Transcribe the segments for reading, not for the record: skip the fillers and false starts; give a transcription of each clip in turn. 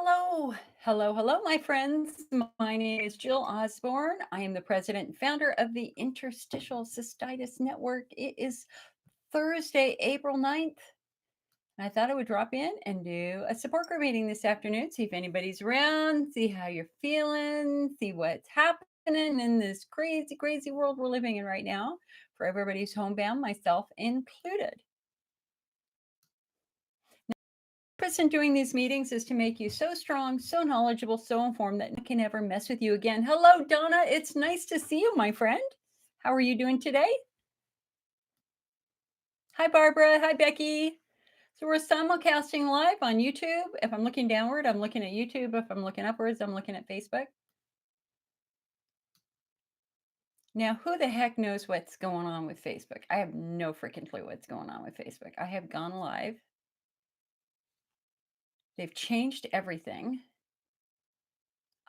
Hello, hello, my friends. My name is Jill Osborne. I am the president and founder of the Interstitial Cystitis Network. It is Thursday, April 9th. And I thought I would drop in and do a support group meeting this afternoon, see if anybody's around, see how you're feeling, see what's happening in this crazy, crazy world we're living in right now for everybody who's homebound, myself included. Purpose in doing these meetings is to make you so strong, so knowledgeable, so informed that no one can ever mess with you again. Hello, Donna. It's nice to see you, my friend. How are you doing today? Hi, Barbara. Hi, Becky. So we're simulcasting live on YouTube. If I'm looking downward, I'm looking at YouTube. If I'm looking upwards, I'm looking at Facebook. Now, who the heck knows what's going on with Facebook? I have no freaking clue what's going on with Facebook. I have gone live. They've changed everything.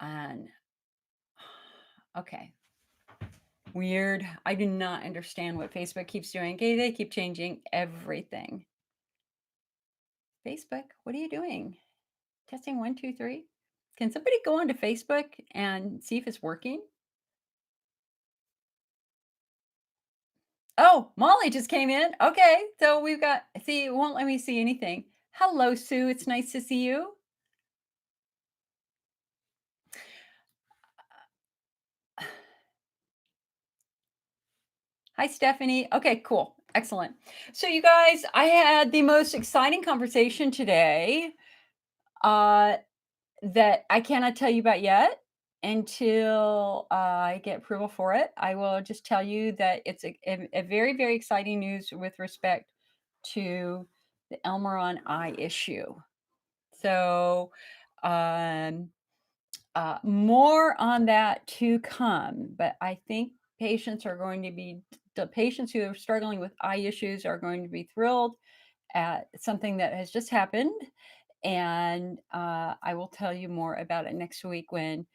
And okay. Weird. I do not understand what Facebook keeps doing. Okay, they keep changing everything. Facebook, what are you doing? Testing 1, 2, 3. Can somebody go onto Facebook and see if it's working? Oh, Molly just came in. Okay, so we've got, see, it won't let me see anything. Hello, Sue. It's nice to see you. Hi, Stephanie. Okay, cool. Excellent. So, you guys, I had the most exciting conversation today. That I cannot tell you about yet until I get approval for it. I will just tell you that it's a very, very exciting news with respect to the Elmeron eye issue. So, um, more on that to come. But I think the patients who are struggling with eye issues are going to be thrilled at something that has just happened. And I will tell you more about it next week when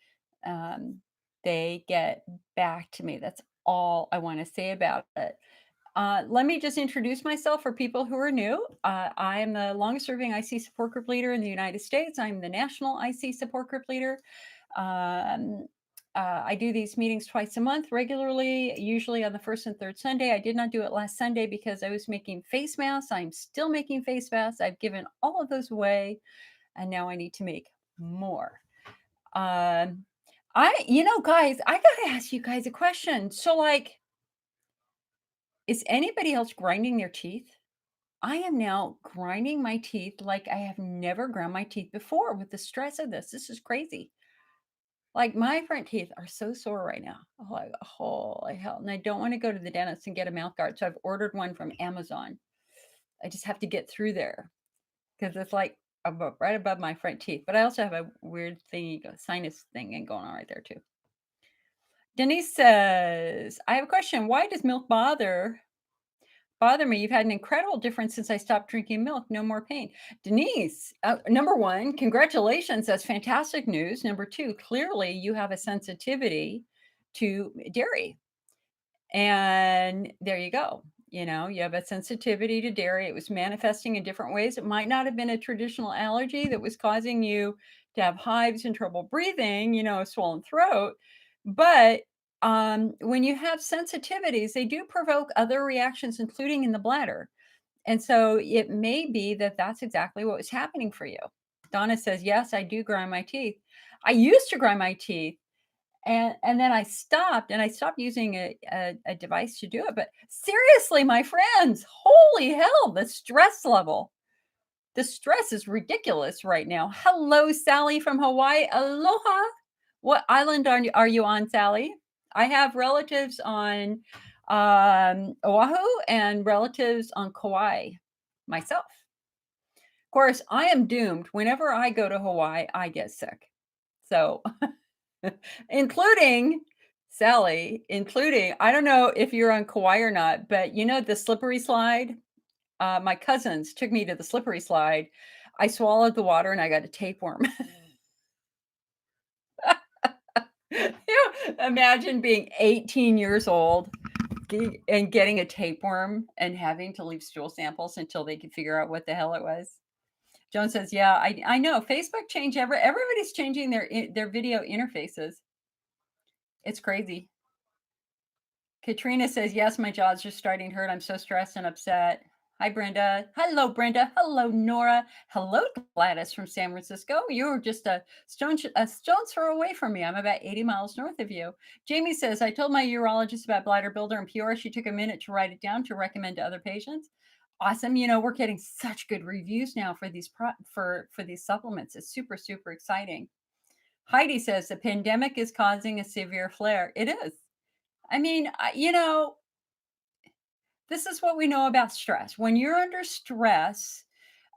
they get back to me. That's all I want to say about it. Let me just introduce myself for people who are new. I am the longest serving IC support group leader in the United States. I'm the national IC support group leader. Um, I do these meetings twice a month regularly, usually on the first and third Sunday. I did not do it last Sunday because I was making face masks. I'm still making face masks. I've given all of those away, and now I need to make more. Guys, I gotta ask you guys a question. So, like, is anybody else grinding their teeth? I am now grinding my teeth like I have never ground my teeth before with the stress of this. This is crazy. Like, my front teeth are so sore right now. Oh, like, holy hell. And I don't want to go to the dentist and get a mouth guard. So I've ordered one from Amazon. I just have to get through there because it's like right above my front teeth. But I also have a weird sinus thing going on right there too. Denise says, I have a question. Why does milk bother me? You've had an incredible difference since I stopped drinking milk. No more pain. Denise, number one, congratulations. That's fantastic news. Number two, clearly you have a sensitivity to dairy. And there you go. You have a sensitivity to dairy. It was manifesting in different ways. It might not have been a traditional allergy that was causing you to have hives and trouble breathing, a swollen throat. But when you have sensitivities, they do provoke other reactions, including in the bladder. And so it may be that that's exactly what was happening for you. Donna says, yes, I do grind my teeth. I used to grind my teeth. And then I stopped using a device to do it. But seriously, my friends, holy hell, the stress level. The stress is ridiculous right now. Hello, Sally from Hawaii. Aloha. What island are you on, Sally? I have relatives on Oahu and relatives on Kauai myself. Of course, I am doomed. Whenever I go to Hawaii, I get sick. So, including Sally, I don't know if you're on Kauai or not, but the slippery slide? My cousins took me to the slippery slide. I swallowed the water and I got a tapeworm. Imagine being 18 years old and getting a tapeworm and having to leave stool samples until they could figure out what the hell it was. Joan says, "Yeah, I know. Facebook changed everybody's changing their video interfaces. It's crazy." Katrina says, "Yes, my jaw's just starting to hurt. I'm so stressed and upset." Hi, Brenda. Hello, Brenda. Hello, Nora. Hello, Gladys from San Francisco. You're just a stone's throw away from me. I'm about 80 miles north of you. Jamie says, "I told my urologist about Bladder Builder and Pure. She took a minute to write it down to recommend to other patients." Awesome. We're getting such good reviews now for these for these supplements. It's super, super exciting. Heidi says, "The pandemic is causing a severe flare." It is. I mean, this is what we know about stress. When you're under stress,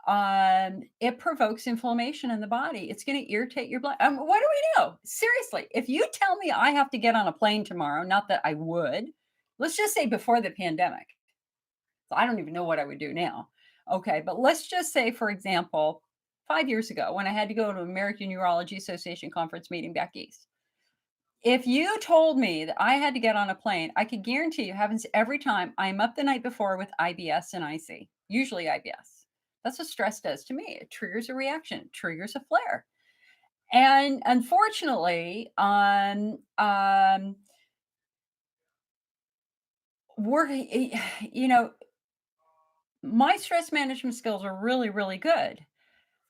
it provokes inflammation in the body. It's going to irritate your blood. What do we know? Seriously, if you tell me I have to get on a plane tomorrow, not that I would, let's just say before the pandemic. So I don't even know what I would do now. Okay, but let's just say, for example, 5 years ago when I had to go to American Urology Association conference meeting back east. If you told me that I had to get on a plane, I could guarantee you happens every time I'm up the night before with IBS and IC, usually IBS. That's what stress does to me. It triggers a reaction, triggers a flare. And unfortunately, we're, you know, my stress management skills are really, really good.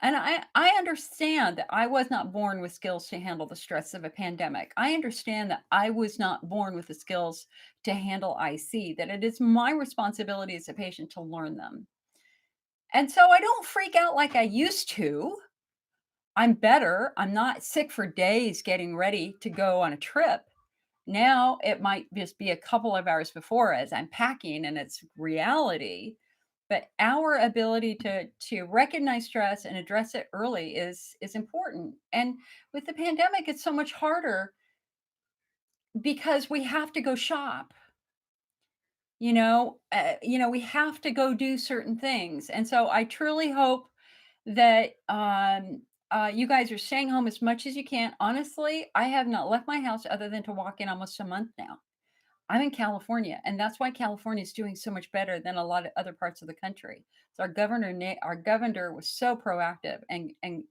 And I understand that I was not born with skills to handle the stress of a pandemic. I understand that I was not born with the skills to handle IC, that it is my responsibility as a patient to learn them. And so I don't freak out like I used to. I'm better. I'm not sick for days getting ready to go on a trip. Now it might just be a couple of hours before as I'm packing and it's reality. But our ability to recognize stress and address it early is important. And with the pandemic, it's so much harder because we have to go shop. We have to go do certain things. And so I truly hope that you guys are staying home as much as you can. Honestly, I have not left my house other than to walk in almost a month now. I'm in California, and that's why California is doing so much better than a lot of other parts of the country. So our governor was so proactive and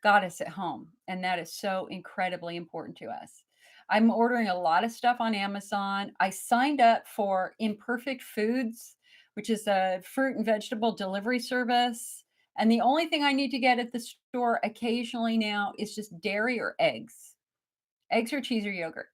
got us at home, and that is so incredibly important to us. I'm ordering a lot of stuff on Amazon. I signed up for Imperfect Foods, which is a fruit and vegetable delivery service. And the only thing I need to get at the store occasionally now is just dairy or eggs or cheese or yogurt.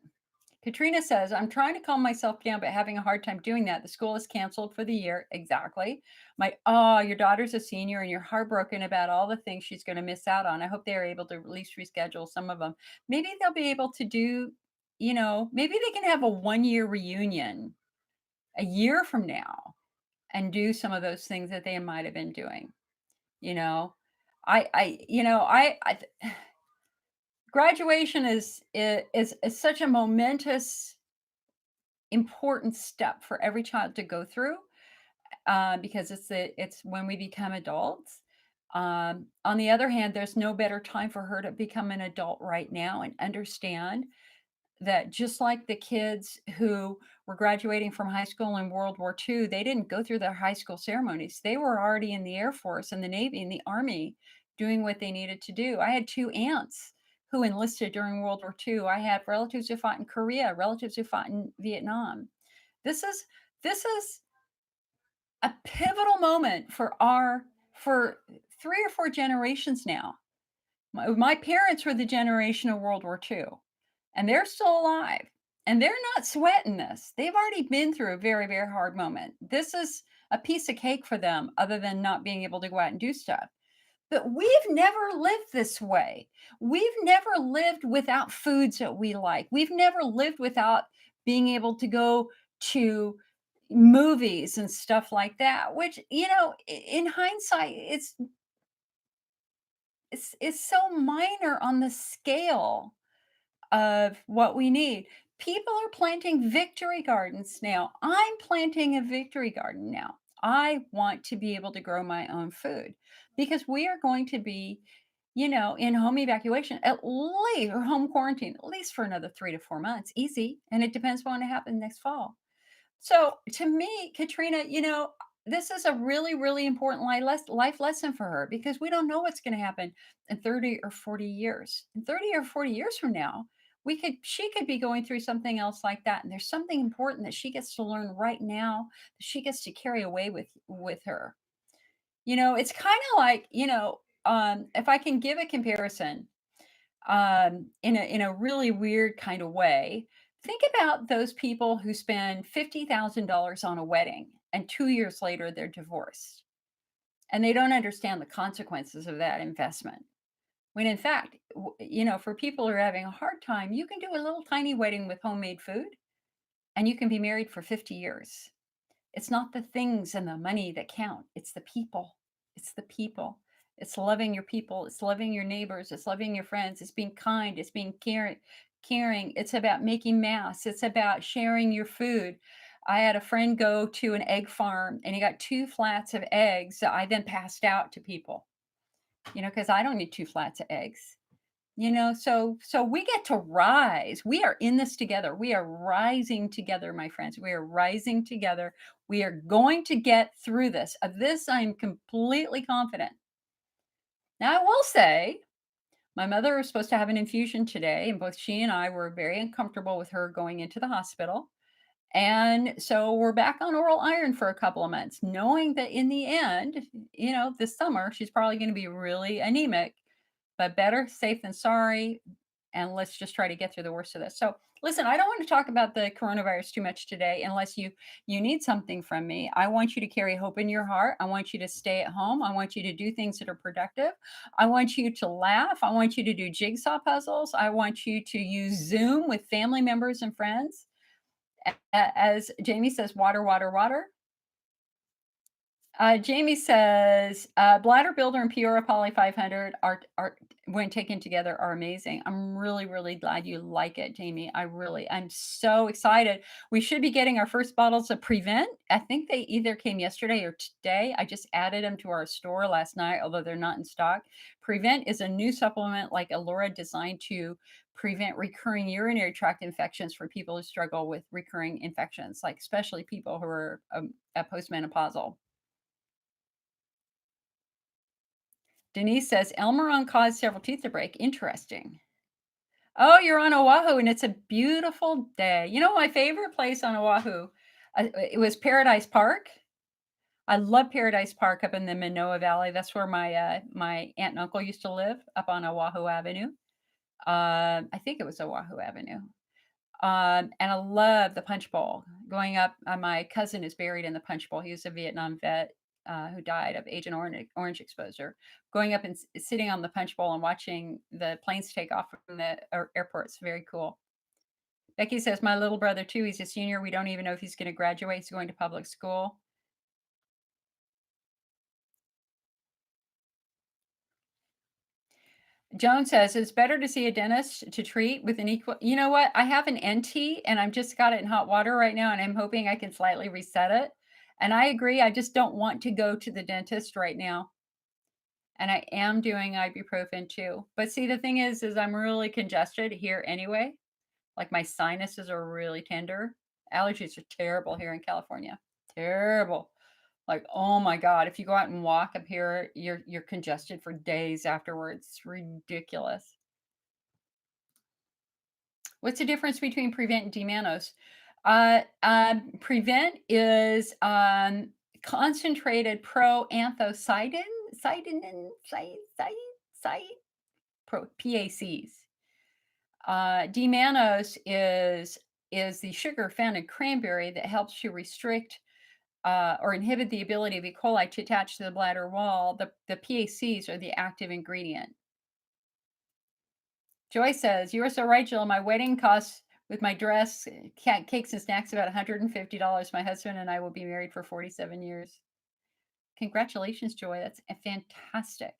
Katrina says, "I'm trying to calm myself down, but having a hard time doing that. The school is canceled for the year." Exactly. Your daughter's a senior and you're heartbroken about all the things she's going to miss out on. I hope they're able to at least reschedule some of them. Maybe they'll be able to do, maybe they can have a 1 year reunion a year from now and do some of those things that they might have been doing. You know, I, you know, I graduation is such a momentous important step for every child to go through because it's when we become adults. On the other hand, there's no better time for her to become an adult right now and understand that just like the kids who were graduating from high school in World War II, they didn't go through their high school ceremonies. They were already in the Air Force and the Navy and the Army doing what they needed to do. I had two aunts who enlisted during World War II. I had relatives who fought in Korea, relatives who fought in Vietnam. This is this is a pivotal moment for 3 or 4 generations now. My parents were the generation of World War II, and they're still alive, and they're not sweating this. They've already been through a very, very hard moment. This is a piece of cake for them other than not being able to go out and do stuff. But we've never lived this way. We've never lived without foods that we like. We've never lived without being able to go to movies and stuff like that, which, in hindsight, it's so minor on the scale of what we need. People are planting victory gardens now. I'm planting a victory garden now. I want to be able to grow my own food because we are going to be, in home evacuation at least, or home quarantine, at least for another 3 to 4 months. Easy. And it depends on what happens next fall. So to me, Katrina, this is a really, really important life lesson for her because we don't know what's going to happen in 30 or 40 years. In 30 or 40 years from now, she could be going through something else like that. And there's something important that she gets to learn right now that she gets to carry away with her. It's kind of like, if I can give a comparison, in a really weird kind of way. Think about those people who spend $50,000 on a wedding and 2 years later they're divorced and they don't understand the consequences of that investment. When in fact, for people who are having a hard time, you can do a little tiny wedding with homemade food and you can be married for 50 years. It's not the things and the money that count. It's the people. It's the people. It's loving your people. It's loving your neighbors. It's loving your friends. It's being kind. It's being caring. It's about making masks. It's about sharing your food. I had a friend go to an egg farm and he got 2 flats of eggs that I then passed out to people, because I don't need 2 flats of eggs. So we get to rise. We are in this together. We are rising together, my friends. We are rising together. We are going to get through this. Of this, I'm completely confident. Now, I will say, my mother was supposed to have an infusion today, and both she and I were very uncomfortable with her going into the hospital. And so we're back on oral iron for a couple of months, knowing that in the end, this summer, she's probably going to be really anemic, but better safe than sorry. And let's just try to get through the worst of this. So, listen, I don't want to talk about the coronavirus too much today unless you need something from me. I want you to carry hope in your heart. I want you to stay at home. I want you to do things that are productive. I want you to laugh. I want you to do jigsaw puzzles. I want you to use Zoom with family members and friends. As Jamie says, water, water, water. Jamie says, Bladder Builder and Pura Poly 500 are when taken together are amazing. I'm really, really glad you like it, Jamie. I'm so excited. We should be getting our first bottles of Prevent. I think they either came yesterday or today. I just added them to our store last night, although they're not in stock. Prevent is a new supplement like Allura designed to prevent recurring urinary tract infections for people who struggle with recurring infections, like especially people who are postmenopausal. Denise says Elmeron caused several teeth to break. Interesting. Oh, you're on Oahu and it's a beautiful day. My favorite place on Oahu, it was Paradise Park. I love Paradise Park up in the Manoa Valley. That's where my aunt and uncle used to live, up on Oahu Avenue. I think it was Oahu Avenue. And I love the Punch Bowl. Going up, my cousin is buried in the Punch Bowl. He was a Vietnam vet who died of Agent Orange exposure. Going up and sitting on the Punch Bowl and watching the planes take off from the airport's very cool. Becky says, my little brother, too, he's a senior. We don't even know if he's going to graduate. He's going to public school. Joan says it's better to see a dentist to treat with an equal. You know what? I have an NT and I've just got it in hot water right now, and I'm hoping I can slightly reset it. And I agree. I just don't want to go to the dentist right now. And I am doing ibuprofen too. But see, the thing is I'm really congested here anyway. Like my sinuses are really tender. Allergies are terrible here in California. Terrible. Like, oh my God, if you go out and walk up here, you're congested for days afterwards. It's ridiculous. What's the difference between Prevent and D-mannose? Prevent is concentrated proanthocyanidin, PACs. D-mannose is the sugar found in cranberry that helps to restrict or inhibit the ability of E. coli to attach to the bladder wall. The PACs are the active ingredient. Joy says, you are so right, Jill. My wedding costs with my dress, cakes and snacks about $150. My husband and I will be married for 47 years. Congratulations, Joy. That's fantastic.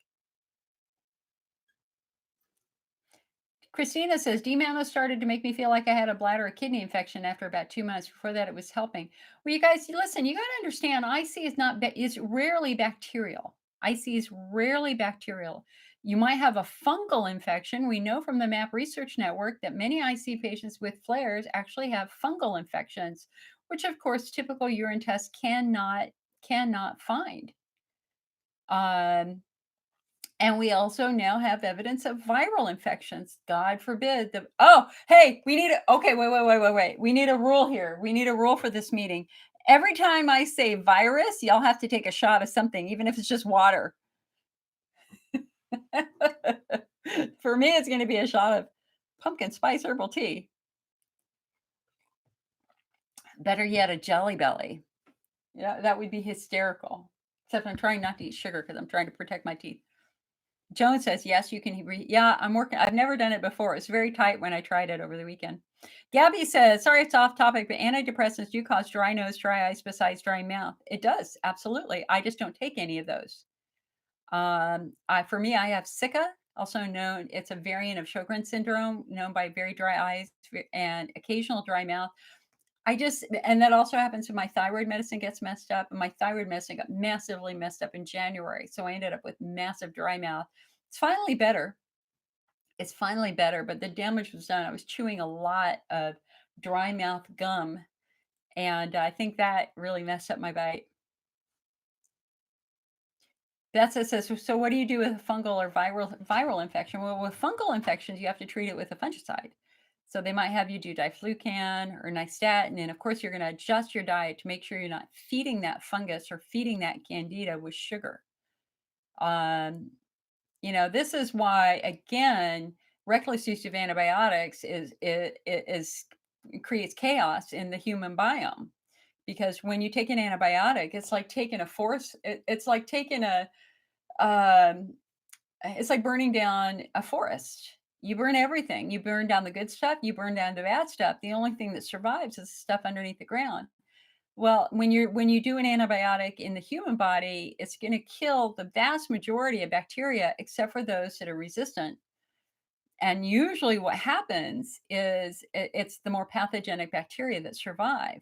Christina says, D-mannose started to make me feel like I had a bladder or kidney infection after about 2 months. Before that, it was helping. Well, you guys, listen, you got to understand, IC is rarely bacterial. IC is rarely bacterial. You might have a fungal infection. We know from the MAP Research Network that many IC patients with flares actually have fungal infections, which of course typical urine tests cannot cannot find. Um, and we also now have evidence of viral infections. God forbid. Hey, we need okay, wait. We need a rule here. We need a rule for this meeting. Every time I say virus, y'all have to take a shot of something, even if it's just water. For me, it's going to be a shot of pumpkin spice herbal tea. Better yet, a Jelly Belly. Yeah, that would be hysterical. Except I'm trying not to eat sugar because I'm trying to protect my teeth. Joan says, yes, you can yeah, I'm working. I've never done it before. It's very tight when I tried it over the weekend. Gabby says, sorry, it's off topic, but antidepressants do cause dry nose, dry eyes, besides dry mouth. It does, absolutely. I just don't take any of those. For me, I have Sika, also known, it's a variant of Sjogren's syndrome, known by very dry eyes and occasional dry mouth. And that also happens when my thyroid medicine gets messed up. And my thyroid medicine got massively messed up in January. So I ended up with massive dry mouth. It's finally better. It's finally better, but the damage was done. I was chewing a lot of dry mouth gum. And I think that really messed up my bite. That's it says, so what do you do with a fungal or viral infection? Well, with fungal infections, you have to treat it with a fungicide. So they might have you do diflucan or nystatin, and of course, you're going to adjust your diet to make sure you're not feeding that fungus or feeding that candida with sugar. This is why, again, reckless use of antibiotics creates chaos in the human biome. Because when you take an antibiotic, it's like taking a force. It's like taking it's like burning down a forest. You burn everything. You burn down the good stuff. You burn down the bad stuff. The only thing that survives is the stuff underneath the ground. Well, when you do an antibiotic in the human body, it's going to kill the vast majority of bacteria, except for those that are resistant. And usually, what happens is it's the more pathogenic bacteria that survive.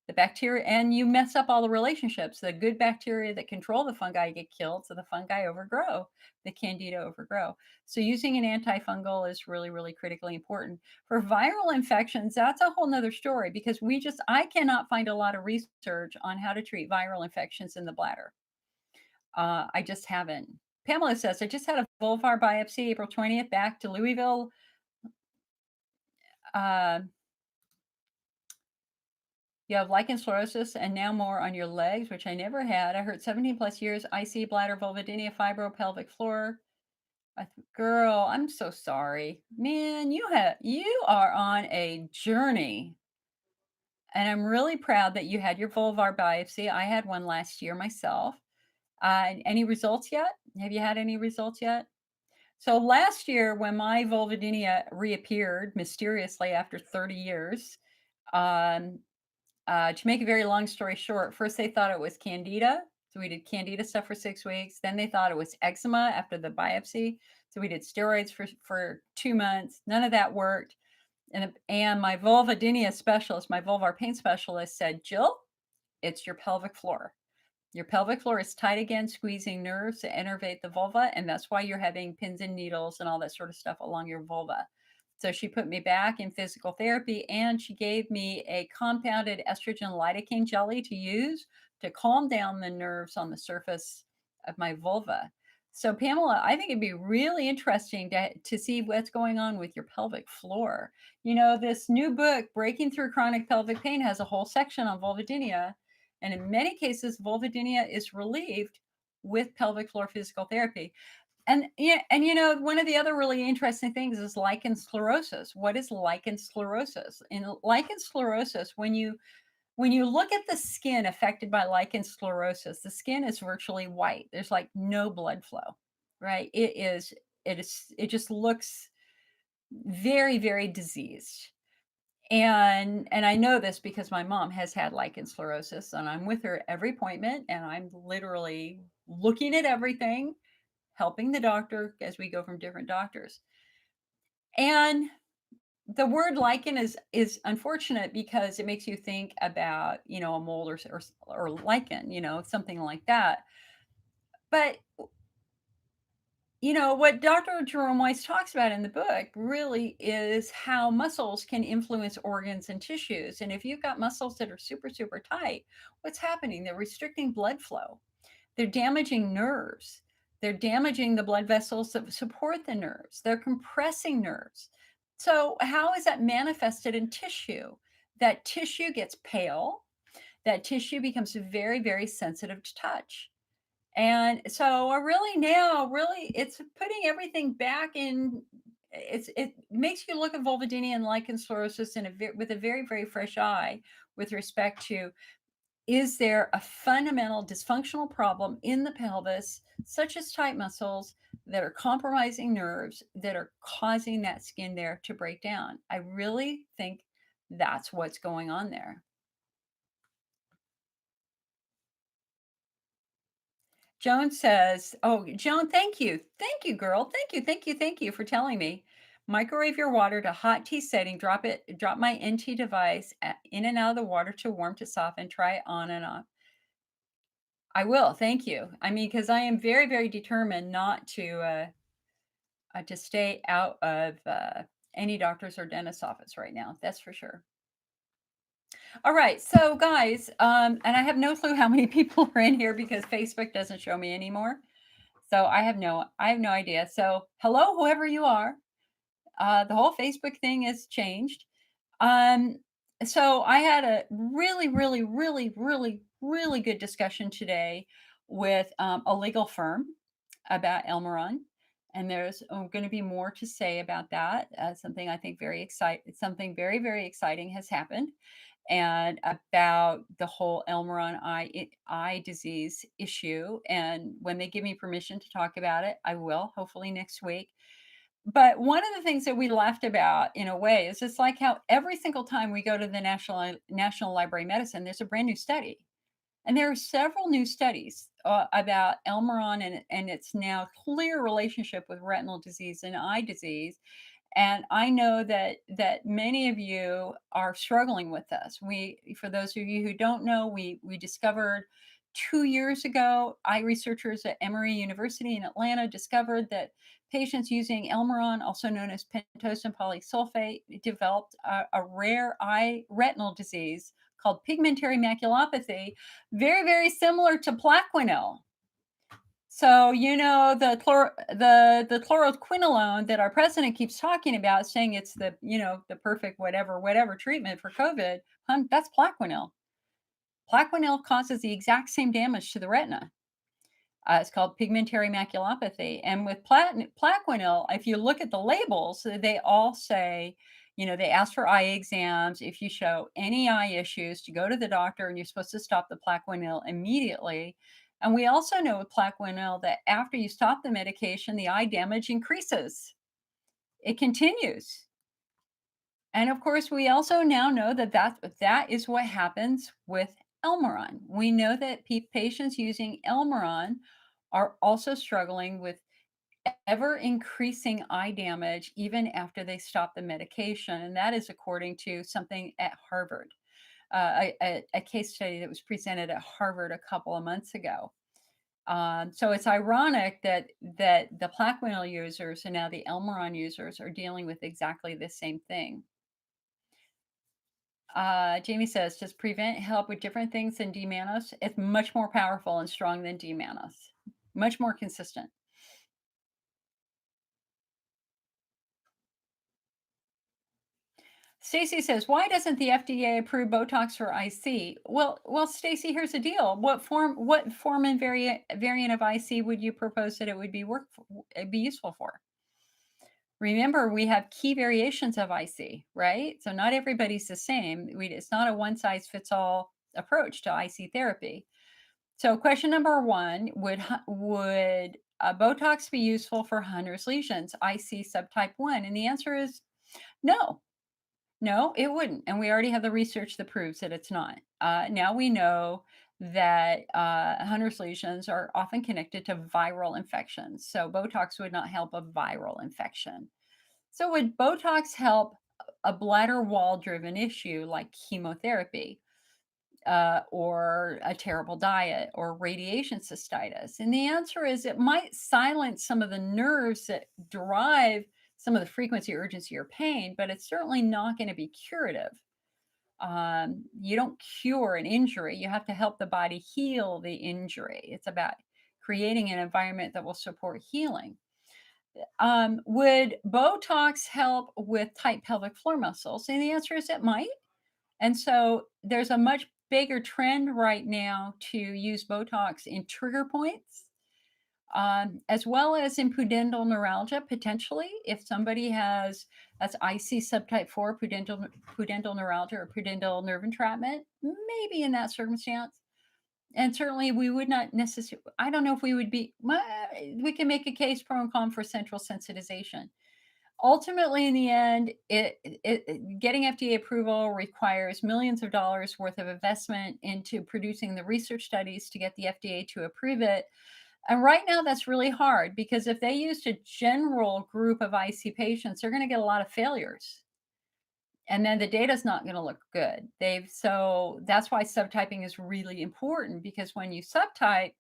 The bacteria, and you mess up all the relationships. The good bacteria that control the fungi get killed, so the fungi overgrow, the candida overgrow. So using an antifungal is really, really critically important. For viral infections, that's a whole nother story because I cannot find a lot of research on how to treat viral infections in the bladder. I just haven't. Pamela says, I just had a vulvar biopsy April 20th back to Louisville. You have lichen sclerosis and now more on your legs, which I never had. I heard 17 plus years, IC, bladder, vulvodynia, fibro, pelvic floor. Girl, I'm so sorry. Man, you are on a journey. And I'm really proud that you had your vulvar biopsy. I had one last year myself. Any results yet? Have you had any results yet? So last year, when my vulvodynia reappeared mysteriously after 30 years, to make a very long story short, first they thought it was candida. So we did candida stuff for 6 weeks. Then they thought it was eczema after the biopsy. So we did steroids for 2 months. None of that worked. And my vulvodynia specialist, my vulvar pain specialist said, Jill, it's your pelvic floor. Your pelvic floor is tight again, squeezing nerves to innervate the vulva. And that's why you're having pins and needles and all that sort of stuff along your vulva. So she put me back in physical therapy and she gave me a compounded estrogen lidocaine jelly to use to calm down the nerves on the surface of my vulva. So, Pamela, I think it'd be really interesting to see what's going on with your pelvic floor. This new book, Breaking Through Chronic Pelvic Pain, has a whole section on vulvodynia. And in many cases, vulvodynia is relieved with pelvic floor physical therapy. And one of the other really interesting things is lichen sclerosis. What is lichen sclerosis? In lichen sclerosis, when you look at the skin affected by lichen sclerosis, the skin is virtually white. There's like no blood flow, right? It just looks very, very diseased. And I know this because my mom has had lichen sclerosis and I'm with her every appointment and I'm literally looking at everything, helping the doctor as we go from different doctors. And the word lichen is unfortunate because it makes you think about, a mold or lichen, something like that. But what Dr. Jerome Weiss talks about in the book really is how muscles can influence organs and tissues. And if you've got muscles that are super, super tight, what's happening? They're restricting blood flow. They're damaging nerves. They're damaging the blood vessels that support the nerves. They're compressing nerves. So, how is that manifested in tissue? That tissue gets pale. That tissue becomes very, very sensitive to touch. And so, really, it's putting everything back in. It makes you look at vulvodynia lichen sclerosis with a very, very fresh eye with respect to, is there a fundamental dysfunctional problem in the pelvis, such as tight muscles, that are compromising nerves, that are causing that skin there to break down? I really think that's what's going on there. Joan says, "Oh, Joan, thank you. Thank you, girl. Thank you. Thank you. Thank you for telling me. Microwave your water to hot tea setting. Drop my NT device in and out of the water to warm to soften. Try it on and off. I will. Thank you. I mean, because I am very, very determined not to stay out of any doctor's or dentist's office right now. That's for sure. All right, so guys, and I have no clue how many people are in here because Facebook doesn't show me anymore. So I have no idea. So hello, whoever you are. The whole Facebook thing has changed. Um, so I had a really, really, really, really, really good discussion today with a legal firm about Elmeron. And there's going to be more to say about that. Something I think something very, very exciting has happened, and about the whole Elmeron eye disease issue. And when they give me permission to talk about it, I will, hopefully next week. But one of the things that we laughed about in a way is it's like how every single time we go to the National Library of Medicine, there's a brand new study. And there are several new studies about Elmeron and its now clear relationship with retinal disease and eye disease. And I know that many of you are struggling with this. For those of you who don't know, we discovered 2 years ago, eye researchers at Emory University in Atlanta discovered that patients using Elmeron, also known as pentosan polysulfate, developed a rare eye retinal disease called pigmentary maculopathy, very, very similar to Plaquenil. So, the chloroquinolone that our president keeps talking about, saying it's the perfect whatever treatment for COVID, that's Plaquenil. Plaquenil causes the exact same damage to the retina. It's called pigmentary maculopathy. And with Plaquenil, if you look at the labels, they all say, they ask for eye exams. If you show any eye issues, to go to the doctor, and you're supposed to stop the Plaquenil immediately. And we also know with Plaquenil that after you stop the medication, the eye damage increases. It continues. And of course, we also now know that is what happens with Elmeron. We know that patients using Elmeron are also struggling with ever increasing eye damage even after they stop the medication. And that is according to something at Harvard, a case study that was presented at Harvard a couple of months ago. So it's ironic that the Plaquenil users and now the Elmeron users are dealing with exactly the same thing. Jamie says, does prevent help with different things than D-Manos? It's much more powerful and strong than D-Manos. Much more consistent. Stacy says, why doesn't the FDA approve Botox for IC? Well, Stacy, here's the deal. What form and variant of IC would you propose that it would be useful for? Remember, we have key variations of IC, right? So not everybody's the same. It's not a one size fits all approach to IC therapy. So question number one, would Botox be useful for Hunner's lesions, IC subtype 1? And the answer is no. No, it wouldn't. And we already have the research that proves that it's not. Now we know that Hunner's lesions are often connected to viral infections. So Botox would not help a viral infection. So would Botox help a bladder wall driven issue like chemotherapy? or a terrible diet or radiation cystitis? And the answer is it might silence some of the nerves that derive some of the frequency, urgency, or pain, but it's certainly not going to be curative. You don't cure an injury, you have to help the body heal the injury. It's about creating an environment that will support healing. Would Botox help with tight pelvic floor muscles? And the answer is it might. And so there's a much bigger trend right now to use Botox in trigger points, as well as in pudendal neuralgia, potentially. If somebody has, that's IC subtype 4, pudendal neuralgia or pudendal nerve entrapment, maybe in that circumstance. And certainly we would not necessarily, I don't know if we would be, we can make a case pro and con for central sensitization. Ultimately, in the end, getting FDA approval requires millions of dollars worth of investment into producing the research studies to get the FDA to approve it. And right now, that's really hard because if they used a general group of IC patients, they're going to get a lot of failures. And then the data is not going to look good. So that's why subtyping is really important, because when you subtype,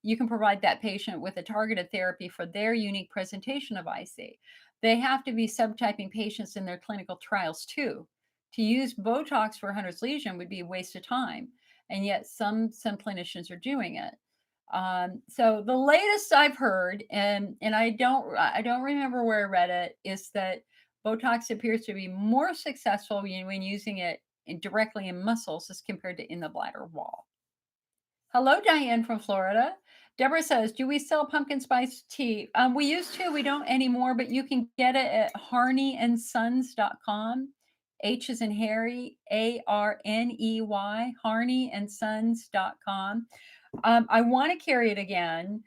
you can provide that patient with a targeted therapy for their unique presentation of IC. They have to be subtyping patients in their clinical trials too. To use Botox for Hunter's lesion would be a waste of time, and yet some clinicians are doing it. So the latest I've heard, and I don't remember where I read it, is that Botox appears to be more successful when using it directly in muscles as compared to in the bladder wall. Hello, Diane from Florida. Deborah says, do we sell pumpkin spice tea? We used to, we don't anymore, but you can get it at harneyandsons.com. H is in Harry, ARNEY, harneyandsons.com. I want to carry it again.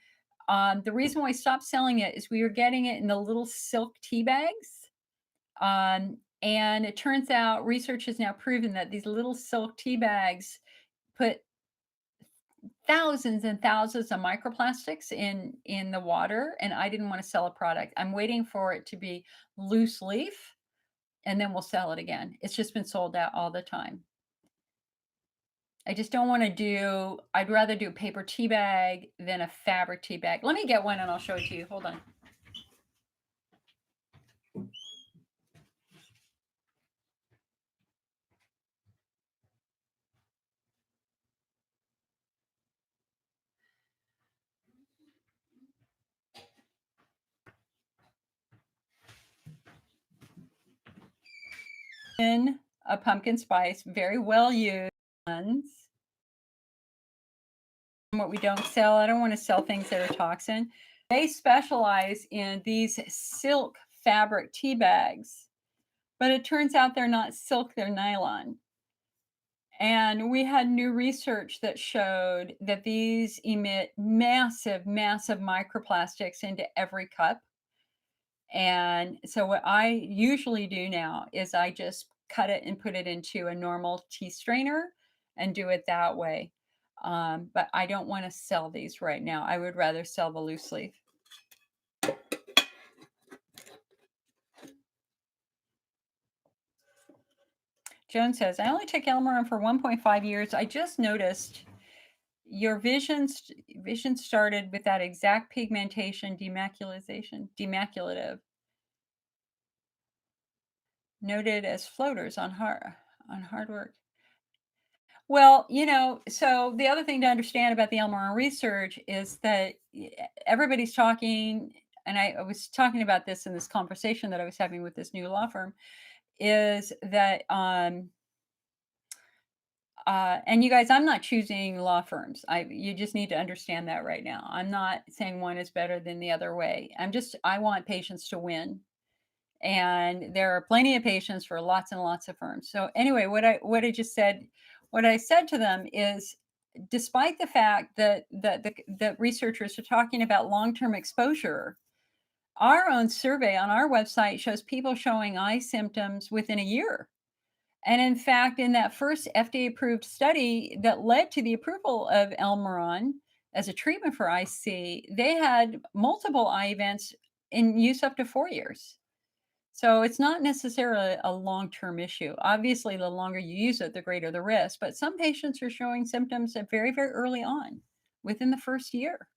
The reason why I stopped selling it is we were getting it in the little silk tea bags. And it turns out research has now proven that these little silk tea bags put thousands and thousands of microplastics in the water, and I didn't want to sell a product. I'm waiting for it to be loose leaf, and then we'll sell it again. It's just been sold out all the time. I just don't want to do, I'd rather do a paper tea bag than a fabric tea bag. Let me get one and I'll show it to you. Hold on. In a pumpkin spice, very well used ones. What we don't sell, I don't want to sell things that are toxin. They specialize in these silk fabric tea bags, but it turns out they're not silk, they're nylon. And we had new research that showed that these emit massive, massive microplastics into every cup. And so what I usually do now is I just cut it and put it into a normal tea strainer and do it that way. But I don't want to sell these right now. I would rather sell the loose leaf. Joan says, I only took Elmeron for 1.5 years. I just noticed your vision started with that exact pigmentation, demaculative, noted as floaters on hard work. Well, so the other thing to understand about the Elmeron research is that everybody's talking, and I was talking about this in this conversation that I was having with this new law firm, is that and you guys, I'm not choosing law firms. You just need to understand that right now. I'm not saying one is better than the other way. I want patients to win. And there are plenty of patients for lots and lots of firms. So anyway, what I said to them is, despite the fact that the researchers are talking about long-term exposure, our own survey on our website shows people showing eye symptoms within a year. And in fact, in that first FDA-approved study that led to the approval of Elmeron as a treatment for IC, they had multiple eye events in use up to 4 years. So it's not necessarily a long-term issue. Obviously, the longer you use it, the greater the risk, but some patients are showing symptoms at very, very early on, within the first year.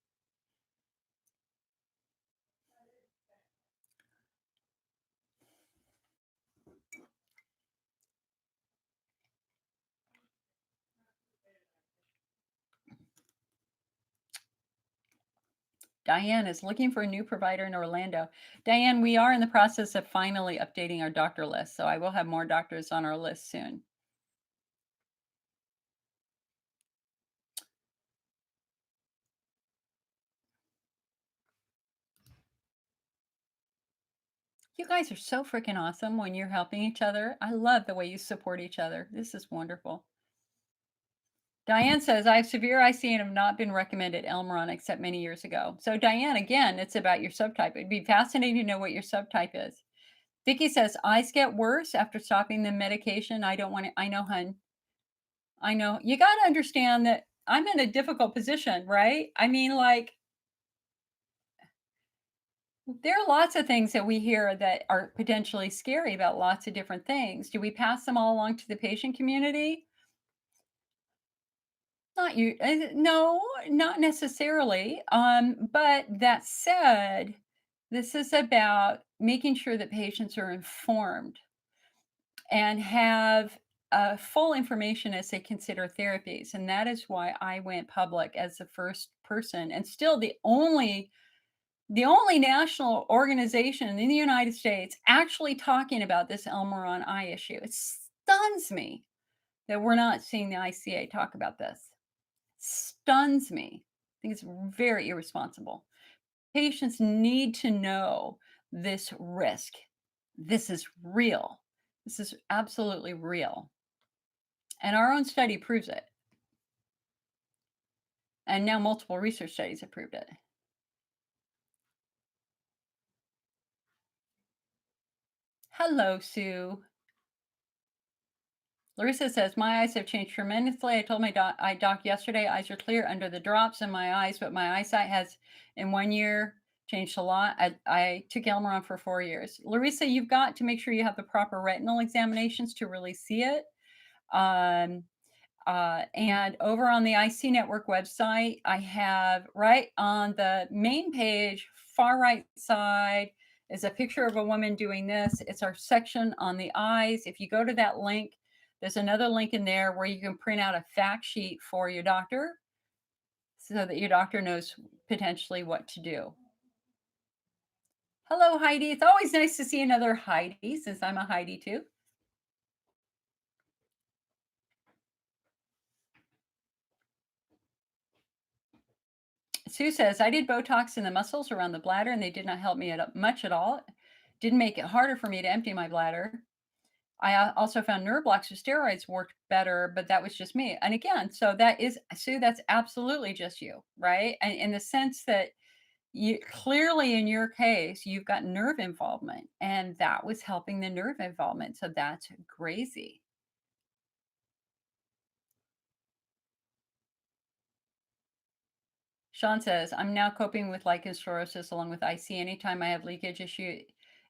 Diane is looking for a new provider in Orlando. Diane, we are in the process of finally updating our doctor list, so I will have more doctors on our list soon. You guys are so freaking awesome when you're helping each other. I love the way you support each other. This is wonderful. Diane says, I have severe IC and have not been recommended Elmeron except many years ago. So, Diane, again, it's about your subtype. It'd be fascinating to know what your subtype is. Vicky says, eyes get worse after stopping the medication. I don't want to. I know, hun. I know. You got to understand that I'm in a difficult position, right? I mean, like, there are lots of things that we hear that are potentially scary about lots of different things. Do we pass them all along to the patient community? Not you. No, not necessarily. But that said, this is about making sure that patients are informed and have full information as they consider therapies. And that is why I went public as the first person and still the only national organization in the United States actually talking about this Elmeron eye issue. It stuns me that we're not seeing the ICA talk about this. Stuns me. I think it's very irresponsible. Patients need to know this risk. This is real. This is absolutely real. And our own study proves it. And now multiple research studies have proved it. Hello, Sue. Larissa says, my eyes have changed tremendously. I told my eye doc yesterday, eyes are clear under the drops in my eyes, but my eyesight has in 1 year changed a lot. I took Elmeron for 4 years. Larissa, you've got to make sure you have the proper retinal examinations to really see it. Um, and over on the IC Network website, I have right on the main page, far right side, is a picture of a woman doing this. It's our section on the eyes. If you go to that link, there's another link in there where you can print out a fact sheet for your doctor so that your doctor knows potentially what to do. Hello, Heidi. It's always nice to see another Heidi since I'm a Heidi too. Sue says, I did Botox in the muscles around the bladder and they did not help me much at all. Didn't make it harder for me to empty my bladder. I also found nerve blocks with steroids worked better, but that was just me. And again, so that is, Sue, that's absolutely just you, right? And in the sense that you clearly in your case, you've got nerve involvement and that was helping the nerve involvement. So that's crazy. Sean says, I'm now coping with lichen sclerosis along with IC. Anytime I have leakage issue,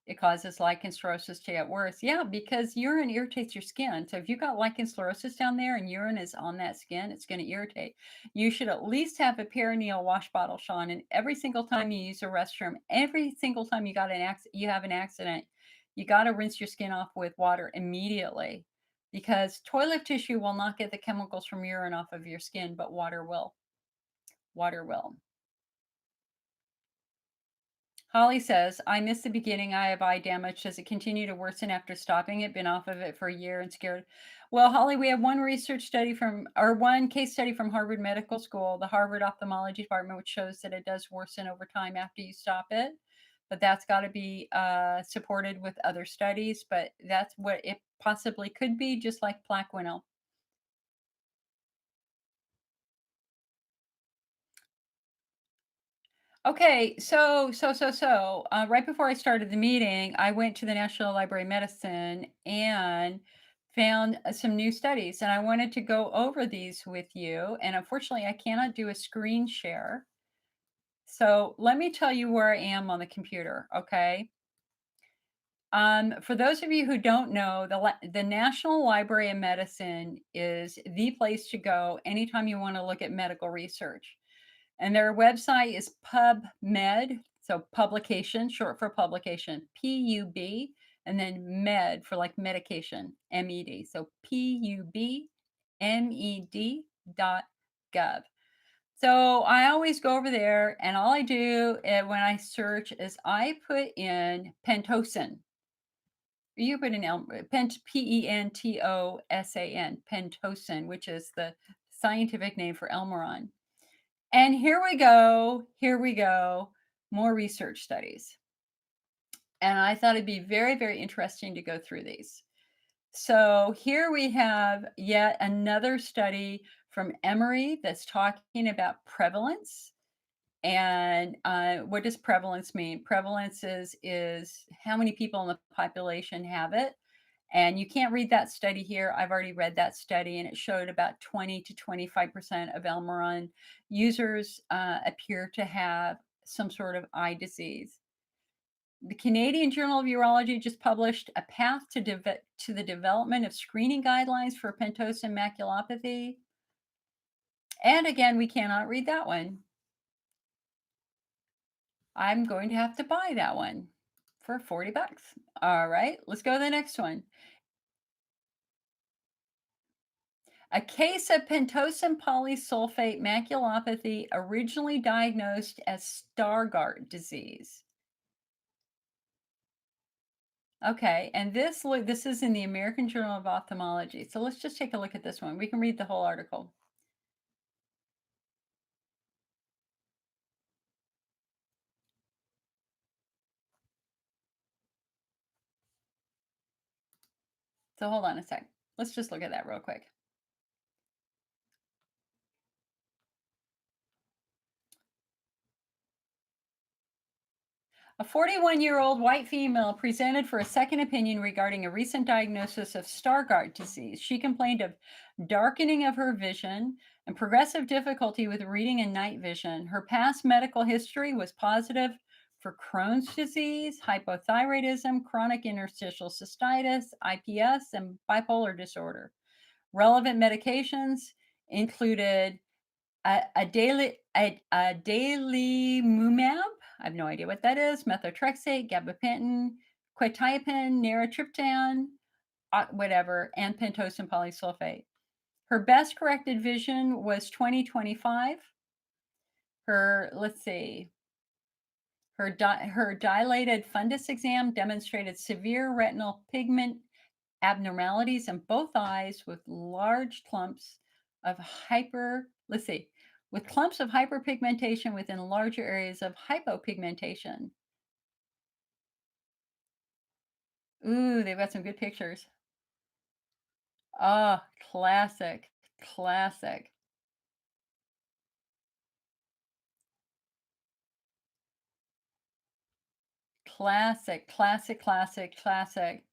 it causes lichen sclerosis to get worse. Yeah, because urine irritates your skin. So if you've got lichen sclerosis down there and urine is on that skin, it's going to irritate. You should at least have a perineal wash bottle, Sean. And every single time you use a restroom, every single time you have an accident, you got to rinse your skin off with water immediately because toilet tissue will not get the chemicals from urine off of your skin, but water will. Water will. Holly says, I missed the beginning. I have eye damage. Does it continue to worsen after stopping it? Been off of it for a year and scared. Well, Holly, we have one research study one case study from Harvard Medical School, the Harvard Ophthalmology Department, which shows that it does worsen over time after you stop it. But that's got to be supported with other studies. But that's what it possibly could be, just like Plaquenil. Okay, so right before I started the meeting, I went to the National Library of Medicine and found some new studies, and I wanted to go over these with you. And unfortunately, I cannot do a screen share. So let me tell you where I am on the computer, okay? For those of you who don't know, the National Library of Medicine is the place to go anytime you want to look at medical research. And their website is PubMed, so publication, short for publication, PUB, and then med for like medication, MED. So PUBMED.gov. So I always go over there, and all I do when I search is I put in Pentosan. You put in Pentosan, Pentosan, which is the scientific name for Elmeron. And here we go, more research studies. And I thought it'd be very, very interesting to go through these. So here we have yet another study from Emory that's talking about prevalence. And what does prevalence mean? Prevalence is how many people in the population have it. And you can't read that study here. I've already read that study, and it showed about 20 to 25% of Elmeron users appear to have some sort of eye disease. The Canadian Journal of Urology just published a path to the development of screening guidelines for pentosan maculopathy. And again, we cannot read that one. I'm going to have to buy that one for 40 bucks. All right, let's go to the next one. A case of pentosan polysulfate maculopathy originally diagnosed as Stargardt disease. Okay, and this is in the American Journal of Ophthalmology. So let's just take a look at this one. We can read the whole article. So hold on a sec. Let's just look at that real quick. A 41-year-old white female presented for a second opinion regarding a recent diagnosis of Stargardt disease. She complained of darkening of her vision and progressive difficulty with reading and night vision. Her past medical history was positive for Crohn's disease, hypothyroidism, chronic interstitial cystitis, IPS, and bipolar disorder. Relevant medications included adalimumab. I have no idea what that is. Methotrexate, gabapentin, quetiapine, naratriptan, whatever, and pentosan polysulfate. Her best corrected vision was 20/25. Let's see, her dilated fundus exam demonstrated severe retinal pigment abnormalities in both eyes with large clumps of with clumps of hyperpigmentation within larger areas of hypopigmentation. Ooh, they've got some good pictures. Oh, classic, classic, classic.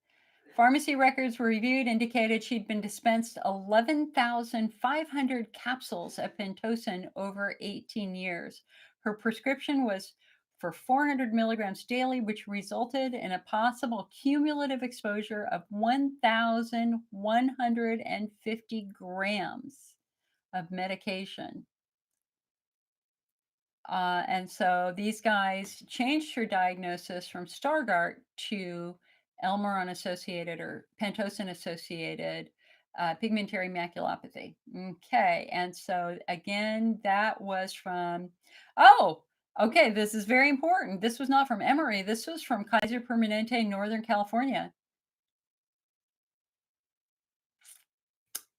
Pharmacy records were reviewed, indicated she'd been dispensed 11,500 capsules of pentosan over 18 years. Her prescription was for 400 milligrams daily, which resulted in a possible cumulative exposure of 1,150 grams of medication. And so these guys changed her diagnosis from Stargardt to Elmeron associated or pentosan associated pigmentary maculopathy. Okay. And so again, that was from, oh, okay. This is very important. This was not from Emory. This was from Kaiser Permanente, Northern California.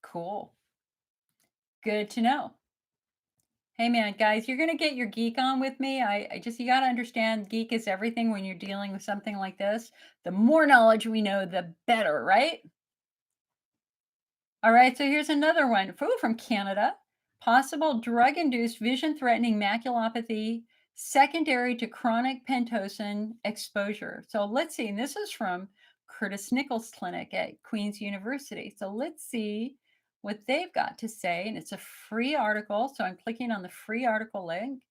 Cool. Good to know. Hey man, guys, you're gonna get your geek on with me. I just you gotta understand geek is everything when you're dealing with something like this. The more knowledge we know, the better, right? All right, so here's another one. From Canada. Possible drug-induced vision-threatening maculopathy secondary to chronic pentosan exposure. So let's see, and this is from Curtis Nichols Clinic at Queen's University. So let's see what they've got to say. And it's a free article. So I'm clicking on the free article link.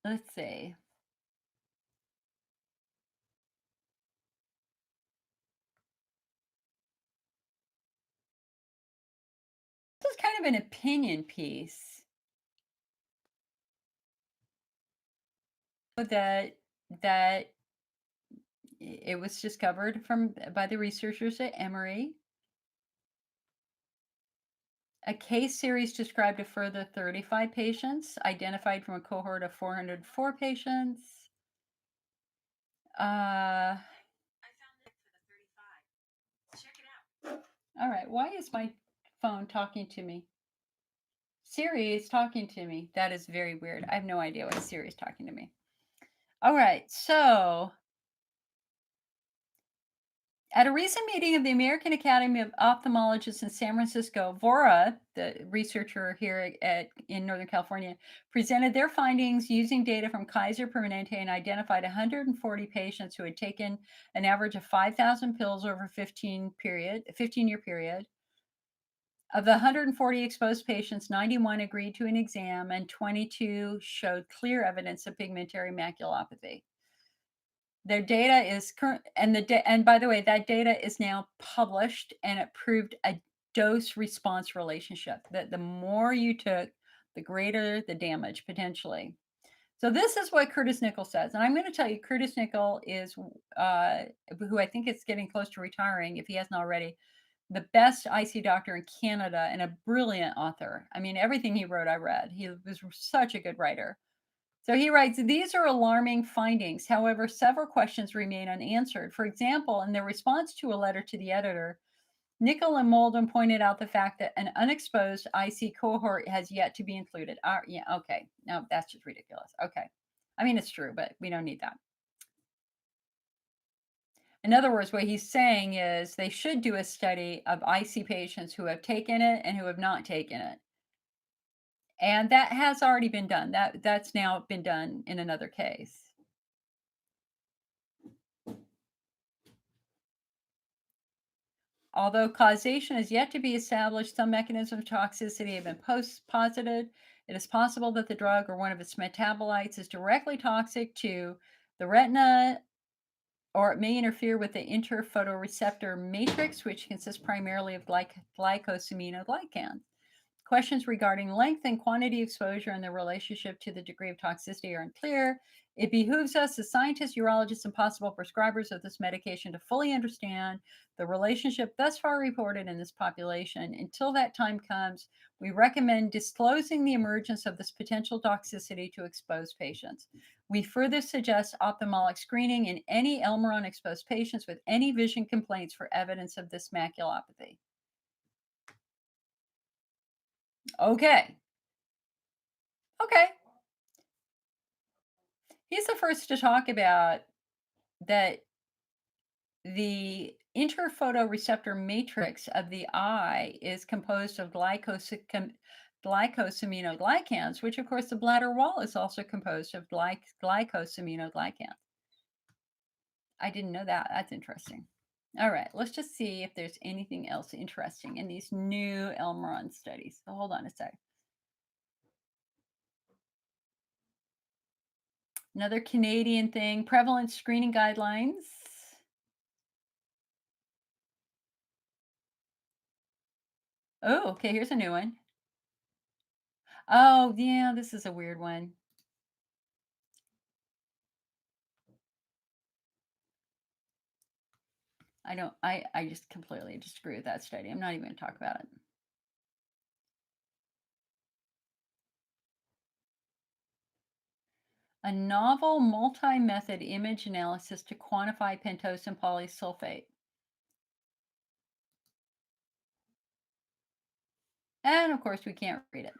Let's see. This is kind of an opinion piece that it was discovered by the researchers at Emory. A case series described a further 35 patients identified from a cohort of 404 patients. All right, why is my phone talking to me? Siri is talking to me. That is very weird. I have no idea why Siri is talking to me. All right, so at a recent meeting of the American Academy of Ophthalmologists in San Francisco, Vora, the researcher here in Northern California, presented their findings using data from Kaiser Permanente and identified 140 patients who had taken an average of 5,000 pills over a 15-year period. Of the 140 exposed patients, 91 agreed to an exam and 22 showed clear evidence of pigmentary maculopathy. Their data is current, and by the way, that data is now published, and it proved a dose response relationship that the more you took, the greater the damage potentially. So this is what Curtis Nickel says, and I'm going to tell you, Curtis Nickel is who I think is getting close to retiring, if he hasn't already, the best IC doctor in Canada and a brilliant author. I mean, everything he wrote, I read. He was such a good writer. So he writes, these are alarming findings. However, several questions remain unanswered. For example, in their response to a letter to the editor, Nickel and Molden pointed out the fact that an unexposed IC cohort has yet to be included. Yeah, okay. No, that's just ridiculous. Okay. I mean, it's true, but we don't need that. In other words, what he's saying is they should do a study of IC patients who have taken it and who have not taken it. And that has already been done. That's now been done in another case. Although causation is yet to be established, some mechanisms of toxicity have been posited. It is possible that the drug or one of its metabolites is directly toxic to the retina, or it may interfere with the interphotoreceptor matrix, which consists primarily of glycosaminoglycans. Questions regarding length and quantity exposure and their relationship to the degree of toxicity are unclear. It behooves us as scientists, urologists, and possible prescribers of this medication to fully understand the relationship thus far reported in this population. Until that time comes, we recommend disclosing the emergence of this potential toxicity to exposed patients. We further suggest ophthalmic screening in any Elmeron exposed patients with any vision complaints for evidence of this maculopathy. Okay. Okay. He's the first to talk about that the interphotoreceptor matrix of the eye is composed of glycosaminoglycans, which, of course, the bladder wall is also composed of glycosaminoglycans. I didn't know that. That's interesting. All right, let's just see if there's anything else interesting in these new Elmeron studies. So hold on a sec. Another Canadian thing, prevalence screening guidelines. Oh, okay, here's a new one. Oh, yeah, this is a weird one. I just completely disagree with that study. I'm not even going to talk about it. A novel multi-method image analysis to quantify pentose and polysulfate. And of course, we can't read it.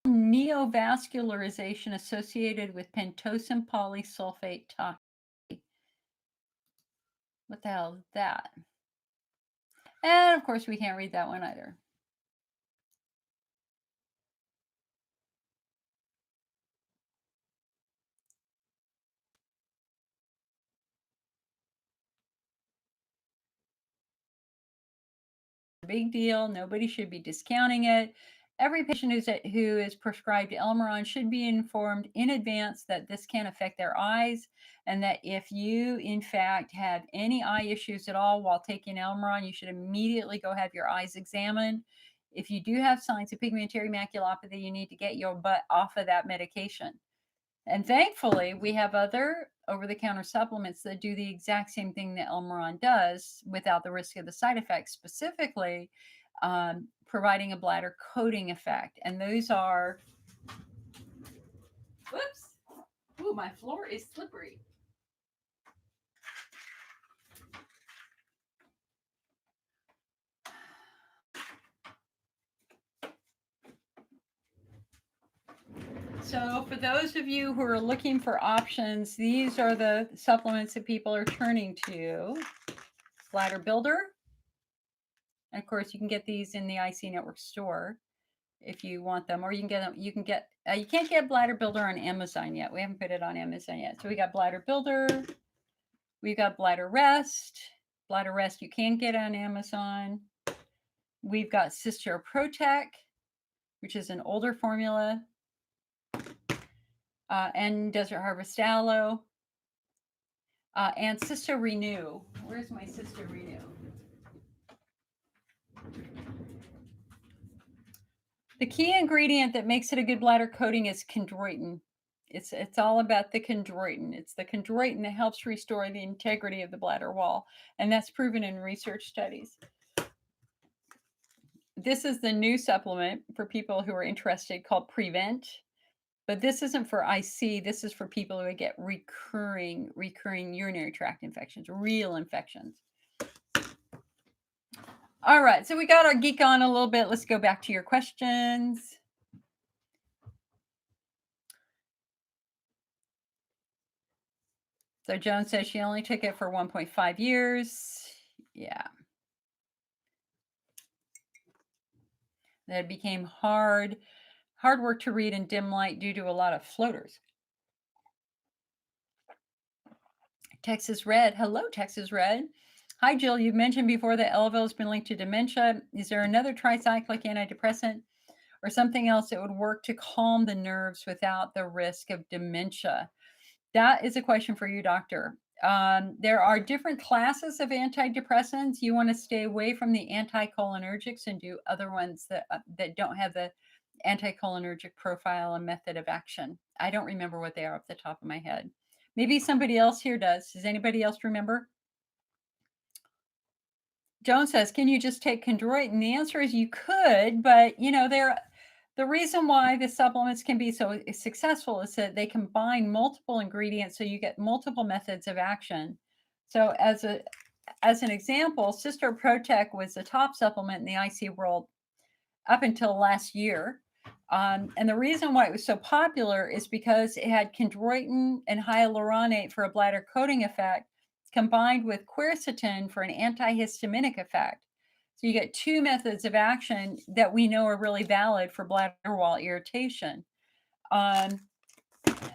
Neovascularization associated with pentose and polysulfate toxicity. What the hell is that? And of course, we can't read that one either. Big deal. Nobody should be discounting it. Every patient who is prescribed Elmeron should be informed in advance that this can affect their eyes, and that if you, in fact, have any eye issues at all while taking Elmeron, you should immediately go have your eyes examined. If you do have signs of pigmentary maculopathy, you need to get your butt off of that medication. And thankfully, we have other over-the-counter supplements that do the exact same thing that Elmeron does without the risk of the side effects, specifically providing a bladder coating effect. And those are, whoops, ooh, my floor is slippery. So for those of you who are looking for options, these are the supplements that people are turning to. Bladder Builder. And of course, you can get these in the IC Network store if you want them, or you can get them. You can't get Bladder Builder on Amazon yet. We haven't put it on Amazon yet. So we got Bladder Builder. We've got Bladder Rest. Bladder Rest you can get on Amazon. We've got Cysto Protect, which is an older formula, and Desert Harvest Aloe, and Cysto Renew. Where's my Cysto Renew? The key ingredient that makes it a good bladder coating is chondroitin. It's all about the chondroitin. It's the chondroitin that helps restore the integrity of the bladder wall, and that's proven in research studies. This is the new supplement for people who are interested called Prevent, but this isn't for IC. This is for people who get recurring urinary tract infections, real infections. All right, so we got our geek on a little bit. Let's go back to your questions. So Joan says she only took it for 1.5 years. Yeah. That became hard work to read in dim light due to a lot of floaters. Texas Red. Hello, Texas Red. Hi, Jill. You've mentioned before that Elevil has been linked to dementia. Is there another tricyclic antidepressant or something else that would work to calm the nerves without the risk of dementia? That is a question for you, doctor. There are different classes of antidepressants. You want to stay away from the anticholinergics and do other ones that don't have the anticholinergic profile and method of action. I don't remember what they are off the top of my head. Maybe somebody else here does. Does anybody else remember? Joan says, can you just take chondroitin? The answer is you could, but the reason why the supplements can be so successful is that they combine multiple ingredients, so you get multiple methods of action. So as an example, Cysto Protect was the top supplement in the IC world up until last year. And the reason why it was so popular is because it had chondroitin and hyaluronate for a bladder coating effect, combined with quercetin for an antihistaminic effect. So you get two methods of action that we know are really valid for bladder wall irritation.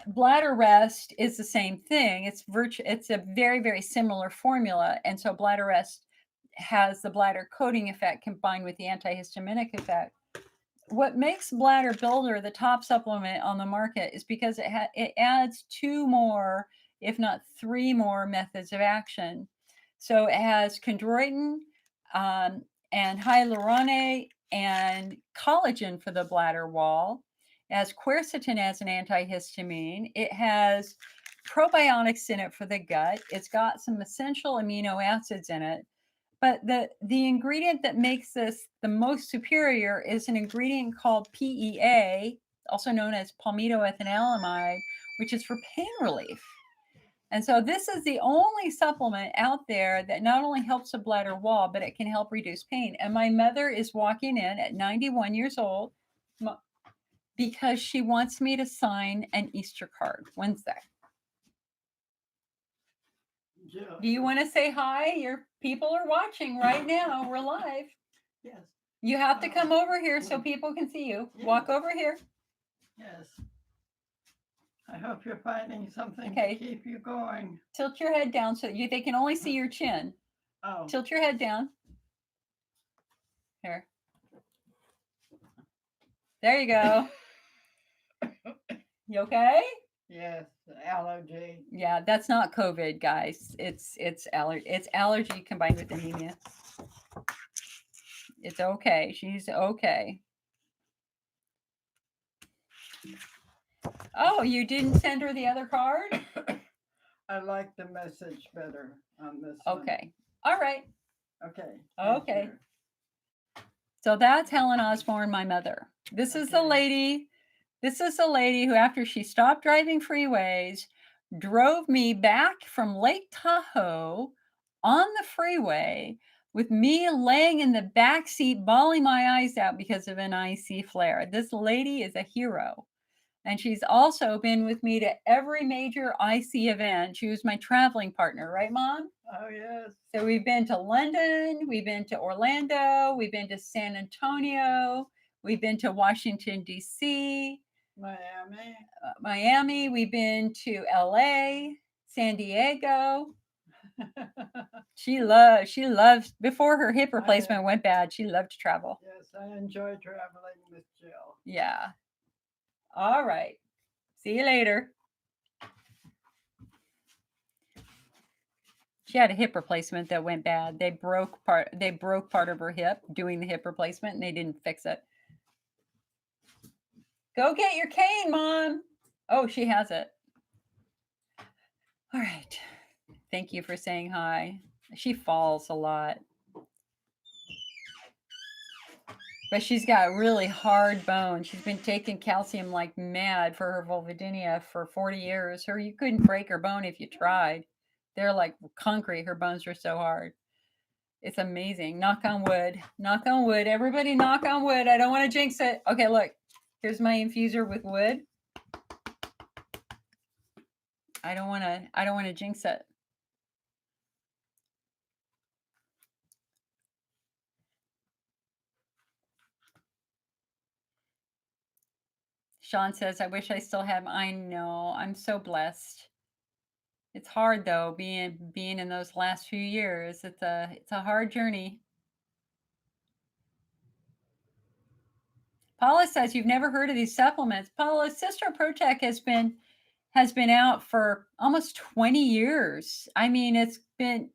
Bladder Rest is the same thing. It's a very, very similar formula. And so Bladder Rest has the bladder coating effect combined with the antihistaminic effect. What makes Bladder Builder the top supplement on the market is because it adds two more, if not three more methods of action. So it has chondroitin and hyaluronate and collagen for the bladder wall. It has quercetin as an antihistamine. It has probiotics in it for the gut. It's got some essential amino acids in it. But the ingredient that makes this the most superior is an ingredient called PEA, also known as palmitoethanolamide, which is for pain relief. And so this is the only supplement out there that not only helps the bladder wall, but it can help reduce pain. And my mother is walking in at 91 years old because she wants me to sign an Easter card Wednesday. Yeah. Do you want to say hi? Your people are watching right now. We're live. Yes. You have to come over here so people can see you. Yes. Walk over here. Yes. I hope you're finding something to keep you going. Tilt your head down so they can only see your chin. Oh. Tilt your head down. Here. There you go. You okay? Yes, allergy. Yeah, that's not COVID, guys. It's allergy combined with anemia. It's okay. She's okay. Oh, you didn't send her the other card? I like the message better on this Okay. All right. one. Okay. Okay. So that's Helen Osborne, my mother. This is the lady who, after she stopped driving freeways, drove me back from Lake Tahoe on the freeway with me laying in the back seat, bawling my eyes out because of an IC flare. This lady is a hero. And she's also been with me to every major IC event. She was my traveling partner, right, Mom? Oh, yes. So we've been to London, we've been to Orlando, we've been to San Antonio, we've been to Washington, D.C., Miami, we've been to L.A., San Diego. She loves, before her hip replacement went bad, she loved to travel. Yes, I enjoy traveling with Jill. Yeah. All right. See you later. She had a hip replacement that went bad. They broke part of her hip doing the hip replacement and they didn't fix it. Go get your cane, Mom. Oh, she has it. All right. Thank you for saying hi. She falls a lot. But she's got really hard bones. She's been taking calcium like mad for her vulvodynia for 40 years. You couldn't break her bone if you tried. They're like concrete. Her bones are so hard. It's amazing. Knock on wood. Knock on wood. Everybody knock on wood. I don't want to jinx it. Okay, look. Here's my infuser with wood. I don't want to jinx it. Sean says, I wish I still have. I know. I'm so blessed. It's hard though, being in those last few years. It's a hard journey. Paula says you've never heard of these supplements. Paula, Cistro Protec has been out for almost 20 years. I mean, it's been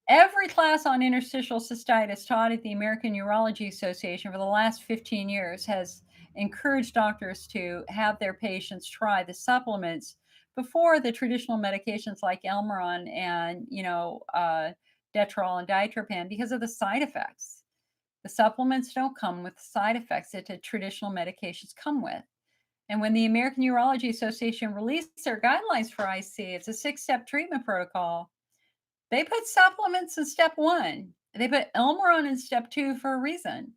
every class on interstitial cystitis taught at the American Urology Association for the last 15 years has encouraged doctors to have their patients try the supplements before the traditional medications like Elmeron and, Detrol and Diatropam because of the side effects. The supplements don't come with side effects that the traditional medications come with. And when the American Urology Association released their guidelines for IC, it's a 6-step treatment protocol. They put supplements in step 1. They put Elmeron in step 2 for a reason.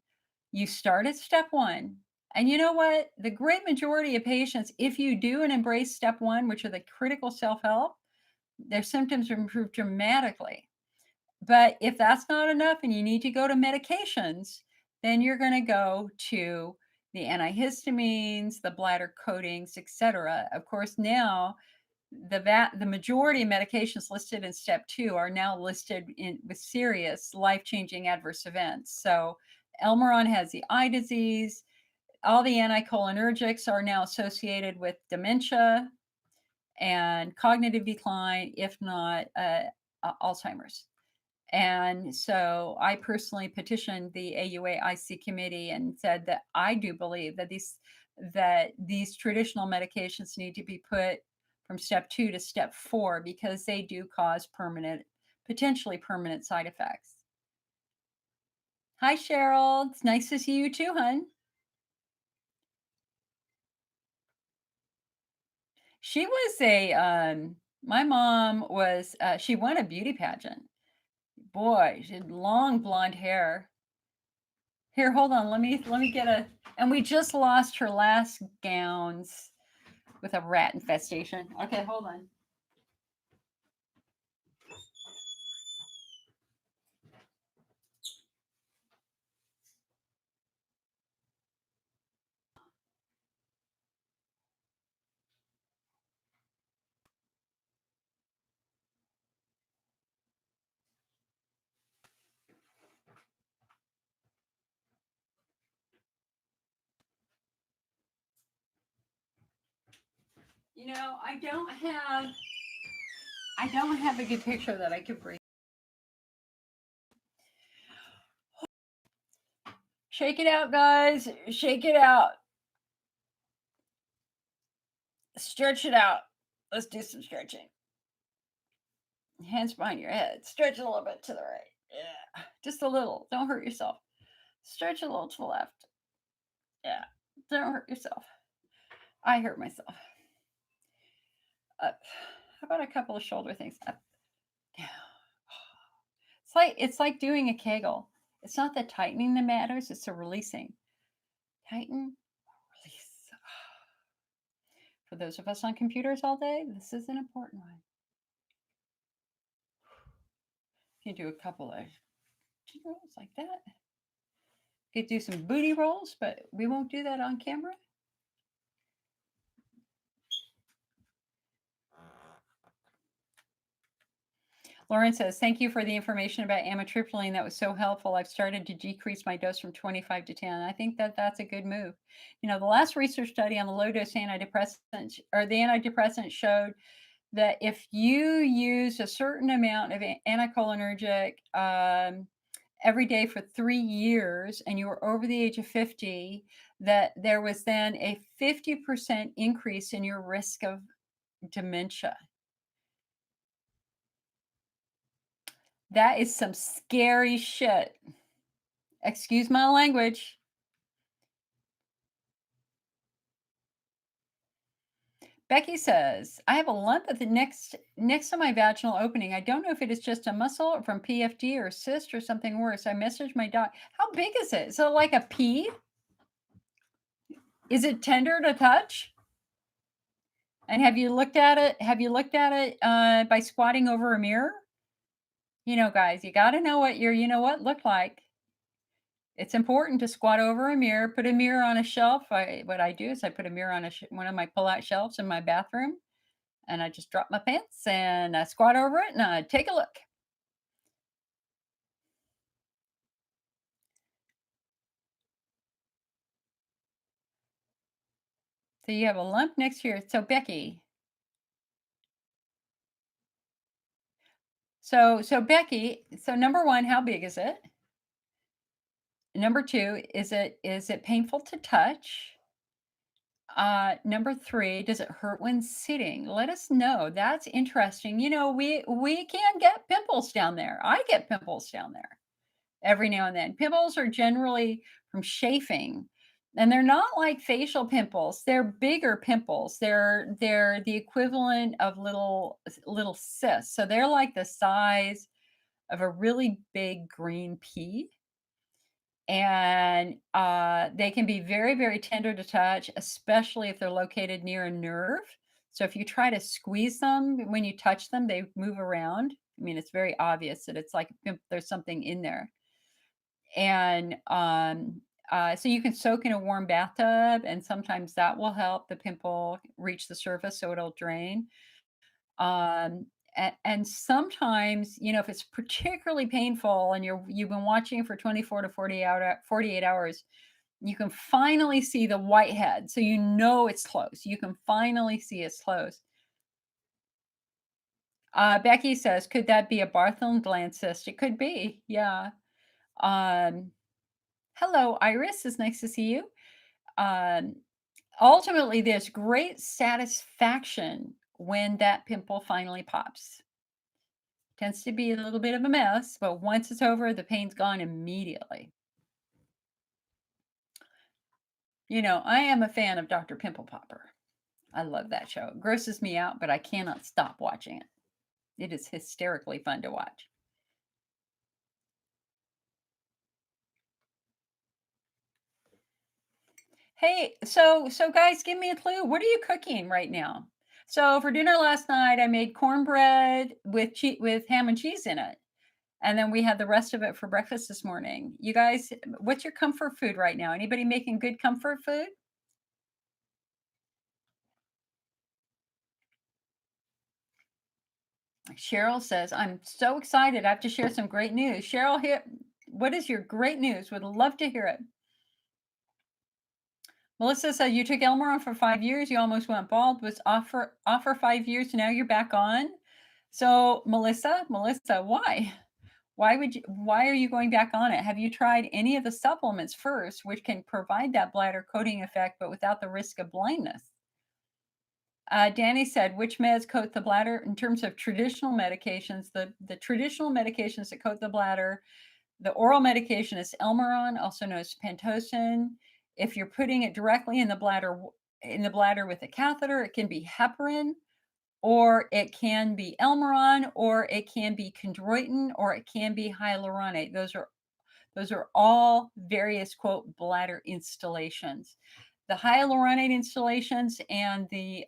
You start at step 1. And you know what? The great majority of patients, if you do and embrace step 1, which are the critical self-help, their symptoms improve dramatically. But if that's not enough and you need to go to medications, then you're going to go to the antihistamines, the bladder coatings, etc. Of course, now the majority of medications listed in step 2 are now listed with serious life-changing adverse events. So Elmeron has the eye disease. All the anticholinergics are now associated with dementia and cognitive decline, if not Alzheimer's. And so I personally petitioned the AUA IC committee and said that I do believe that these traditional medications need to be put from step 2 to step 4 because they do cause potentially permanent side effects. Hi, Cheryl. It's nice to see you too, hun. She was my mom was, she won a beauty pageant. Boy, she had long blonde hair. Here, hold on. Let me get and we just lost her last gowns with a rat infestation. Okay, hold on. I don't have a good picture that I could bring. Shake it out, guys. Shake it out. Stretch it out. Let's do some stretching. Hands behind your head. Stretch a little bit to the right. Yeah. Just a little. Don't hurt yourself. Stretch a little to the left. Yeah. Don't hurt yourself. I hurt myself. Up. How about a couple of shoulder things? Up. Down. It's like doing a Kegel. It's not the tightening that matters, it's the releasing. Tighten, release. For those of us on computers all day, this is an important one. You can do a couple of rolls like that. You could do some booty rolls, but we won't do that on camera. Lauren says, thank you for the information about amitriptyline. That was so helpful. I've started to decrease my dose from 25 to 10. I think that that's a good move. The last research study on the low dose antidepressant or the antidepressant showed that if you use a certain amount of anticholinergic every day for 3 years and you were over the age of 50, that there was then a 50% increase in your risk of dementia. That is some scary shit. Excuse my language. Becky says, I have a lump at the next to my vaginal opening. I don't know if it is just a muscle or from PFD or cyst or something worse. I messaged my doc. How big is it? Is it like a pea? Is it tender to touch? And have you looked at it? By squatting over a mirror? Guys, you got to know what your look like. It's important to squat over a mirror, put a mirror on a shelf. What I do is I put a mirror on one of my pull-out shelves in my bathroom, and I just drop my pants and I squat over it and I take a look. So you have a lump next to your, so Becky. So Becky, so number one, how big is it? Number two, is it painful to touch? Number three, does it hurt when sitting? Let us know. That's interesting. We can get pimples down there. I get pimples down there every now and then. Pimples are generally from chafing, and they're not like facial pimples. They're bigger pimples. They're the equivalent of little cysts. So they're like the size of a really big green pea. And they can be very, very tender to touch, especially if they're located near a nerve. So if you try to squeeze them, when you touch them, they move around. I mean, it's very obvious that it's like there's something in there. And so you can soak in a warm bathtub, and sometimes that will help the pimple reach the surface so it'll drain. And sometimes, if it's particularly painful and you've been watching for 24 to 48 hours, you can finally see the whitehead. So it's close. You can finally see it's close. Becky says, could that be a Bartholin gland cyst? It could be. Yeah. Hello, Iris. It's nice to see you. Ultimately, there's great satisfaction when that pimple finally pops. Tends to be a little bit of a mess, but once it's over, the pain's gone immediately. I am a fan of Dr. Pimple Popper. I love that show. It grosses me out, but I cannot stop watching it. It is hysterically fun to watch. Hey, so guys, give me a clue. What are you cooking right now? So for dinner last night, I made cornbread with ham and cheese in it. And then we had the rest of it for breakfast this morning. You guys, what's your comfort food right now? Anybody making good comfort food? Cheryl says, I'm so excited. I have to share some great news. Cheryl, what is your great news? Would love to hear it. Melissa said you took Elmeron for 5 years, you almost went bald, was off for 5 years, now you're back on. So, Melissa, why? Why are you going back on it? Have you tried any of the supplements first, which can provide that bladder coating effect, but without the risk of blindness? Danny said, which meds coat the bladder? In terms of traditional medications, the traditional medications that coat the bladder, the oral medication is Elmeron, also known as Pentosyn. If you're putting it directly in the bladder with a catheter, it can be heparin, or it can be Elmeron, or it can be Chondroitin, or it can be hyaluronate. Those are all various quote bladder installations. The hyaluronate installations and the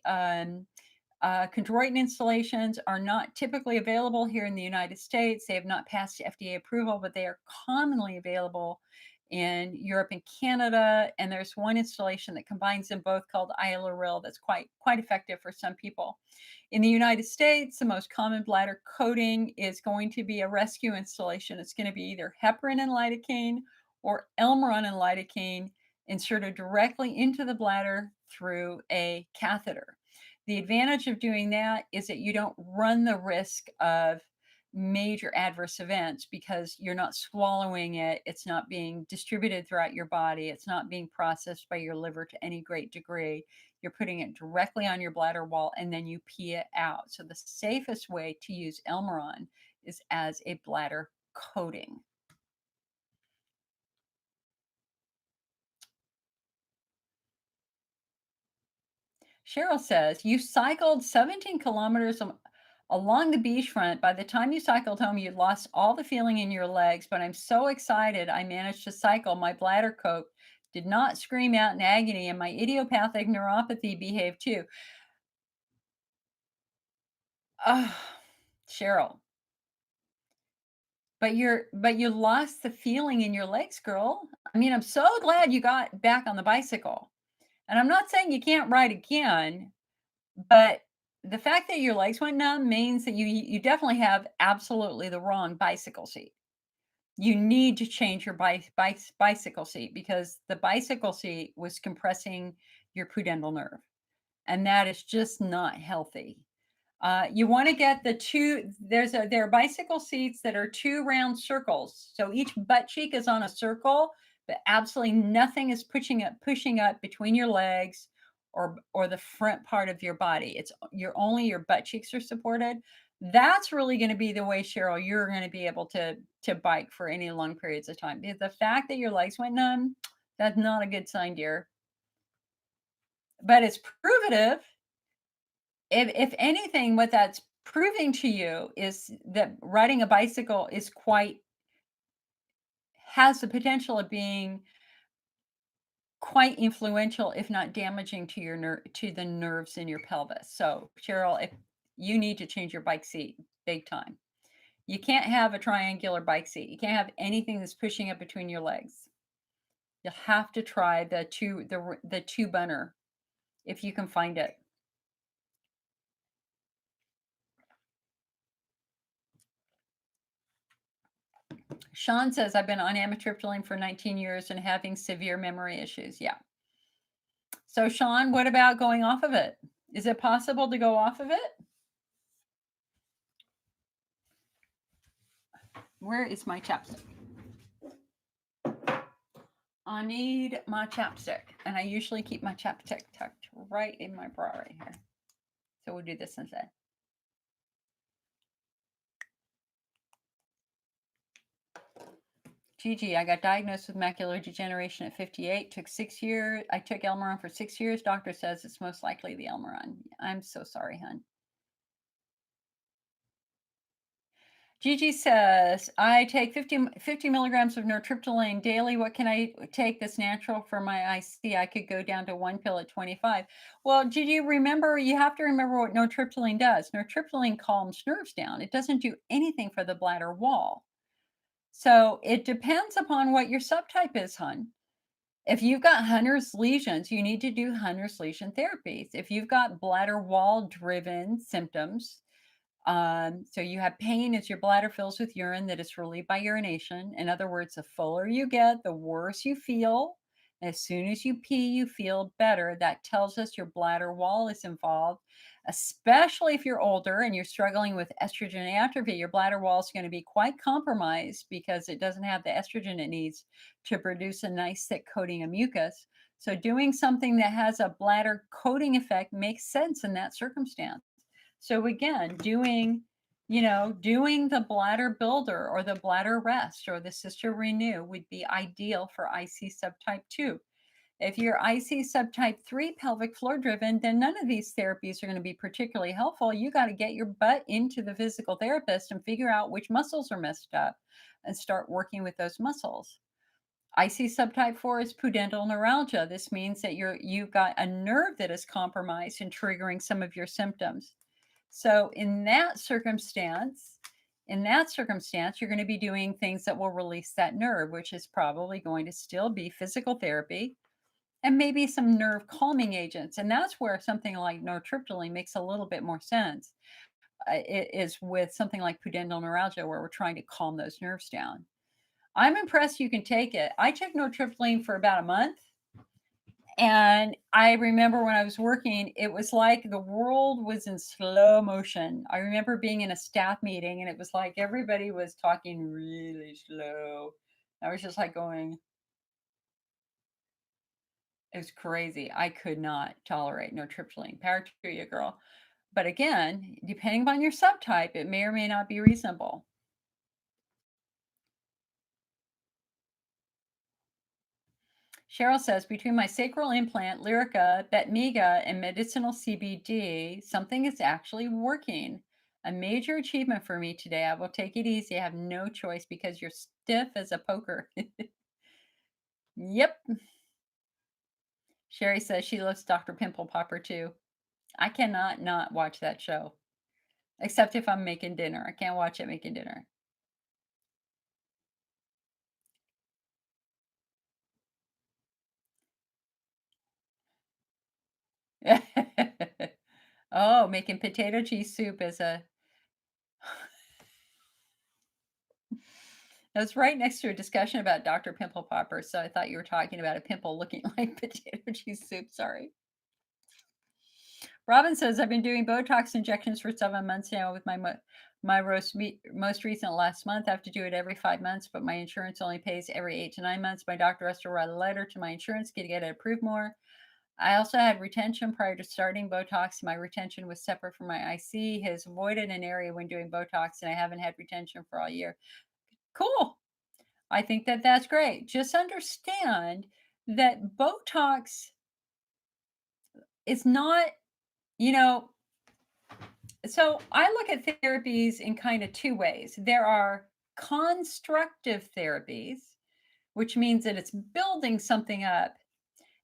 chondroitin installations are not typically available here in the United States. They have not passed FDA approval, but they are commonly available in Europe and Canada. And there's one installation that combines them both called Ialuril that's quite effective for some people. In the United States, the most common bladder coating is going to be a rescue installation. It's going to be either heparin and lidocaine or Elmeron and lidocaine inserted directly into the bladder through a catheter. The advantage of doing that is that you don't run the risk of major adverse events because you're not swallowing it. It's not being distributed throughout your body. It's not being processed by your liver to any great degree. You're putting it directly on your bladder wall and then you pee it out. So the safest way to use Elmeron is as a bladder coating. Cheryl says, you cycled 17 kilometers along the beachfront. By the time you cycled home, you'd lost all the feeling in your legs, but I'm so excited I managed to cycle. My bladder coat did not scream out in agony, and my idiopathic neuropathy behaved too. Oh, Cheryl. But you lost the feeling in your legs, girl. I mean, I'm so glad you got back on the bicycle. And I'm not saying you can't ride again, but the fact that your legs went numb means that you definitely have absolutely the wrong bicycle seat. You need to change your bicycle seat because the bicycle seat was compressing your pudendal nerve, and that is just not healthy. You want to get there are bicycle seats that are 2 round circles. So each butt cheek is on a circle, but absolutely nothing is pushing up between your legs or the front part of your body. It's only your butt cheeks are supported. That's really going to be the way, Cheryl, you're going to be able to bike for any long periods of time. The fact that your legs went numb, that's not a good sign, dear. But it's provative. If anything, what that's proving to you is that riding a bicycle has the potential of being quite influential, if not damaging to the nerves in your pelvis. So, Cheryl, if you need to change your bike seat big time. You can't have a triangular bike seat. You can't have anything that's pushing up between your legs. You'll have to try the two bunner if you can find it. Sean says, I've been on amitriptyline for 19 years and having severe memory issues. Yeah. So, Sean, what about going off of it? Is it possible to go off of it? Where is my chapstick? I need my chapstick. And I usually keep my chapstick tucked right in my bra right here. So we'll do this instead. Gigi, I got diagnosed with macular degeneration at 58. Took 6 years. I took Elmeron for 6 years. Doctor says it's most likely the Elmeron. I'm so sorry, hon. Gigi says, I take 50 milligrams of nortriptyline daily. What can I take that's natural for my IC? I could go down to 1 pill at 25. Well, Gigi, you have to remember what nortriptyline does. Nortriptyline calms nerves down. It doesn't do anything for the bladder wall. So it depends upon what your subtype is, hon. If you've got Hunner's lesions, you need to do Hunner's lesion therapies. If you've got bladder wall driven symptoms, so you have pain as your bladder fills with urine that is relieved by urination. In other words, the fuller you get, the worse you feel. As soon as you pee, you feel better. That tells us your bladder wall is involved, especially if you're older and you're struggling with estrogen atrophy. Your bladder wall is going to be quite compromised because it doesn't have the estrogen it needs to produce a nice thick coating of mucus. So, doing something that has a bladder coating effect makes sense in that circumstance. So, again, doing the bladder builder or the bladder rest or the sister renew would be ideal for IC subtype 2. If you're IC subtype 3 pelvic floor driven, then none of these therapies are going to be particularly helpful. You got to get your butt into the physical therapist and figure out which muscles are messed up and start working with those muscles. IC subtype 4 is pudendal neuralgia. This means that you've got a nerve that is compromised and triggering some of your symptoms. So in that circumstance, you're going to be doing things that will release that nerve, which is probably going to still be physical therapy and maybe some nerve calming agents. And that's where something like nortriptyline makes a little bit more sense. It is with something like pudendal neuralgia, where we're trying to calm those nerves down. I'm impressed you can take it. I took nortriptyline for about a month. And I remember when I was working, it was like the world was in slow motion. I remember being in a staff meeting and it was like everybody was talking really slow. I was just like going, it was crazy. I could not tolerate nortriptyline. Power to you, girl. But again, depending on your subtype, it may or may not be reasonable. Cheryl says, between my sacral implant, Lyrica, Betmega, and medicinal CBD, something is actually working. A major achievement for me today. I will take it easy. I have no choice because you're stiff as a poker. Yep. Sherry says she loves Dr. Pimple Popper too. I cannot not watch that show, except if I'm making dinner. I can't watch it making dinner. Oh, making potato cheese soup is a That was right next to a discussion about Dr. Pimple Popper, so I thought you were talking about a pimple looking like potato cheese soup, sorry. Robin says, I've been doing Botox injections for 7 months now with most recent last month. I have to do it every 5 months, but my insurance only pays every 8 to 9 months. My doctor has to write a letter to my insurance to get it approved more. I also had retention prior to starting Botox. My retention was separate from my IC. Has avoided an area when doing Botox, and I haven't had retention for all year. Cool. I think that that's great. Just understand that Botox is not, you know, so I look at therapies in kind of two ways. There are constructive therapies, which means that it's building something up,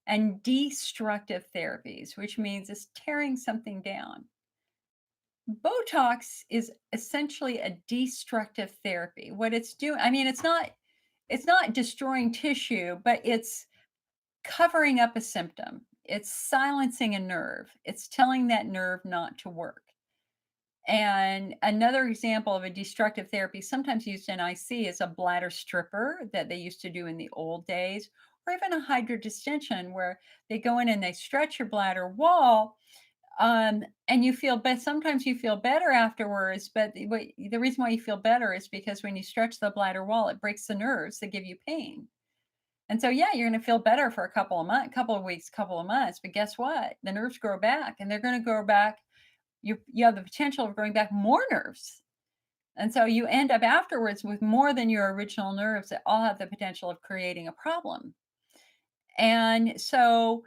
and destructive therapies, which means it's tearing something down. Botox is essentially a destructive therapy. What it's doing, I mean, it's not destroying tissue, but it's covering up a symptom. It's silencing a nerve. It's telling that nerve not to work. And another example of a destructive therapy, sometimes used in IC, is a bladder stripper that they used to do in the old days, or even a hydrodistension where they go in and they stretch your bladder wall. And you feel, but sometimes you feel better afterwards. But the reason why you feel better is because when you stretch the bladder wall, it breaks the nerves that give you pain. And so, yeah, you're going to feel better for a couple of months, couple of weeks, couple of months. But guess what? The nerves grow back, and they're going to grow back. You have the potential of growing back more nerves. And so you end up afterwards with more than your original nerves that all have the potential of creating a problem. And so,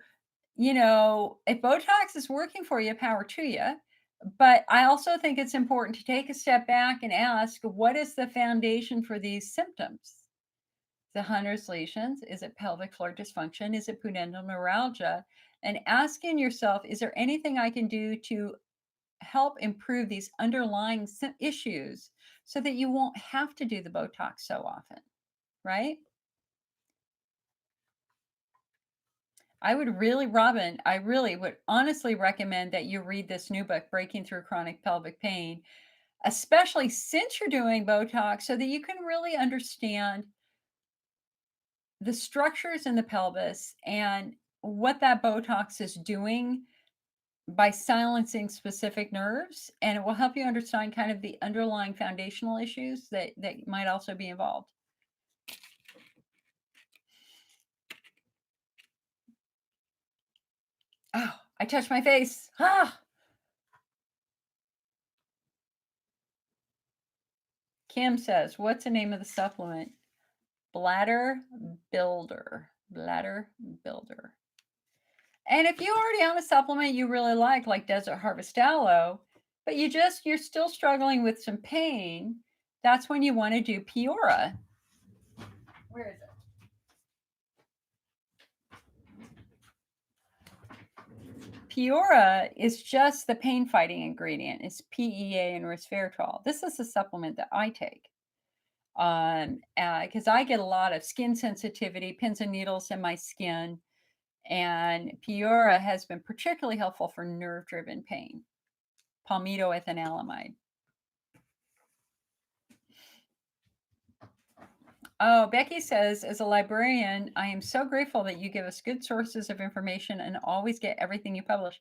if Botox is working for you, power to you. But I also think it's important to take a step back and ask, what is the foundation for these symptoms? The Hunter's lesions? Is it pelvic floor dysfunction? Is it pudendal neuralgia? And asking yourself, is there anything I can do to help improve these underlying issues so that you won't have to do the Botox so often, right? I really would honestly recommend that you read this new book, Breaking Through Chronic Pelvic Pain, especially since you're doing Botox, so that you can really understand the structures in the pelvis and what that Botox is doing by silencing specific nerves, and it will help you understand kind of the underlying foundational issues that might also be involved. Oh, I touched my face. Ah! Kim says, what's the name of the supplement? Bladder Builder. Bladder Builder. And if you're already on a supplement you really like Desert Harvest Aloe, but you're still struggling with some pain, that's when you want to do Peora. Where is it? Peora is just the pain fighting ingredient. It's PEA and resveratrol. This is a supplement that I take because I get a lot of skin sensitivity, pins and needles in my skin, and Peora has been particularly helpful for nerve-driven pain. Palmito ethanolamide. Oh, Becky says, as a librarian, I am so grateful that you give us good sources of information and always get everything you publish.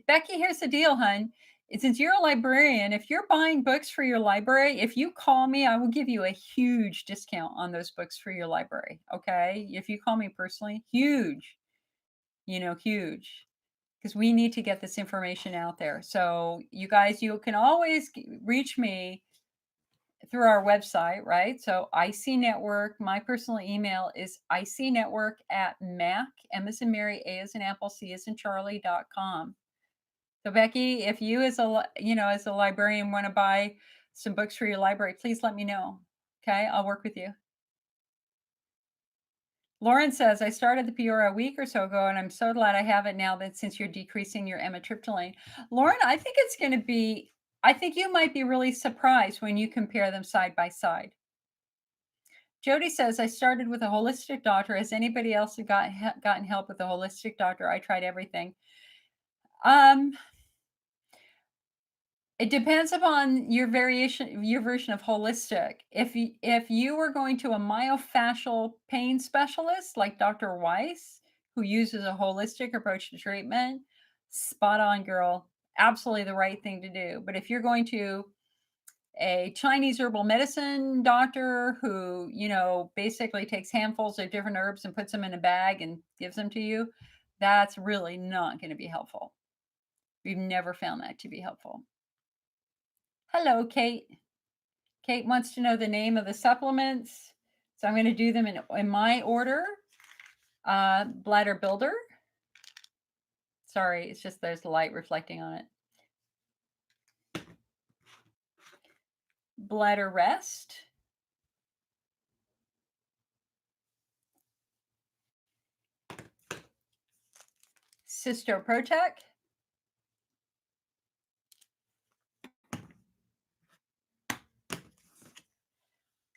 Becky, here's the deal, hun. Since you're a librarian, if you're buying books for your library, if you call me, I will give you a huge discount on those books for your library. Okay. If you call me personally, huge, huge, because we need to get this information out there. So, you guys, you can always reach me through our website, right? So IC Network, my personal email is icnetwork@mac, M as in Mary, A as in Apple, C as in Charlie.com. So Becky, if you as a librarian want to buy some books for your library, please let me know. Okay, I'll work with you. Lauren says, I started the Peora a week or so ago, and I'm so glad I have it now that since you're decreasing your amitriptyline. Lauren, I think you might be really surprised when you compare them side by side. Jody says, I started with a holistic doctor. Has anybody else gotten help with a holistic doctor? I tried everything. It depends upon your version of holistic. If you were going to a myofascial pain specialist like Dr. Weiss, who uses a holistic approach to treatment, spot on, girl. Absolutely the right thing to do. But if you're going to a Chinese herbal medicine doctor who, basically takes handfuls of different herbs and puts them in a bag and gives them to you, that's really not going to be helpful. We've never found that to be helpful. Hello, Kate. Kate wants to know the name of the supplements. So I'm going to do them in my order. Bladder Builder. Sorry, it's just there's light reflecting on it. Bladder Rest. Cysto Protect.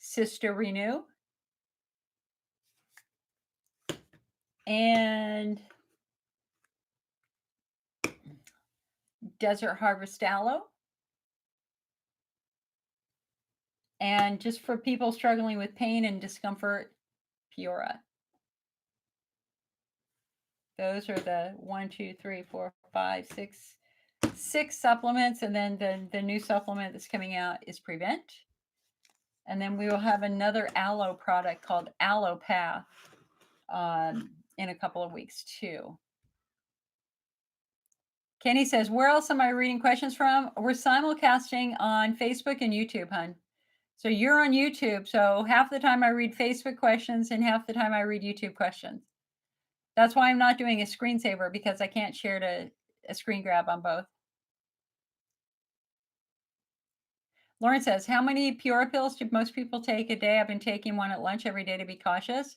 Cysto Renew. And Desert Harvest Aloe. And just for people struggling with pain and discomfort, Peora. Those are the 6 supplements. And then the new supplement that's coming out is Prevent. And then we will have another aloe product called Aloe Path in a couple of weeks too. Kenny says, where else am I reading questions from? We're simulcasting on Facebook and YouTube, hun. So you're on YouTube. So half the time I read Facebook questions and half the time I read YouTube questions. That's why I'm not doing a screensaver, because I can't share a screen grab on both. Lauren says, how many Peora pills do most people take a day? I've been taking one at lunch every day to be cautious.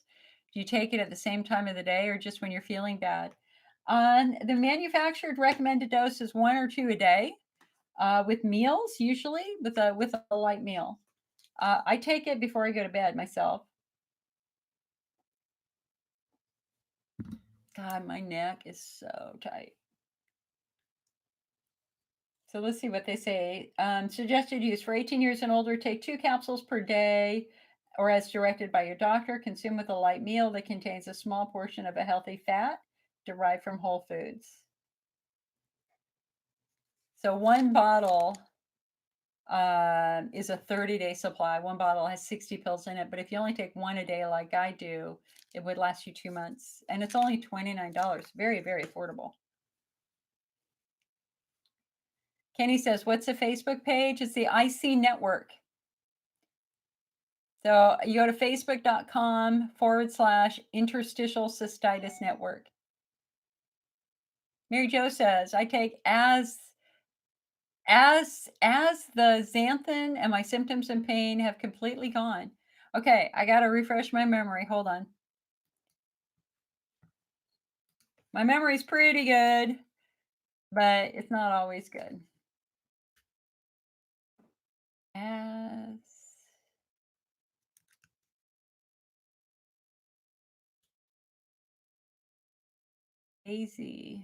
Do you take it at the same time of the day or just when you're feeling bad? The manufactured recommended dose is 1 or 2 a day with meals, usually with a light meal. I take it before I go to bed myself. God, my neck is so tight. So let's see what they say. Suggested use for 18 years and older, take 2 capsules per day or as directed by your doctor. Consume with a light meal that contains a small portion of a healthy fat derived from whole foods. So one bottle is a 30-day supply. One bottle has 60 pills in it, but if you only take one a day like I do, it would last you 2 months. And it's only $29. Very, very affordable. Kenny says, what's the Facebook page? It's the IC Network. So you go to facebook.com/interstitial cystitis network. Mary Jo says, I take as the xanthan and my symptoms and pain have completely gone. Okay, I got to refresh my memory. Hold on. My memory's pretty good, but it's not always good. As AZANTHIN.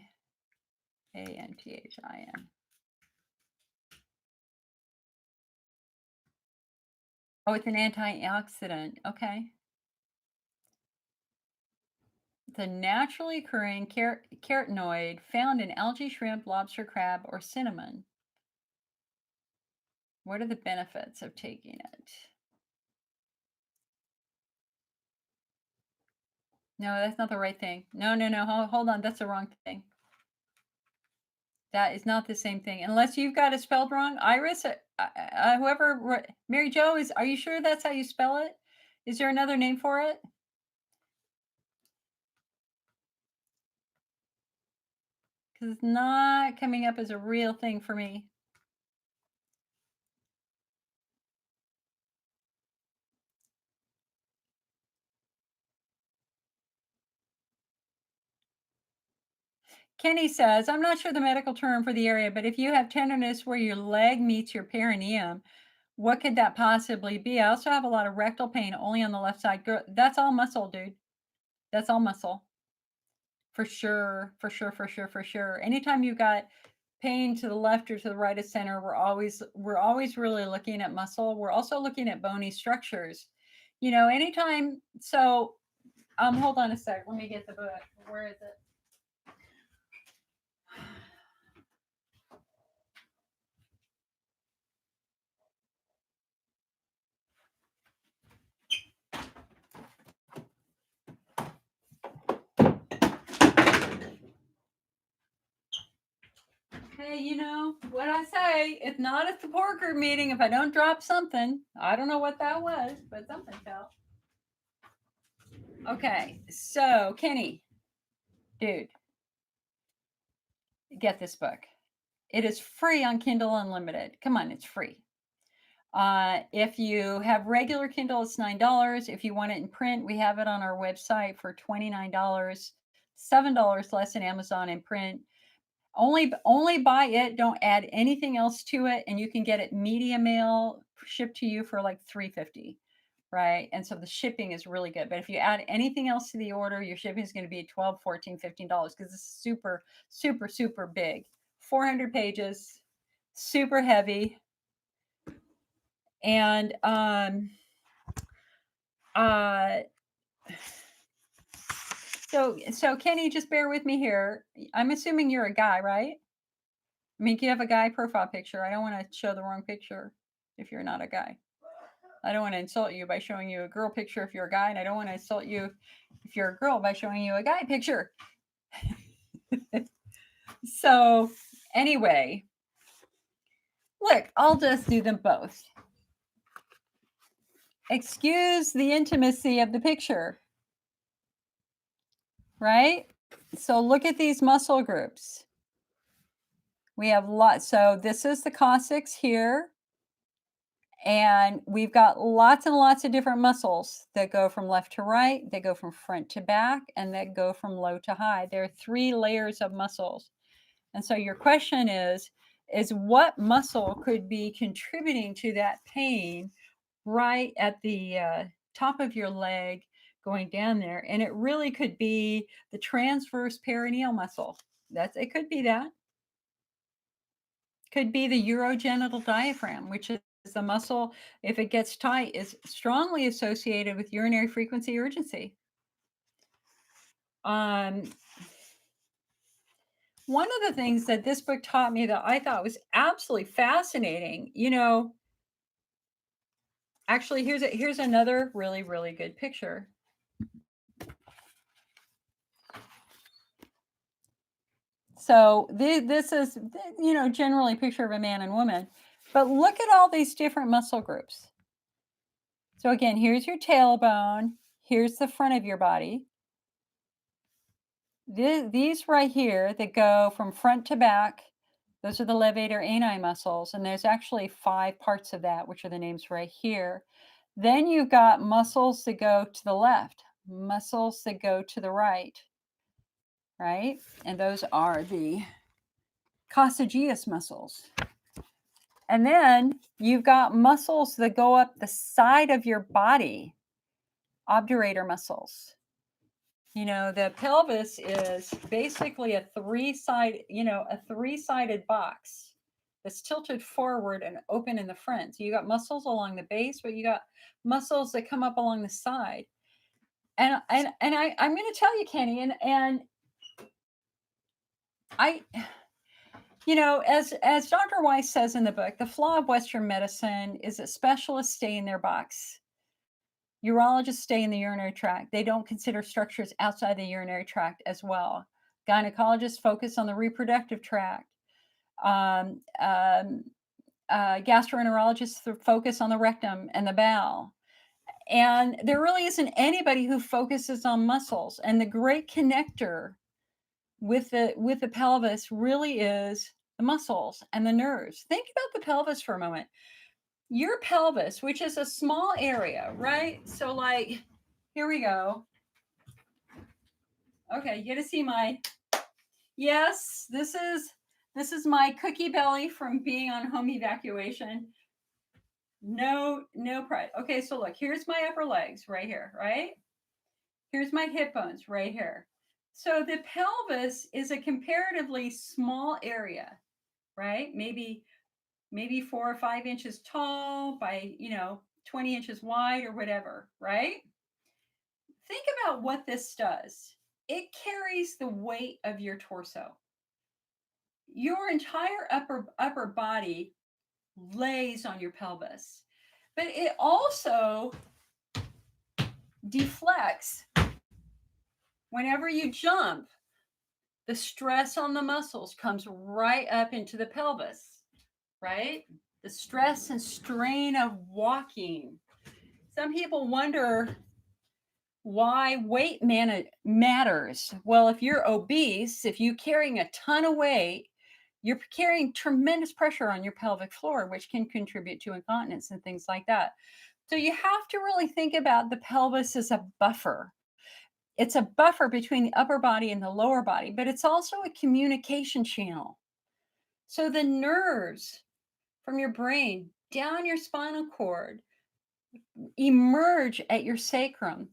Oh, it's an antioxidant. Okay. It's a naturally occurring carotenoid found in algae, shrimp, lobster, crab, or cinnamon. What are the benefits of taking it? No, that's not the right thing. No. Hold on. That's the wrong thing. That is not the same thing. Unless you've got it spelled wrong. Iris, whoever, Mary Jo, are you sure that's how you spell it? Is there another name for it? Because it's not coming up as a real thing for me. Kenny says, I'm not sure the medical term for the area, but if you have tenderness where your leg meets your perineum, what could that possibly be? I also have a lot of rectal pain only on the left side. Girl, that's all muscle, dude. That's all muscle. For sure. Anytime you've got pain to the left or to the right of center, we're always really looking at muscle. We're also looking at bony structures. You know, anytime. So, hold on a sec. Let me get the book. Where is it? Hey, you know what I say? It's not a support group meeting if I don't drop something. I don't know what that was, but something fell. Okay, so Kenny, dude, get this book. It is free on Kindle Unlimited. Come on, it's free. If you have regular Kindle, it's $9. If you want it in print, we have it on our website for $29, $7 less than Amazon in print. Only buy it. Don't add anything else to it, and you can get it media mail shipped to you for like $3.50, right? And so the shipping is really good. But if you add anything else to the order, your shipping is going to be $12, $14, $15 because it's super big. 400 pages, super heavy, and So Kenny, just bear with me here. I'm assuming you're a guy, right? I mean, you have a guy profile picture. I don't want to show the wrong picture if you're not a guy. I don't want to insult you by showing you a girl picture if you're a guy, and I don't want to insult you if you're a girl by showing you a guy picture. So anyway, look, I'll just do them both. Excuse the intimacy of the picture, right? So look at these muscle groups. We have lots. So this is the coccyx here. And we've got lots and lots of different muscles that go from left to right, they go from front to back, and that go from low to high. There are 3 layers of muscles. And so your question is what muscle could be contributing to that pain right at the top of your leg going down there? And it really could be the transverse perineal muscle. It could be that. Could be the urogenital diaphragm, which is the muscle, if it gets tight, is strongly associated with urinary frequency urgency. Um, one of the things that this book taught me that I thought was absolutely fascinating, actually, here's another really, really good picture. So this is, generally a picture of a man and woman, but look at all these different muscle groups. So again, here's your tailbone, here's the front of your body. These right here that go from front to back, those are the levator ani muscles, and there's actually 5 parts of that, which are the names right here. Then you've got muscles that go to the left, muscles that go to the right, and those are the coccygeus muscles. And then you've got muscles that go up the side of your body, obturator muscles. The pelvis is basically a three-sided box that's tilted forward and open in the front. So you got muscles along the base, but you got muscles that come up along the side. And I'm going to tell you, Kenny, and I, as Dr. Weiss says in the book, the flaw of Western medicine is that specialists stay in their box. Urologists stay in the urinary tract. They don't consider structures outside the urinary tract as well. Gynecologists focus on the reproductive tract. Gastroenterologists focus on the rectum and the bowel. And there really isn't anybody who focuses on muscles. And the great connector with the pelvis really is the muscles and the nerves. Think about the pelvis for a moment. Your pelvis, which is a small area, right? So like, here we go. Okay, you get to see yes, this is my cookie belly from being on home evacuation. No pride. Okay, so look, here's my upper legs right here, right? Here's my hip bones right here. So the pelvis is a comparatively small area, right? Maybe 4 or 5 inches tall by, 20 inches wide or whatever, right? Think about what this does. It carries the weight of your torso. Your entire upper body lays on your pelvis, but it also deflects whenever you jump. The stress on the muscles comes right up into the pelvis, right? The stress and strain of walking. Some people wonder why weight matters. Well, if you're obese, if you're carrying a ton of weight, you're carrying tremendous pressure on your pelvic floor, which can contribute to incontinence and things like that. So you have to really think about the pelvis as a buffer. It's a buffer between the upper body and the lower body, but it's also a communication channel. So the nerves from your brain down your spinal cord emerge at your sacrum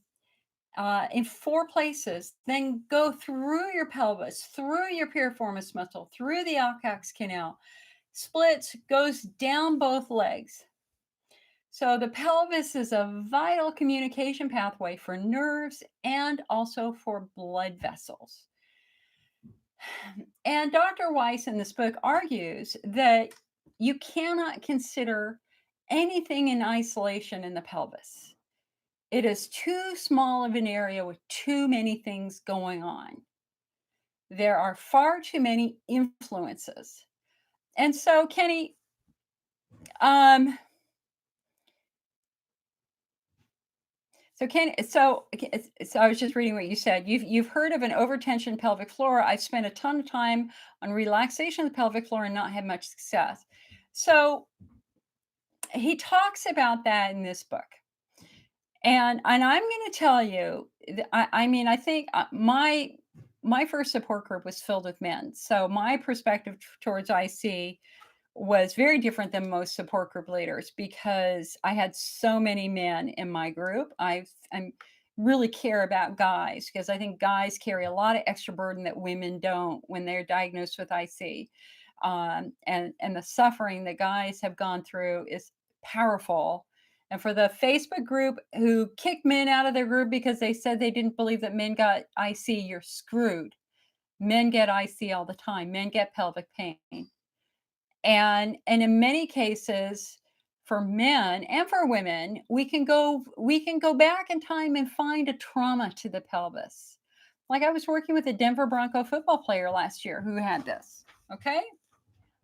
in 4 places, then go through your pelvis, through your piriformis muscle, through the Alcox canal, splits, goes down both legs. So the pelvis is a vital communication pathway for nerves and also for blood vessels. And Dr. Weiss in this book argues that you cannot consider anything in isolation in the pelvis. It is too small of an area with too many things going on. There are far too many influences. And so, Kenny, um, so I was just reading what you said. You've heard of an overtension pelvic floor. I've spent a ton of time on relaxation of the pelvic floor and not had much success. So he talks about that in this book. And I'm going to tell you, I think my first support group was filled with men. So my perspective towards IC was very different than most support group leaders because I had so many men in my group. I really care about guys because I think guys carry a lot of extra burden that women don't when they're diagnosed with IC. And the suffering that guys have gone through is powerful. And for the Facebook group who kicked men out of their group because they said they didn't believe that men got IC, you're screwed. Men get IC all the time. Men get pelvic pain. And in many cases for men and for women, we can go back in time and find a trauma to the pelvis. Like I was working with a Denver Bronco football player last year who had this. Okay?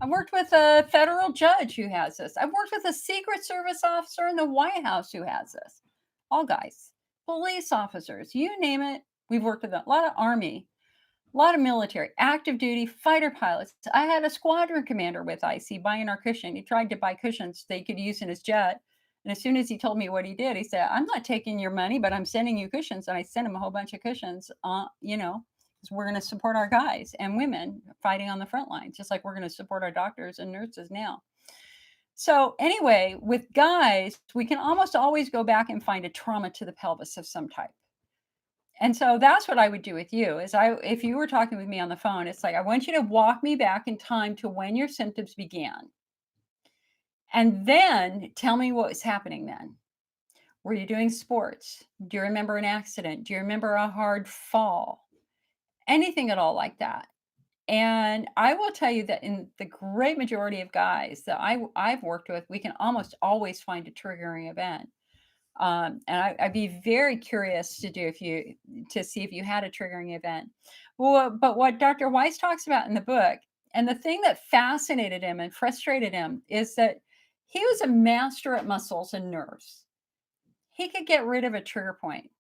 I worked with a federal judge who has this. I've worked with a Secret Service officer in the White House who has this. All guys, police officers, you name it. We've worked with a lot of Army, a lot of military, active duty, fighter pilots. I had a squadron commander with IC buying our cushion. He tried to buy cushions they could use in his jet. And as soon as he told me what he did, he said, I'm not taking your money, but I'm sending you cushions. And I sent him a whole bunch of cushions, because we're going to support our guys and women fighting on the front lines, just like we're going to support our doctors and nurses now. So anyway, with guys, we can almost always go back and find a trauma to the pelvis of some type. And so that's what I would do with you is if you were talking with me on the phone, it's like, I want you to walk me back in time to when your symptoms began. And then tell me what was happening then. Were you doing sports? Do you remember an accident? Do you remember a hard fall? Anything at all like that. And I will tell you that in the great majority of guys that I've worked with, we can almost always find a triggering event. And I'd be very curious to see if you had a triggering event. Well, but what Dr. Weiss talks about in the book, and the thing that fascinated him and frustrated him is that he was a master at muscles and nerves. He could get rid of a trigger point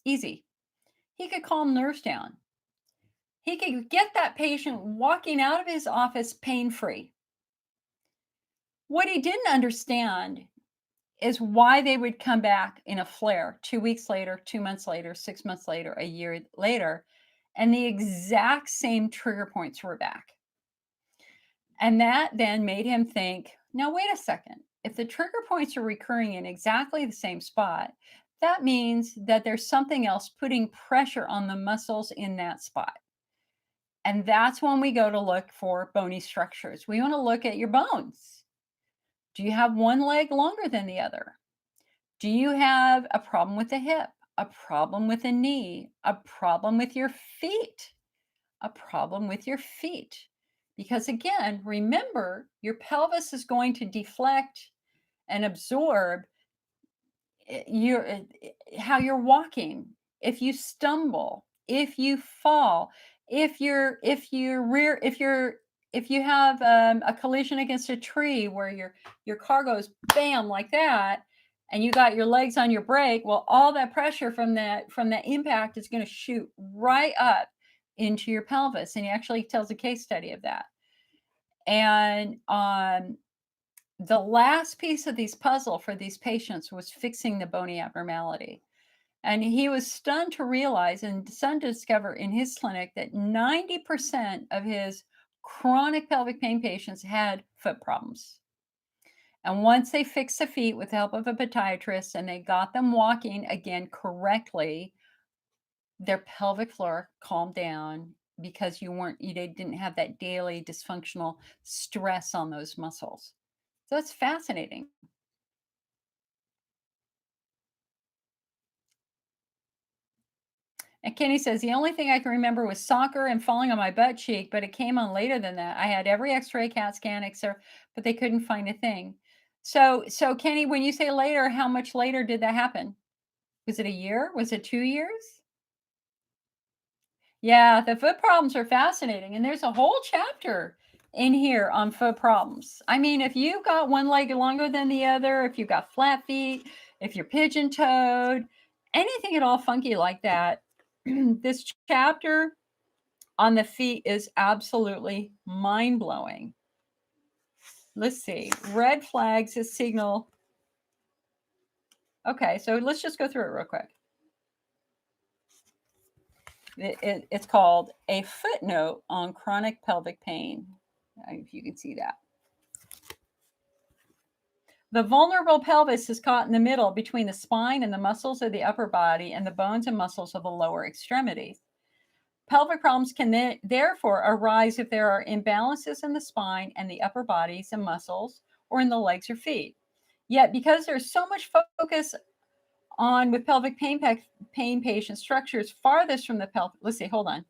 easy. He could calm nerves down. He could get that patient walking out of his office pain-free. What he didn't understand is why they would come back in a flare 2 weeks later, 2 months later, 6 months later, a year later, and the exact same trigger points were back. And that then made him think, now wait a second. If the trigger points are recurring in exactly the same spot, that means that there's something else putting pressure on the muscles in that spot. And that's when we go to look for bony structures. We want to look at your bones. Do you have one leg longer than the other? Do you have a problem with the hip, a problem with the knee, a problem with your feet, a problem with your feet? Because again, remember, your pelvis is going to deflect and absorb how you're walking. If you stumble, if you fall, if you have a collision against a tree where your car goes bam like that, and you got your legs on your brake, well, all that pressure from that impact is going to shoot right up into your pelvis. And he actually tells a case study of that. And the last piece of these puzzle for these patients was fixing the bony abnormality. And he was stunned to realize and stunned to discover in his clinic that 90% of his chronic pelvic pain patients had foot problems. And once they fixed the feet with the help of a podiatrist and they got them walking again correctly, their pelvic floor calmed down because they didn't have that daily dysfunctional stress on those muscles. So it's fascinating. And Kenny says, the only thing I can remember was soccer and falling on my butt cheek, but it came on later than that. I had every x-ray, CAT scan, etc., but they couldn't find a thing. So Kenny, when you say later, how much later did that happen? Was it a year? Was it 2 years? Yeah, the foot problems are fascinating. And there's a whole chapter in here on foot problems. I mean, if you got one leg longer than the other, if you got flat feet, if you're pigeon-toed, anything at all funky like that, this chapter on the feet is absolutely mind-blowing. Let's see. Red flags is signal. Okay, so let's just go through it real quick. It's called A Footnote on Chronic Pelvic Pain, if you can see that. The vulnerable pelvis is caught in the middle between the spine and the muscles of the upper body and the bones and muscles of the lower extremities. Pelvic problems can therefore arise if there are imbalances in the spine and the upper bodies and muscles, or in the legs or feet. Yet, because there's so much focus on with pelvic pain patient structures farthest from the pelvic. Let's see, hold on.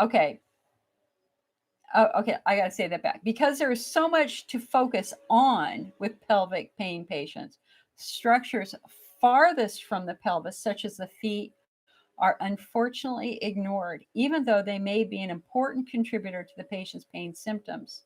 Okay. Oh, okay, I got to say that back. Because there is so much to focus on with pelvic pain patients, structures farthest from the pelvis, such as the feet, are unfortunately ignored, even though they may be an important contributor to the patient's pain symptoms.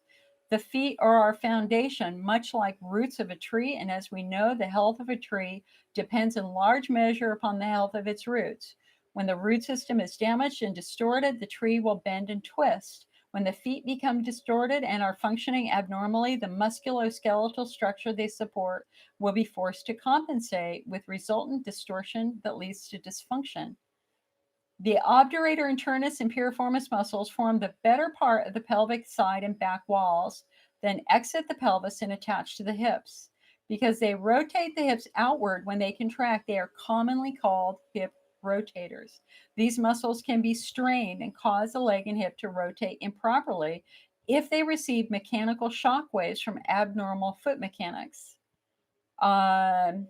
The feet are our foundation, much like roots of a tree, and as we know, the health of a tree depends in large measure upon the health of its roots. When the root system is damaged and distorted, the tree will bend and twist. When the feet become distorted and are functioning abnormally, the musculoskeletal structure they support will be forced to compensate, with resultant distortion that leads to dysfunction. The obturator internus and piriformis muscles form the better part of the pelvic side and back walls, then exit the pelvis and attach to the hips. Because they rotate the hips outward when they contract, they are commonly called hip rotators. These muscles can be strained and cause the leg and hip to rotate improperly if they receive mechanical shock waves from abnormal foot mechanics. And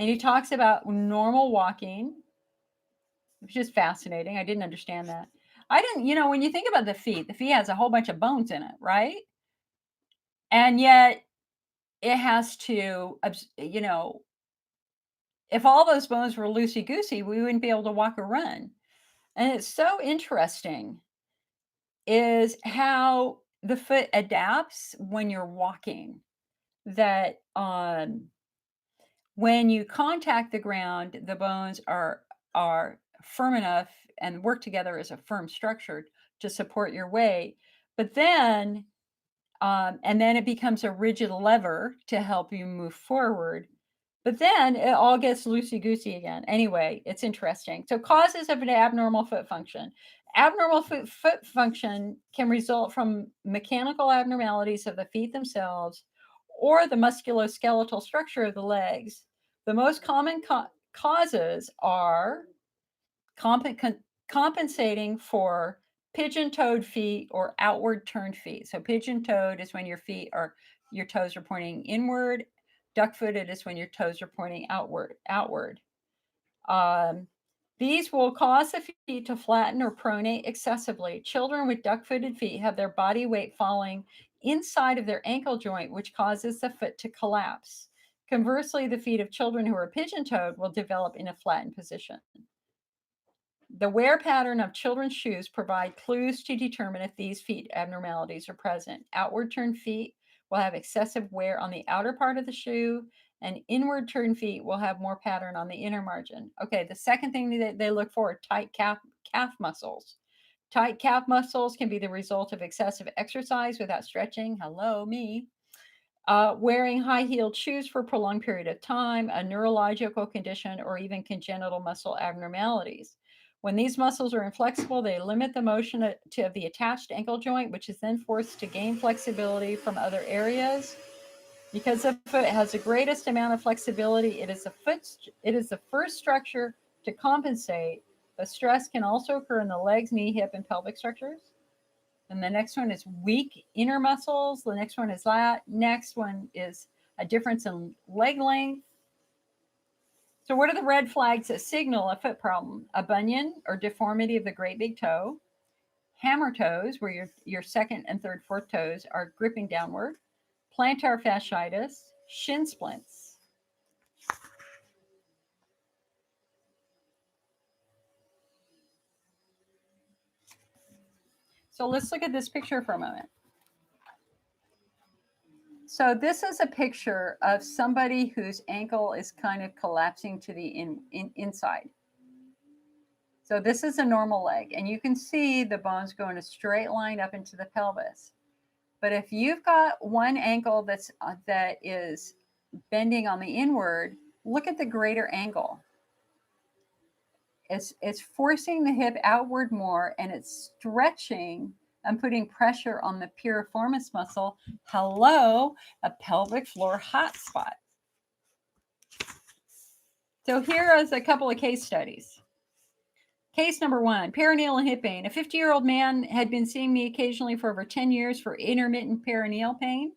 he talks about normal walking, which is fascinating. I didn't understand that. I didn't, when you think about the feet has a whole bunch of bones in it, right? And yet it has to, if all those bones were loosey goosey, we wouldn't be able to walk or run. And it's so interesting is how the foot adapts when you're walking. That when you contact the ground, the bones are firm enough and work together as a firm structure to support your weight. But then, and then it becomes a rigid lever to help you move forward. But then it all gets loosey goosey again. Anyway, it's interesting. So, causes of an abnormal foot function. Abnormal foot function can result from mechanical abnormalities of the feet themselves or the musculoskeletal structure of the legs. The most common causes are compensating for pigeon-toed feet or outward turned feet. So pigeon-toed is when your toes are pointing inward. Duck-footed is when your toes are pointing outward. These will cause the feet to flatten or pronate excessively. Children with duck-footed feet have their body weight falling inside of their ankle joint, which causes the foot to collapse. Conversely, the feet of children who are pigeon-toed will develop in a flattened position. The wear pattern of children's shoes provide clues to determine if these feet abnormalities are present. Outward turned feet will have excessive wear on the outer part of the shoe, and inward turned feet will have more pattern on the inner margin. Okay, the second thing that they look for are tight calf muscles. Tight calf muscles can be the result of excessive exercise without stretching. Hello, me. Wearing high-heeled shoes for a prolonged period of time, a neurological condition, or even congenital muscle abnormalities. When these muscles are inflexible, they limit the motion of the attached ankle joint, which is then forced to gain flexibility from other areas. Because the foot has the greatest amount of flexibility, it is the first structure to compensate, but stress can also occur in the legs, knee, hip, and pelvic structures. And the next one is weak inner muscles. The next one is lat. Next one is a difference in leg length. So what are the red flags that signal a foot problem? A bunion or deformity of the great big toe. Hammer toes, where your second and third, fourth toes are gripping downward. Plantar fasciitis. Shin splints. So let's look at this picture for a moment. So this is a picture of somebody whose ankle is kind of collapsing to the inside. So this is a normal leg, and you can see the bones go in a straight line up into the pelvis. But if you've got one ankle that is bending on the inward, look at the greater angle. It's forcing the hip outward more, and it's stretching and putting pressure on the piriformis muscle. Hello, a pelvic floor hot spot. So here is a couple of case studies. Case number 1, perineal and hip pain. A 50-year-old man had been seeing me occasionally for over 10 years for intermittent perineal pain.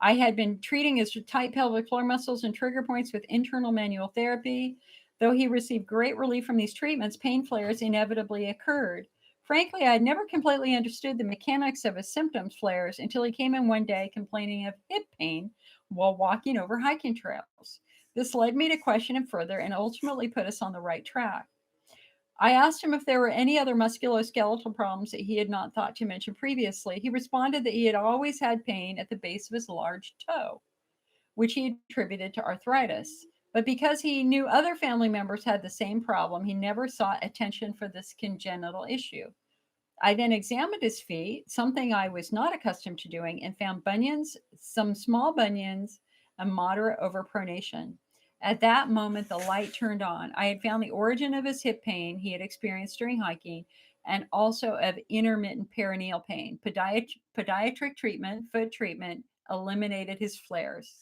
I had been treating his tight pelvic floor muscles and trigger points with internal manual therapy. Though he received great relief from these treatments, pain flares inevitably occurred. Frankly, I had never completely understood the mechanics of his symptoms flares until he came in one day complaining of hip pain while walking over hiking trails. This led me to question him further and ultimately put us on the right track. I asked him if there were any other musculoskeletal problems that he had not thought to mention previously. He responded that he had always had pain at the base of his large toe, which he attributed to arthritis. But because he knew other family members had the same problem, he never sought attention for this congenital issue. I then examined his feet, something I was not accustomed to doing, and found bunions, some small bunions, and moderate overpronation. At that moment, the light turned on. I had found the origin of his hip pain he had experienced during hiking and also of intermittent perineal pain. Podiatric treatment, foot treatment, eliminated his flares.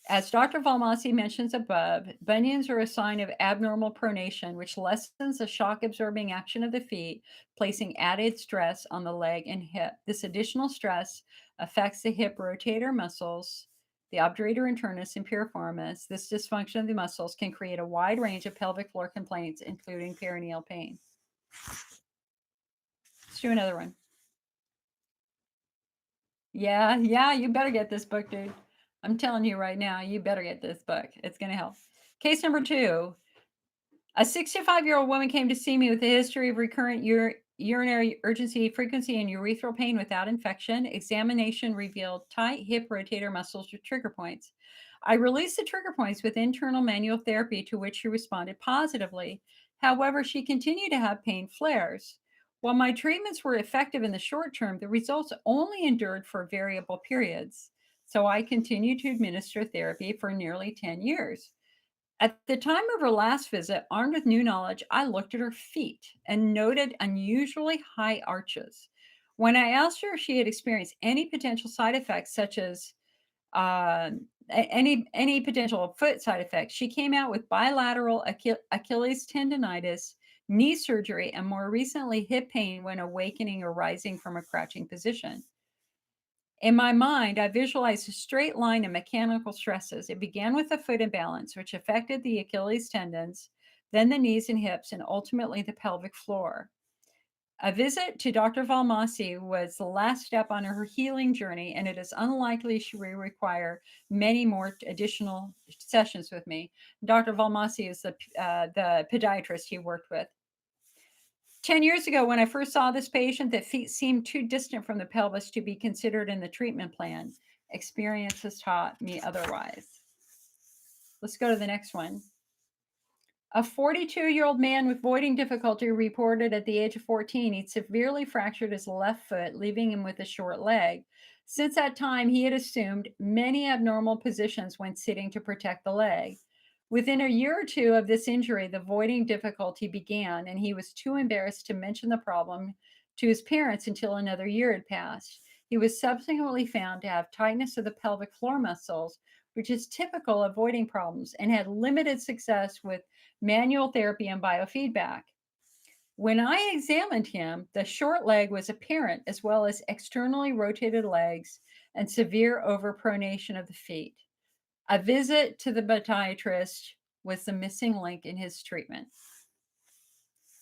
As Dr. Valmasi mentions above, bunions are a sign of abnormal pronation, which lessens the shock absorbing action of the feet, placing added stress on the leg and hip. This additional stress affects the hip rotator muscles, the obturator internus and piriformis. This dysfunction of the muscles can create a wide range of pelvic floor complaints, including perineal pain. Let's do another one. Yeah, you better get this book, dude. I'm telling you right now, you better get this book. It's going to help. Case number 2. A 65-year-old woman came to see me with a history of recurrent urinary urgency, frequency, and urethral pain without infection. Examination revealed tight hip rotator muscles with trigger points. I released the trigger points with internal manual therapy, to which she responded positively. However, she continued to have pain flares. While my treatments were effective in the short term, the results only endured for variable periods. So I continued to administer therapy for nearly 10 years. At the time of her last visit, armed with new knowledge, I looked at her feet and noted unusually high arches. When I asked her if she had experienced any potential side effects, such as any potential foot side effects, she came out with bilateral Achilles tendonitis, knee surgery, and more recently hip pain when awakening or rising from a crouching position. In my mind, I visualized a straight line of mechanical stresses. It began with a foot imbalance, which affected the Achilles tendons, then the knees and hips, and ultimately the pelvic floor. A visit to Dr. Valmasi was the last step on her healing journey, and it is unlikely she will require many more additional sessions with me. Dr. Valmasi is the podiatrist he worked with. 10 years ago, when I first saw this patient, the feet seemed too distant from the pelvis to be considered in the treatment plan. Experience has taught me otherwise. Let's go to the next one. A 42-year-old man with voiding difficulty reported at the age of 14 he'd severely fractured his left foot, leaving him with a short leg. Since that time, he had assumed many abnormal positions when sitting to protect the leg. Within a year or two of this injury, the voiding difficulty began, and he was too embarrassed to mention the problem to his parents until another year had passed. He was subsequently found to have tightness of the pelvic floor muscles, which is typical of voiding problems, and had limited success with manual therapy and biofeedback. When I examined him, the short leg was apparent, as well as externally rotated legs and severe overpronation of the feet. A visit to the podiatrist was the missing link in his treatment.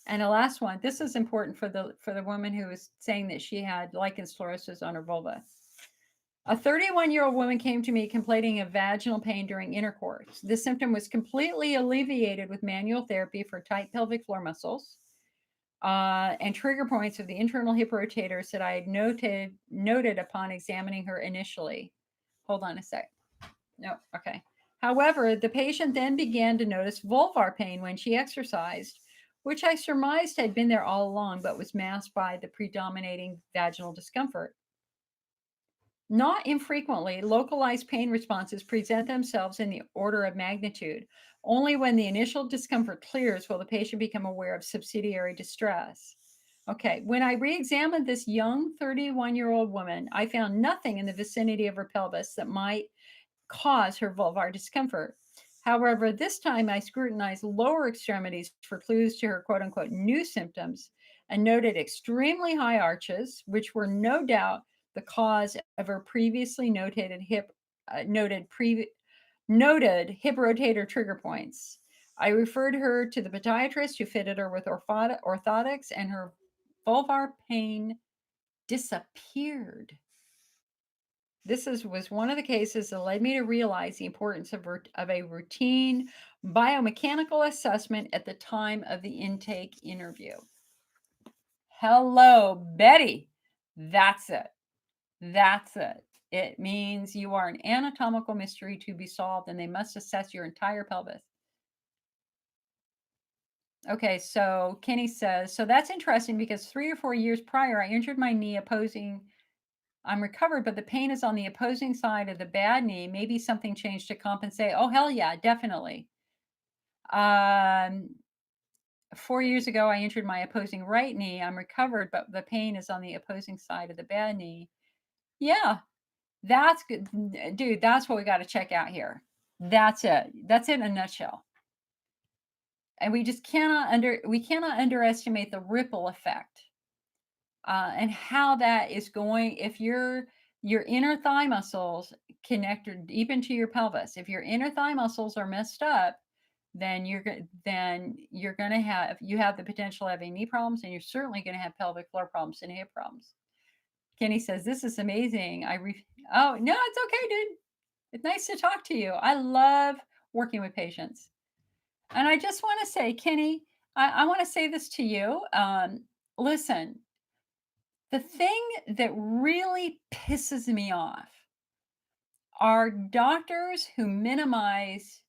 And the last one, this is important for the woman who was saying that she had lichen sclerosus on her vulva. A 31-year-old woman came to me complaining of vaginal pain during intercourse. This symptom was completely alleviated with manual therapy for tight pelvic floor muscles and trigger points of the internal hip rotators that I had noted upon examining her initially. Hold on a sec. No, okay. However, the patient then began to notice vulvar pain when she exercised, which I surmised had been there all along, but was masked by the predominating vaginal discomfort. Not infrequently, localized pain responses present themselves in the order of magnitude. Only when the initial discomfort clears will the patient become aware of subsidiary distress. Okay, when I re-examined this young 31-year-old woman, I found nothing in the vicinity of her pelvis that might cause her vulvar discomfort. However, this time I scrutinized lower extremities for clues to her quote unquote new symptoms and noted extremely high arches, which were no doubt the cause of her previously noted hip rotator trigger points. I referred her to the podiatrist who fitted her with orthotics, and her vulvar pain disappeared. Was one of the cases that led me to realize the importance of a routine biomechanical assessment at the time of the intake interview. Hello, Betty. That's it. That's it. It means you are an anatomical mystery to be solved, and they must assess your entire pelvis. Okay, so Kenny says, so that's interesting because 3 or 4 years prior, I injured my knee I'm recovered, but the pain is on the opposing side of the bad knee. Maybe something changed to compensate. Oh, hell yeah, definitely. 4 years ago, I injured my opposing right knee. I'm recovered, but the pain is on the opposing side of the bad knee. Yeah, that's good. Dude, that's what we got to check out here. That's it. That's it in a nutshell. And we just cannot underestimate the ripple effect and how that is going. If your inner thigh muscles connected deep into your pelvis, if your inner thigh muscles are messed up, then you're going to have the potential of having knee problems, and you're certainly going to have pelvic floor problems and hip problems. Kenny says, this is amazing. Oh, no, it's okay, dude. It's nice to talk to you. I love working with patients. And I just want to say, Kenny, I want to say this to you. Listen, the thing that really pisses me off are doctors who minimize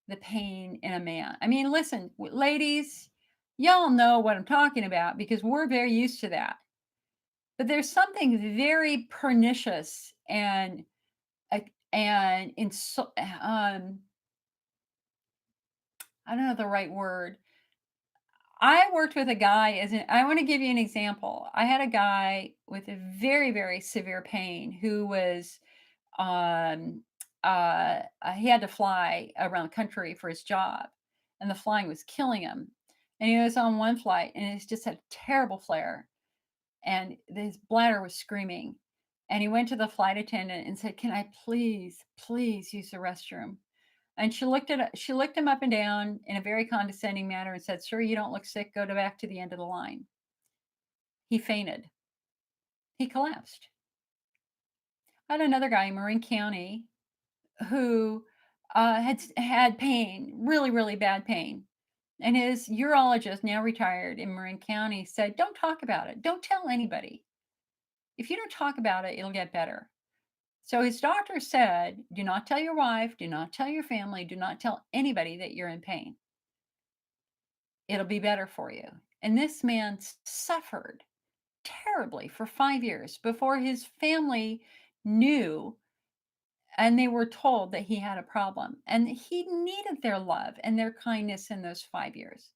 the pain in a man. I mean, listen, ladies, y'all know what I'm talking about because we're very used to that. But there's something very pernicious and I don't know the right word. I worked with a guy I want to give you an example. I had a guy with a very, very severe pain who was um he had to fly around the country for his job, and the flying was killing him. And he was on one flight and he just had a terrible flare, and his bladder was screaming. And he went to the flight attendant and said, "Can I please use the restroom?" And she looked him up and down in a very condescending manner and said, "Sir, you don't look sick. Go back to the end of the line." He fainted. He collapsed. I had another guy in Marin County who had pain, really, really bad pain. And his urologist, now retired in Marin County, said, "Don't talk about it. Don't tell anybody. If you don't talk about it, it'll get better." So his doctor said, "Do not tell your wife, do not tell your family, do not tell anybody that you're in pain. It'll be better for you." And this man suffered terribly for 5 years before his family knew and they were told that he had a problem. And he needed their love and their kindness in those 5 years.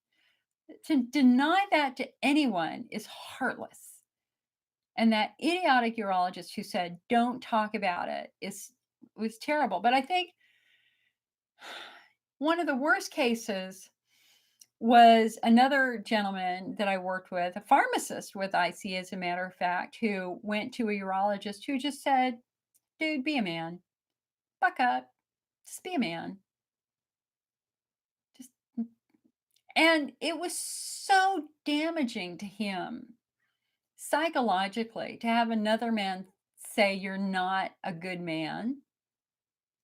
To deny that to anyone is heartless. And that idiotic urologist who said, "Don't talk about it," was terrible. But I think one of the worst cases was another gentleman that I worked with, a pharmacist with IC, as a matter of fact, who went to a urologist who just said, "Dude, be a man. Buck up. Just be a man." Just and it was so damaging to him psychologically to have another man say you're not a good man.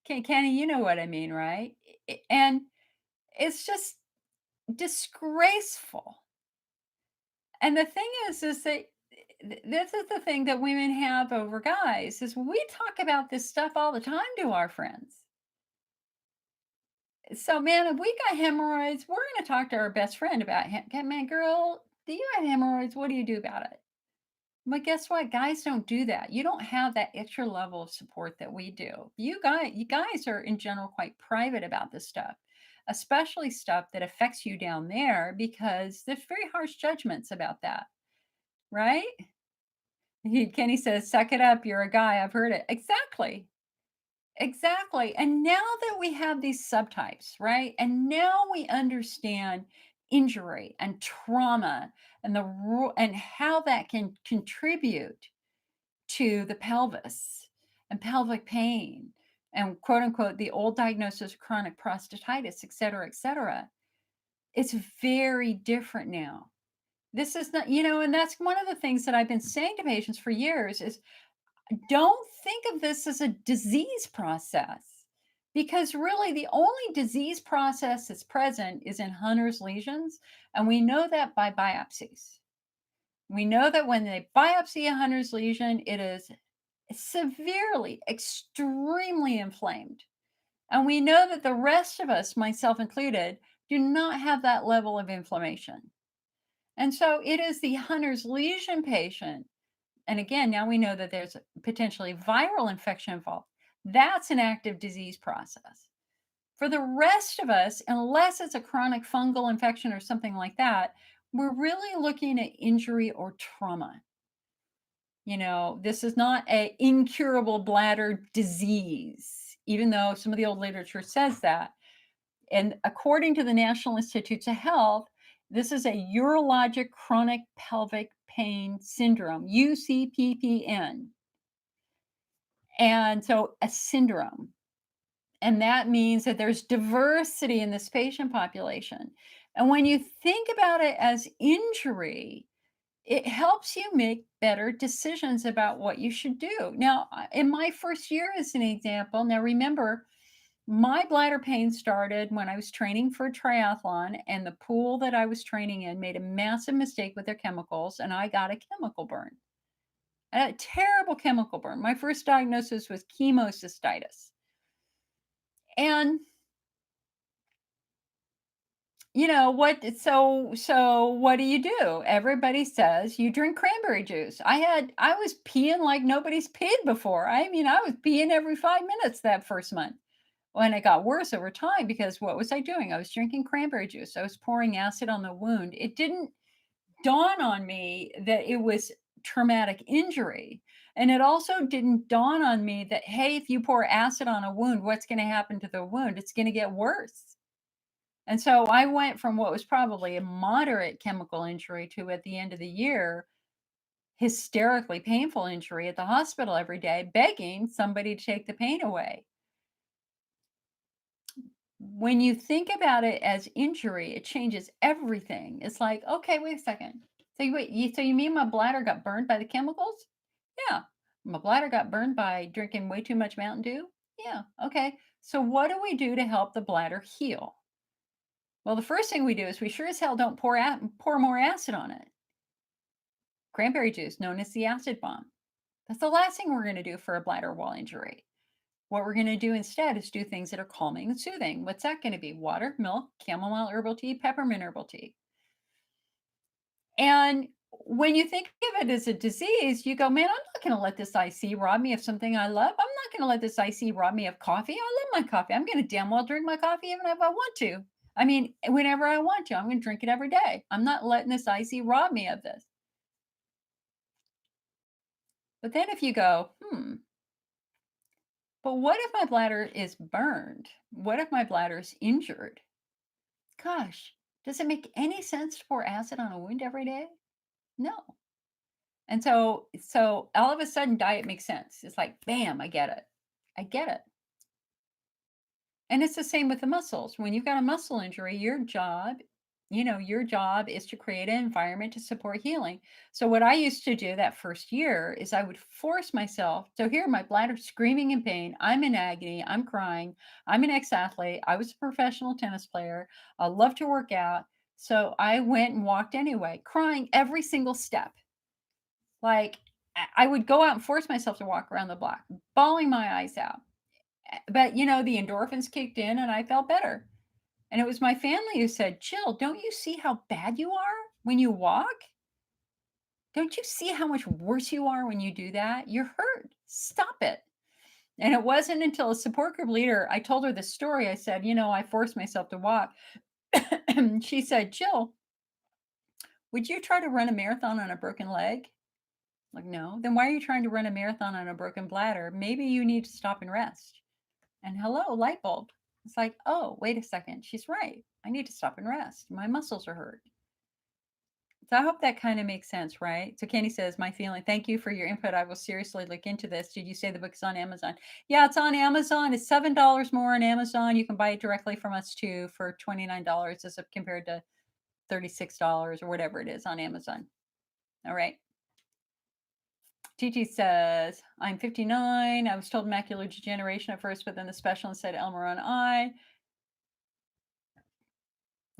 Kenny, you know what I mean, right? And it's just disgraceful. And the thing is that this is the thing that women have over guys is we talk about this stuff all the time to our friends. So, man, if we got hemorrhoids, we're going to talk to our best friend about man, girl, do you have hemorrhoids? What do you do about it? But guess what? Guys don't do that. You don't have that extra level of support that we do. You guys are in general quite private about this stuff, especially stuff that affects you down there because there's very harsh judgments about that, right? Kenny says, "Suck it up. You're a guy. I've heard it." Exactly. Exactly. And now that we have these subtypes, right? And now we understand injury and trauma and and how that can contribute to the pelvis and pelvic pain and quote unquote the old diagnosis of chronic prostatitis, et cetera, et cetera. It's very different now. This is not, and that's one of the things that I've been saying to patients for years is don't think of this as a disease process because really the only disease process that's present is in Hunner's lesions. And we know that by biopsies. We know that when they biopsy a Hunner's lesion, it is severely, extremely inflamed. And we know that the rest of us, myself included, do not have that level of inflammation. And so it is the Hunner's lesion patient. And again, now we know that there's potentially viral infection involved. That's an active disease process. For the rest of us, unless it's a chronic fungal infection or something like that, we're really looking at injury or trauma. This is not a incurable bladder disease, even though some of the old literature says that. And according to the National Institutes of Health, this is a urologic chronic pelvic pain syndrome, UCPPN. And so a syndrome. And that means that there's diversity in this patient population. And when you think about it as injury, it helps you make better decisions about what you should do. Now, in my first year, as an example, now remember, my bladder pain started when I was training for a triathlon, and the pool that I was training in made a massive mistake with their chemicals, and I got a chemical burn. A terrible chemical burn. My first diagnosis was chemocystitis. And what do you do? Everybody says you drink cranberry juice. I was peeing like nobody's peed before. I mean, I was peeing every 5 minutes that first month. When it got worse over time because what was I doing? I was drinking cranberry juice. I was pouring acid on the wound. It didn't dawn on me that it was traumatic injury. And it also didn't dawn on me that, hey, if you pour acid on a wound, what's going to happen to the wound? It's going to get worse. And so I went from what was probably a moderate chemical injury to at the end of the year, hysterically painful injury at the hospital every day, begging somebody to take the pain away. When you think about it as injury, it changes everything. It's like, okay, wait a second. So you mean my bladder got burned by the chemicals? Yeah. My bladder got burned by drinking way too much Mountain Dew? Yeah. Okay. So what do we do to help the bladder heal? Well, the first thing we do is we sure as hell don't pour more acid on it. Cranberry juice, known as the acid bomb. That's the last thing we're going to do for a bladder wall injury. What we're going to do instead is do things that are calming and soothing. What's that going to be? Water, milk, chamomile herbal tea, peppermint herbal tea. And when you think of it as a disease, you go, man, I'm not going to let this IC rob me of something I love. I'm not going to let this IC rob me of coffee. I love my coffee. I'm going to damn well drink my coffee even if I want to. I mean, whenever I want to, I'm going to drink it every day. I'm not letting this IC rob me of this. But then if you go, but what if my bladder is burned? What if my bladder is injured? Gosh, does it make any sense to pour acid on a wound every day? No. And so all of a sudden diet makes sense. It's like, bam, I get it. I get it. And it's the same with the muscles. When you've got a muscle injury, your job is to create an environment to support healing. So what I used to do that first year is I would force myself. So here, my bladder's screaming in pain. I'm in agony. I'm crying. I'm an ex-athlete. I was a professional tennis player. I love to work out. So I went and walked anyway, crying every single step. Like I would go out and force myself to walk around the block, bawling my eyes out. But the endorphins kicked in and I felt better. And it was my family who said, "Jill, don't you see how bad you are when you walk? Don't you see how much worse you are when you do that? You're hurt. Stop it." And it wasn't until a support group leader, I told her this story. I said, I forced myself to walk. She said, "Jill, would you try to run a marathon on a broken leg?" Like, no. Then why are you trying to run a marathon on a broken bladder? Maybe you need to stop and rest. And hello, light bulb. It's like, oh, wait a second. She's right. I need to stop and rest. My muscles are hurt. So I hope that kind of makes sense, right? So Kenny says, my feeling, thank you for your input. I will seriously look into this. Did you say the book is on Amazon? Yeah, it's on Amazon. It's $7 more on Amazon. You can buy it directly from us too for $29 as compared to $36 or whatever it is on Amazon. All right. Gigi says, I'm 59. I was told macular degeneration at first, but then the specialist said Elmeron eye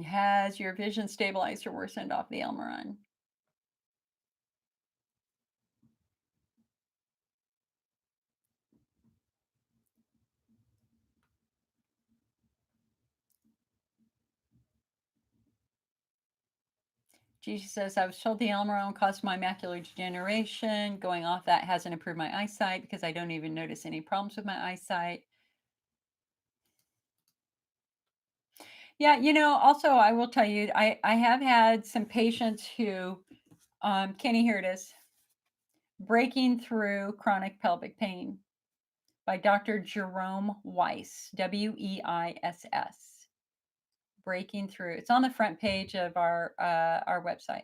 has your vision stabilized or worsened off the Elmeron. Gigi says, I was told the Elmeron caused my macular degeneration. Going off that hasn't improved my eyesight because I don't even notice any problems with my eyesight. Yeah, also I will tell you, I have had some patients who, Kenny, here it is, Breaking Through Chronic Pelvic Pain by Dr. Jerome Weiss, Weiss. Breaking Through. It's on the front page of our website.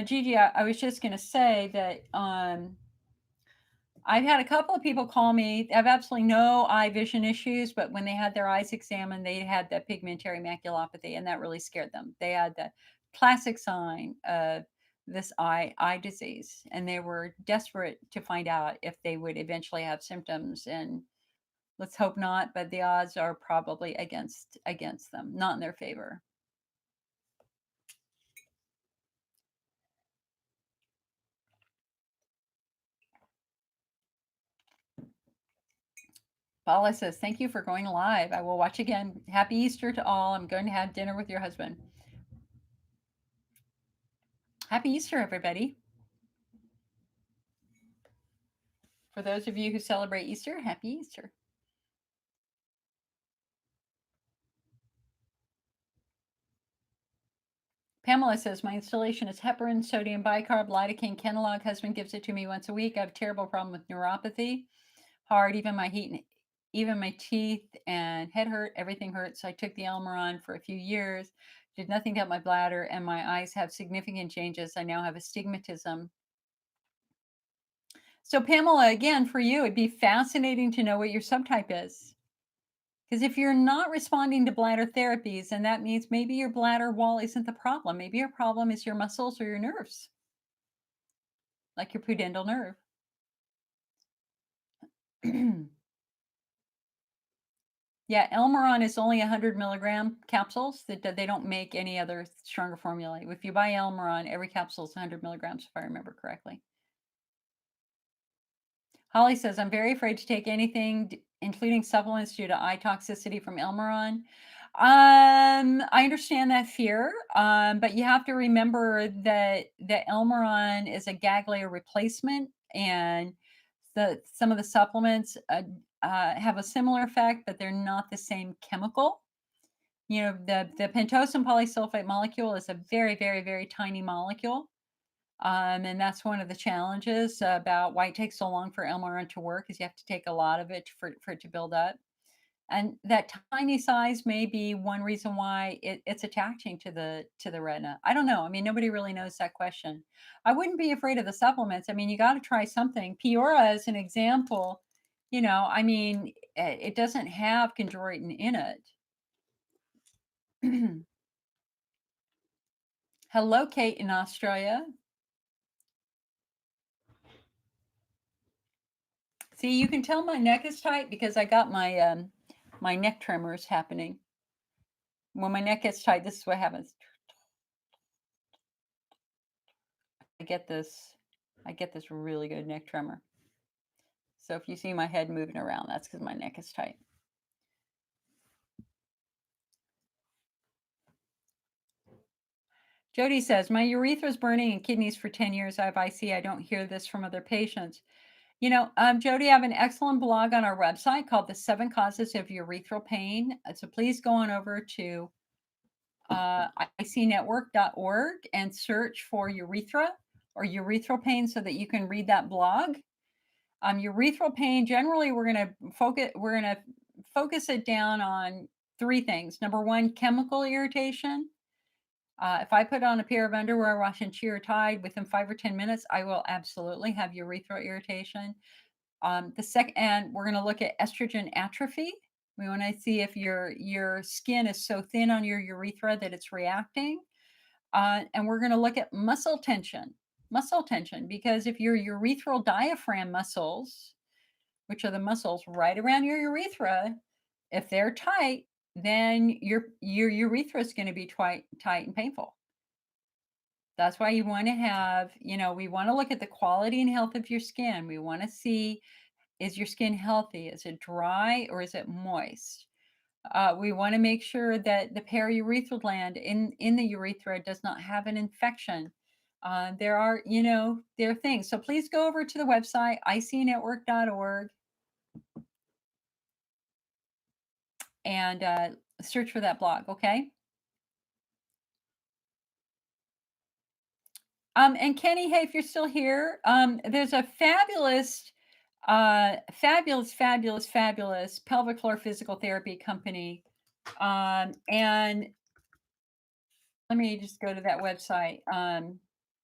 Gigi, I was just going to say that I've had a couple of people call me. They have absolutely no eye vision issues, but when they had their eyes examined, they had that pigmentary maculopathy, and that really scared them. They had the classic sign of this eye disease, and they were desperate to find out if they would eventually have symptoms. And let's hope not, but the odds are probably against them, not in their favor. Paula says, thank you for going live. I will watch again. Happy Easter to all. I'm going to have dinner with your husband. Happy Easter, everybody. For those of you who celebrate Easter, happy Easter. Pamela says, my installation is heparin, sodium bicarb, lidocaine, Kenalog. Husband gives it to me once a week. I have a terrible problem with neuropathy. Hard, even my teeth and head hurt. Everything hurts. I took the Elmeron for a few years. Did nothing to help my bladder, and my eyes have significant changes. I now have astigmatism. So Pamela, again, for you, it'd be fascinating to know what your subtype is. Because if you're not responding to bladder therapies, and that means maybe your bladder wall isn't the problem. Maybe your problem is your muscles or your nerves, like your pudendal nerve. Yeah, Elmeron is only 100 milligram capsules. That they don't make any other stronger formula. If you buy Elmeron, every capsule is 100 milligrams, if I remember correctly. Holly says, I'm very afraid to take anything, including supplements, due to eye toxicity from Elmeron. I understand that fear, but you have to remember that the Elmeron is a gag layer replacement, and some of the supplements have a similar effect, but they're not the same chemical. The pentose polysulfate molecule is a very, very, very tiny molecule. And that's one of the challenges about why it takes so long for Elmeron to work, is you have to take a lot of it for it to build up. And that tiny size may be one reason why it's attaching to the retina. I don't know. I mean, nobody really knows that question. I wouldn't be afraid of the supplements. I mean, you got to try something. Peora is an example. I mean, it doesn't have chondroitin in it. Hello, Kate in Australia. See, you can tell my neck is tight because I got my my neck tremors happening. When my neck gets tight, this is what happens. I get this really good neck tremor. So if you see my head moving around, that's because my neck is tight. Jody says, my urethra is burning and kidneys for 10 years. I have IC. I don't hear this from other patients. Jody, I have an excellent blog on our website called The 7 Causes of Urethral Pain. So please go on over to icnetwork.org and search for urethra. or urethral pain so that you can read that blog. Urethral pain, generally, we're gonna focus it down on three things. Number one, chemical irritation. If I put on a pair of underwear, wash and sheer tied within 5 or 10 minutes, I will absolutely have urethral irritation. The second, and we're going to look at estrogen atrophy. We want to see if your skin is so thin on your urethra that it's reacting. And we're going to look at muscle tension, because if your urethral diaphragm muscles, which are the muscles right around your urethra, if they're tight, then your urethra is going to be tight and painful. That's why you want to have, we want to look at the quality and health of your skin. We want to see, is your skin healthy? Is it dry or is it moist? We want to make sure that the periurethral gland in the urethra does not have an infection. There are, there are things. So please go over to the website, icnetwork.org, and search for that blog, okay? And Kenny, hey, if you're still here, there's a fabulous pelvic floor physical therapy company. And let me just go to that website. I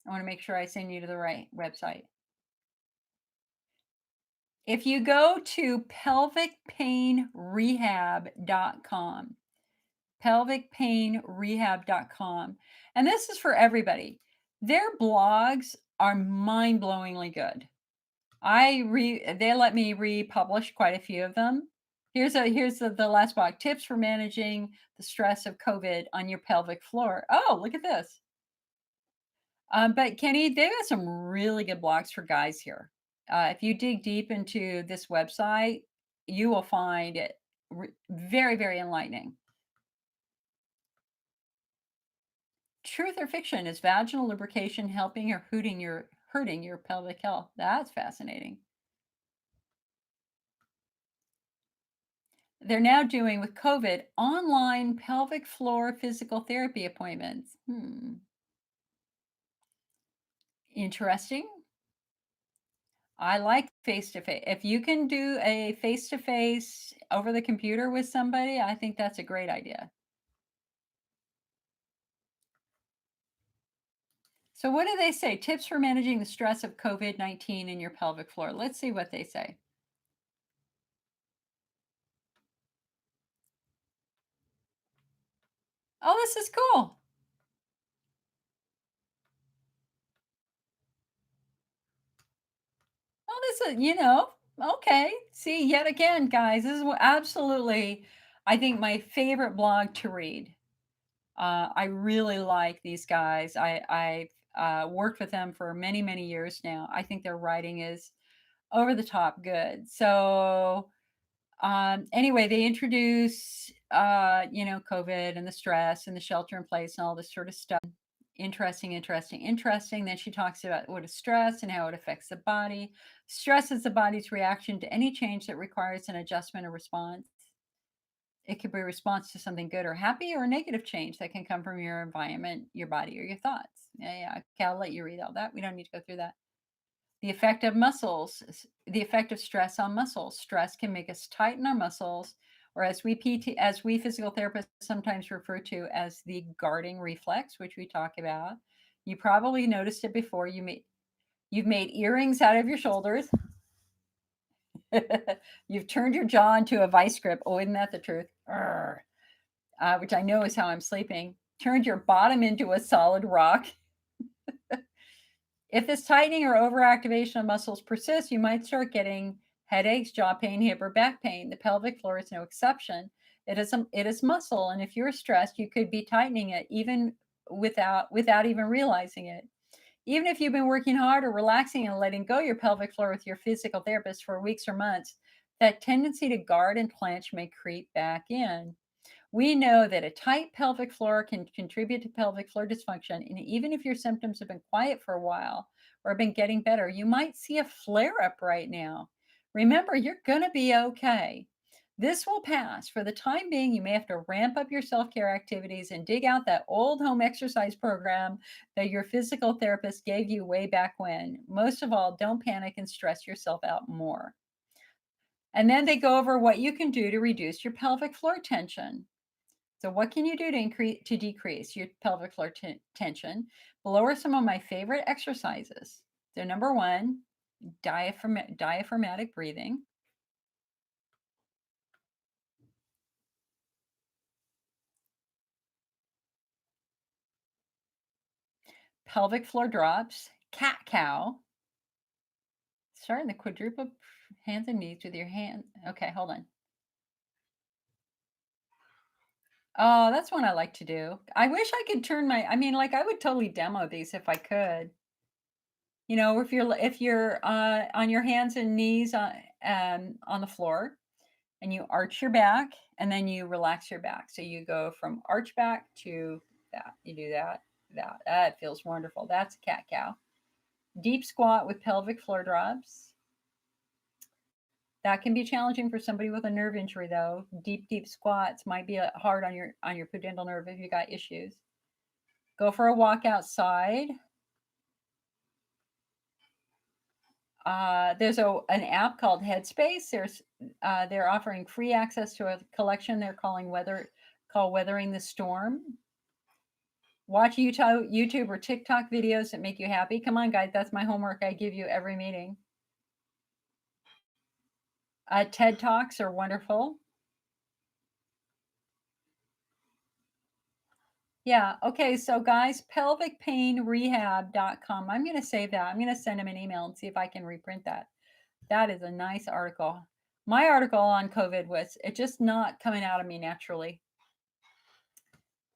want to make sure I send you to the right website. If you go to pelvicpainrehab.com, pelvicpainrehab.com, and this is for everybody. Their blogs are mind-blowingly good. They let me republish quite a few of them. Here's the last blog: tips for managing the stress of COVID on your pelvic floor. Oh, look at this. But Kenny, they've got some really good blogs for guys here. If you dig deep into this website, you will find it very, very enlightening. Truth or fiction, is vaginal lubrication helping or hurting your pelvic health? That's fascinating. They're now doing, with COVID, online pelvic floor physical therapy appointments. Interesting. I like face to face. If you can do a face to face over the computer with somebody, I think that's a great idea. So, what do they say? Tips for managing the stress of COVID-19 in your pelvic floor. Let's see what they say. Oh, this is cool. Oh, this is, okay. See, yet again, guys, this is absolutely, I think, my favorite blog to read. I really like these guys. I've worked with them for many, many years now. I think their writing is over the top good. So, anyway, they introduce, COVID and the stress and the shelter in place and all this sort of stuff. Interesting. Then she talks about what is stress and how it affects the body. Stress is the body's reaction to any change that requires an adjustment or response. It could be a response to something good or happy, or a negative change that can come from your environment, your body, or your thoughts. Yeah. Okay, I'll let you read all that. We don't need to go through that. The effect of muscles, the effect of stress on muscles. Stress can make us tighten our muscles, or as we physical therapists sometimes refer to as the guarding reflex, which we talk about. You probably noticed it before. You've made earrings out of your shoulders. You've turned your jaw into a vice grip. Oh, isn't that the truth? Which I know is how I'm sleeping. Turned your bottom into a solid rock. If this tightening or overactivation of muscles persists, you might start getting headaches, jaw pain, hip or back pain. The pelvic floor is no exception. It is muscle, and if you're stressed, you could be tightening it even without even realizing it. Even if you've been working hard or relaxing and letting go your pelvic floor with your physical therapist for weeks or months, that tendency to guard and clench may creep back in. We know that a tight pelvic floor can contribute to pelvic floor dysfunction, and even if your symptoms have been quiet for a while or have been getting better, you might see a flare up right now. Remember, you're going to be okay. This will pass. For the time being, you may have to ramp up your self-care activities and dig out that old home exercise program that your physical therapist gave you way back when. Most of all, don't panic and stress yourself out more. And then they go over what you can do to reduce your pelvic floor tension. So what can you do to decrease your pelvic floor tension? Below are some of my favorite exercises. So number one, diaphragmatic breathing. Pelvic floor drops, cat cow. Starting the quadruple hands and knees with your hand. Okay, hold on. Oh, that's one I like to do. I wish I could turn my, I mean, like I would totally demo these if I could. You know, if you're on your hands and knees on the floor, and you arch your back, and then you relax your back. So you go from arch back to that. You do that, that. That feels wonderful. That's cat cow. Deep squat with pelvic floor drops. That can be challenging for somebody with a nerve injury, though. Deep squats might be hard on your pudendal nerve if you got issues. Go for a walk outside. There's an app called Headspace. They're offering free access to a collection they're called Weathering the Storm. Watch YouTube or TikTok videos that make you happy. Come on, guys, that's my homework I give you every meeting. TED Talks are wonderful. Yeah. Okay. So, guys, pelvicpainrehab.com. I'm going to save that. I'm going to send them an email and see if I can reprint that. That is a nice article. My article on COVID was it just not coming out of me naturally.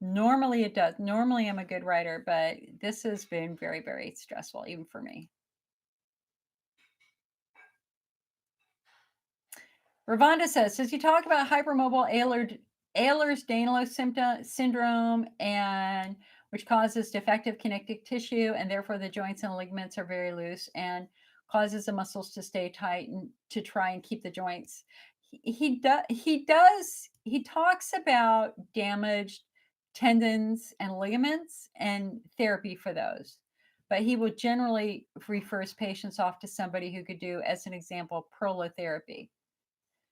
Normally it does. Normally I'm a good writer, but this has been very, very stressful, even for me. Ravonda says you talk about hypermobile Ehlers-Danlos syndrome, and which causes defective connective tissue, and therefore the joints and ligaments are very loose and causes the muscles to stay tight and to try and keep the joints. He talks about damaged tendons and ligaments and therapy for those, but he will generally refers patients off to somebody who could do, as an example, prolotherapy.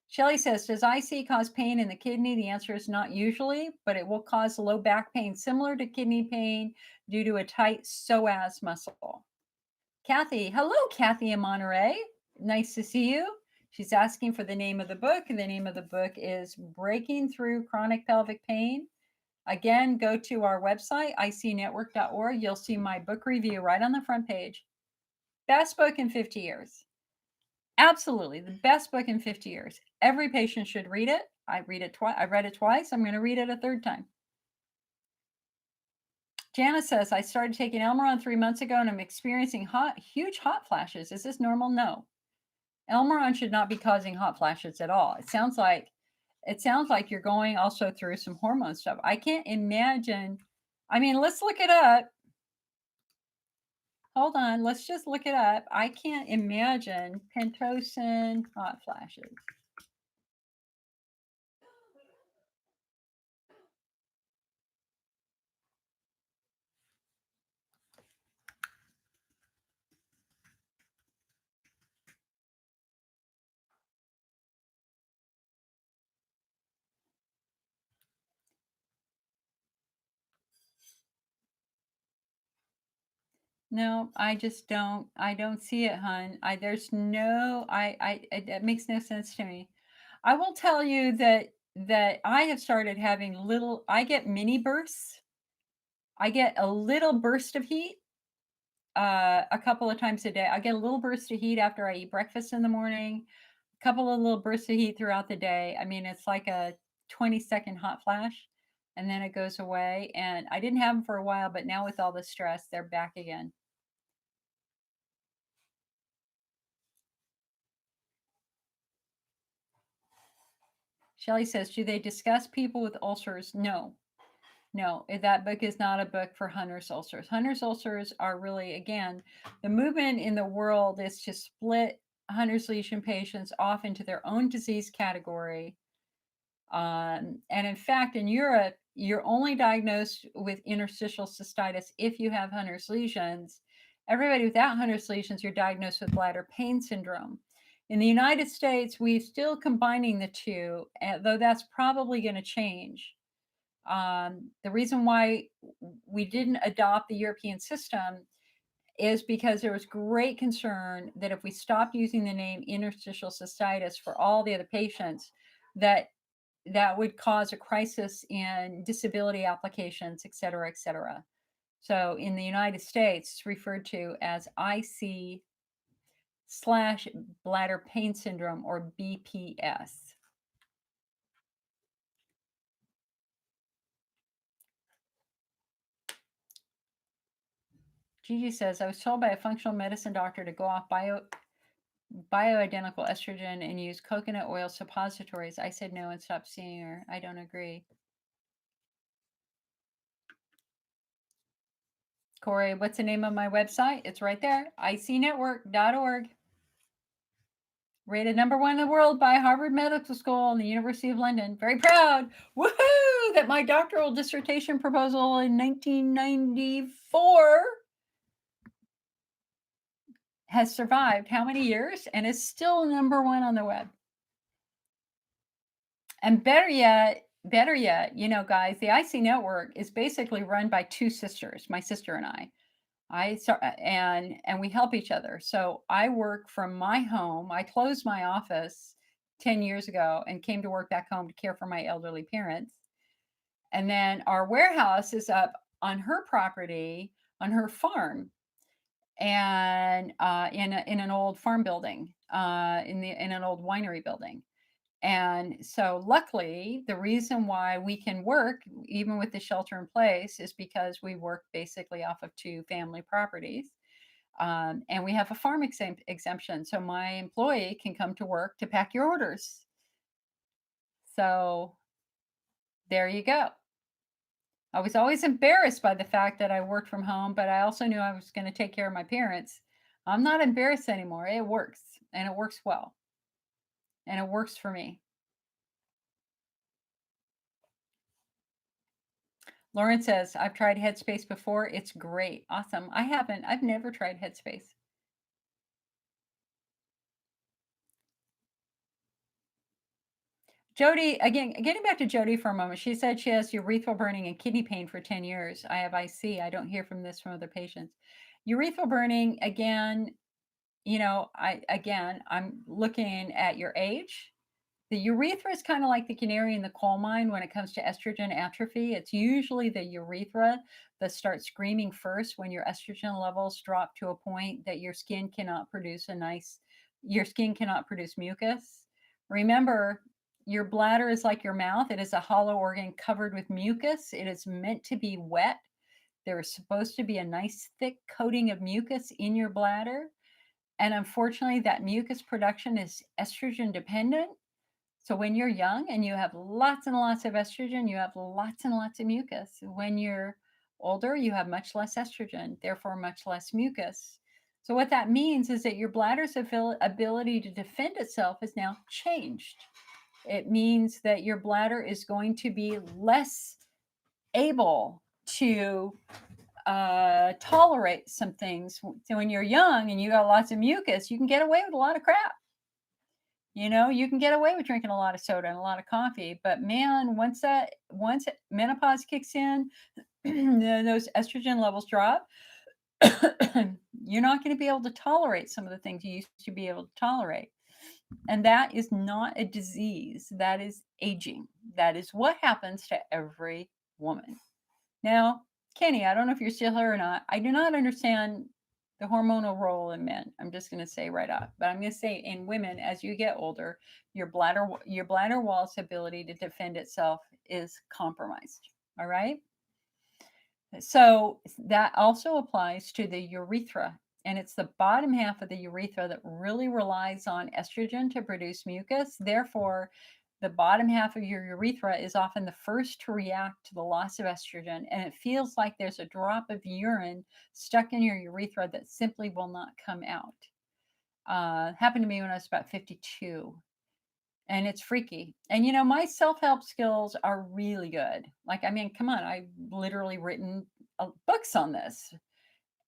Shelley says, does IC cause pain in the kidney? The answer is not usually, but it will cause low back pain similar to kidney pain due to a tight psoas muscle. Kathy, hello, Kathy in Monterey. Nice to see you. She's asking for the name of the book. The name of the book is Breaking Through Chronic Pelvic Pain. Again, go to our website, icnetwork.org. You'll see my book review right on the front page. Best book in 50 years. Absolutely, the best book in 50 years. Every patient should read it. I read it twice. I read it twice. I'm going to read it a third time. Jana says, I started taking Elmeron 3 months ago and I'm experiencing huge hot flashes. Is this normal? No. Elmeron should not be causing hot flashes at all. It sounds like you're going also through some hormone stuff. I can't imagine. I mean, let's look it up. Hold on, let's just look it up. I can't imagine Pitocin hot flashes. No, I just don't. I don't see it, hun. There's no. It makes no sense to me. I will tell you that I have started having little. I get mini bursts. I get a little burst of heat a couple of times a day. I get a little burst of heat after I eat breakfast in the morning. A couple of little bursts of heat throughout the day. I mean, it's like a 20-second hot flash, and then it goes away. And I didn't have them for a while, but now with all the stress, they're back again. Shelley says, do they discuss people with ulcers? No, no, that book is not a book for Hunter's ulcers. Hunter's ulcers are really, again, the movement in the world is to split Hunter's lesion patients off into their own disease category And in fact, in Europe, you're only diagnosed with interstitial cystitis if you have Hunner's lesions. Everybody without Hunner's lesions, you're diagnosed with bladder pain syndrome. In the United States, we're still combining the two, though that's probably going to change. The reason why we didn't adopt the European system is because there was great concern that if we stopped using the name interstitial cystitis for all the other patients, that that would cause a crisis in disability applications, et cetera, et cetera. So in the United States, it's referred to as IC slash bladder pain syndrome, or BPS. Gigi says, I was told by a functional medicine doctor to go off bioidentical estrogen and use coconut oil suppositories. I said no and stopped seeing her. I don't agree. Corey, what's the name of my website? It's right there, icnetwork.org. Rated #1 in the world by Harvard Medical School and the University of London. Very proud. Woohoo! That my doctoral dissertation proposal in 1994 has survived how many years and is still #1 on the web. And better yet, you know, guys, the IC network is basically run by two sisters, my sister and I. And we help each other. So I work from my home. I closed my office 10 years ago and came to work back home to care for my elderly parents. And then our warehouse is up on her property, on her farm, and in an old farm building, in an old winery building. And so, luckily, the reason why we can work, even with the shelter in place, is because we work basically off of two family properties. And we have a farm exemption. So, my employee can come to work to pack your orders. So, there you go. I was always embarrassed by the fact that I worked from home, but I also knew I was going to take care of my parents. I'm not embarrassed anymore. It works, and it works well, and it works for me. Lauren says, I've tried Headspace before. It's great. Awesome. I haven't. I've never tried Headspace. Jody, again, getting back to Jody for a moment, she said she has urethral burning and kidney pain for 10 years. I have IC. I don't hear from this from other patients. Urethral burning, again, you know, I'm looking at your age. The urethra is kind of like the canary in the coal mine when it comes to estrogen atrophy. It's usually the urethra that starts screaming first when your estrogen levels drop to a point that your skin cannot produce mucus. Remember, your bladder is like your mouth. It is a hollow organ covered with mucus. It is meant to be wet. There is supposed to be a nice thick coating of mucus in your bladder. And unfortunately, that mucus production is estrogen dependent. So when you're young and you have lots and lots of estrogen, you have lots and lots of mucus. When you're older, you have much less estrogen, therefore much less mucus. So what that means is that your bladder's ability to defend itself is now changed. It means that your bladder is going to be less able to tolerate some things. So when you're young and you got lots of mucus, you can get away with a lot of crap. You know, you can get away with drinking a lot of soda and a lot of coffee, but man, once menopause kicks in, those estrogen levels drop. You're not going to be able to tolerate some of the things you used to be able to tolerate. And that is not a disease, that is aging. That is what happens to every woman. Now, Kenny, I don't know if you're still here or not. I do not understand the hormonal role in men. I'm just going to say right off, but I'm going to say in women, as you get older, your bladder wall's ability to defend itself is compromised. All right. So that also applies to the urethra. And it's the bottom half of the urethra that really relies on estrogen to produce mucus. Therefore, the bottom half of your urethra is often the first to react to the loss of estrogen. And it feels like there's a drop of urine stuck in your urethra that simply will not come out. Happened to me when I was about 52. and it's freaky. And my self-help skills are really good. Like, I mean, come on, I've literally written books on this.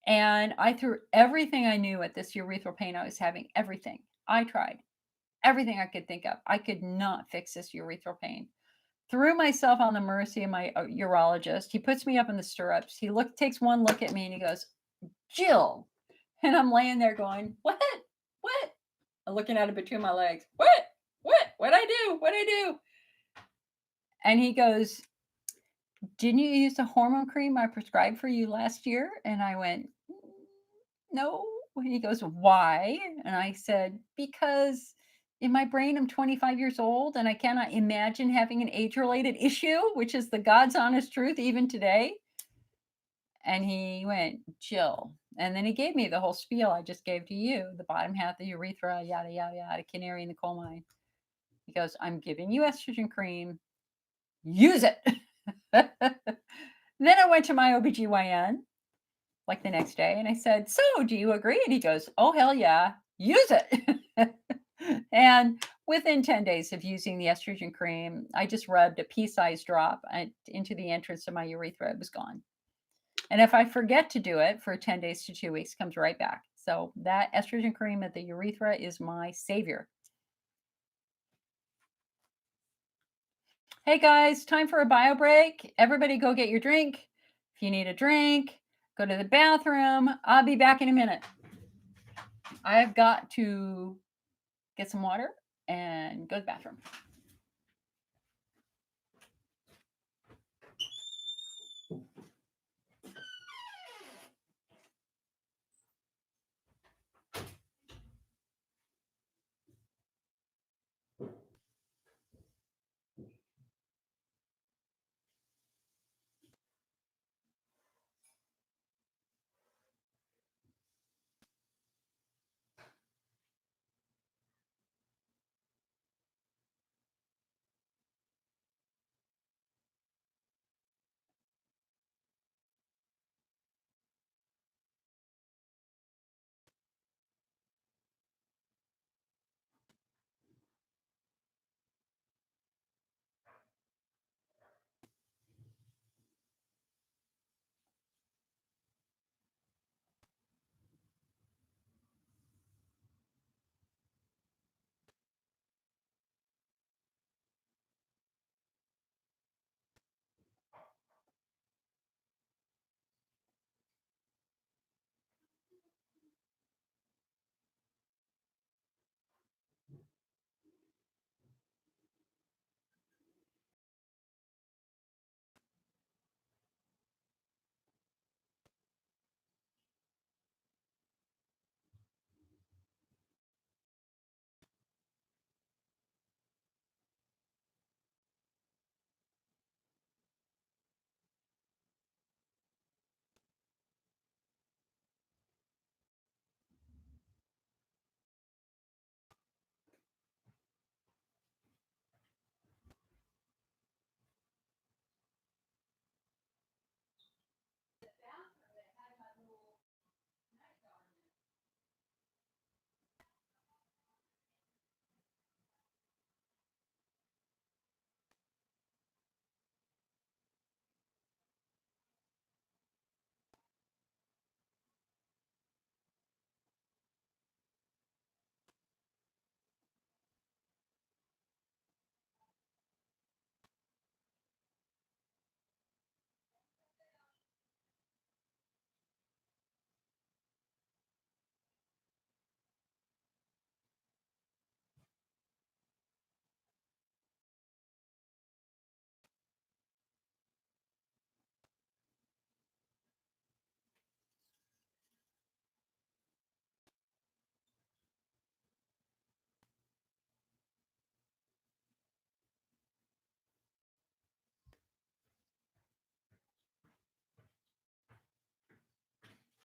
And I threw everything I knew at this urethral pain I was having, everything. I tried everything I could think of. I could not fix this urethral pain. Threw myself on the mercy of my urologist. He puts me up in the stirrups. He takes one look at me and he goes, "Jill." And I'm laying there going, "What? What?" I'm looking at it between my legs. "What? What'd I do? What'd I do?" And he goes, "Didn't you use the hormone cream I prescribed for you last year?" And I went, "No." And he goes, "Why?" And I said, "Because in my brain, I'm 25 years old and I cannot imagine having an age related issue, which is the God's honest truth even today." And he went, "Jill." And then he gave me the whole spiel I just gave to you, the bottom half, the urethra, yada, yada, yada, canary in the coal mine. He goes, "I'm giving you estrogen cream. Use it." Then I went to my OBGYN like the next day and I said, "So do you agree?" And he goes, "Oh, hell yeah, use it." And within 10 days of using the estrogen cream, I just rubbed a pea-sized drop into the entrance of my urethra. It was gone. And if I forget to do it for 10 days to 2 weeks, it comes right back. So that estrogen cream at the urethra is my savior. Hey guys, time for a bio break. Everybody go get your drink. If you need a drink, go to the bathroom. I'll be back in a minute. I've got to get some water and go to the bathroom.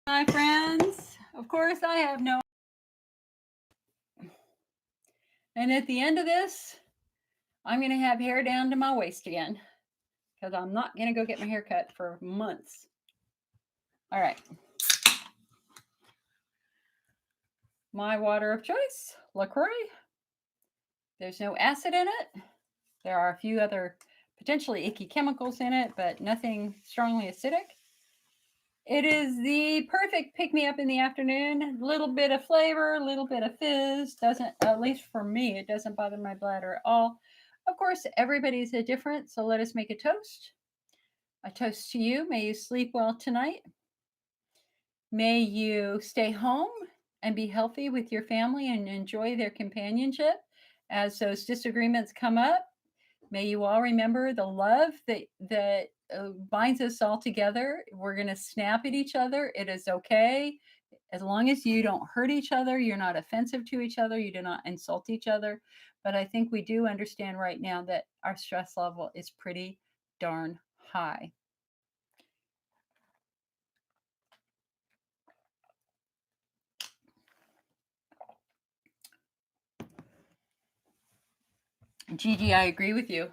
Hi, friends. Of course, I have no. And at the end of this, I'm going to have hair down to my waist again because I'm not going to go get my hair cut for months. All right. My water of choice, LaCroix. There's no acid in it. There are a few other potentially icky chemicals in it, but nothing strongly acidic. It is the perfect pick-me-up in the afternoon. Little bit of flavor, little bit of fizz. Doesn't, at least for me, it doesn't bother my bladder at all. Of course, everybody's different, so let us make a toast. A toast to you. May you sleep well tonight. May you stay home and be healthy with your family and enjoy their companionship as those disagreements come up. May you all remember the love that binds us all together. We're going to snap at each other. It is okay. As long as you don't hurt each other, you're not offensive to each other, you do not insult each other. But I think we do understand right now that our stress level is pretty darn high. Gigi, I agree with you.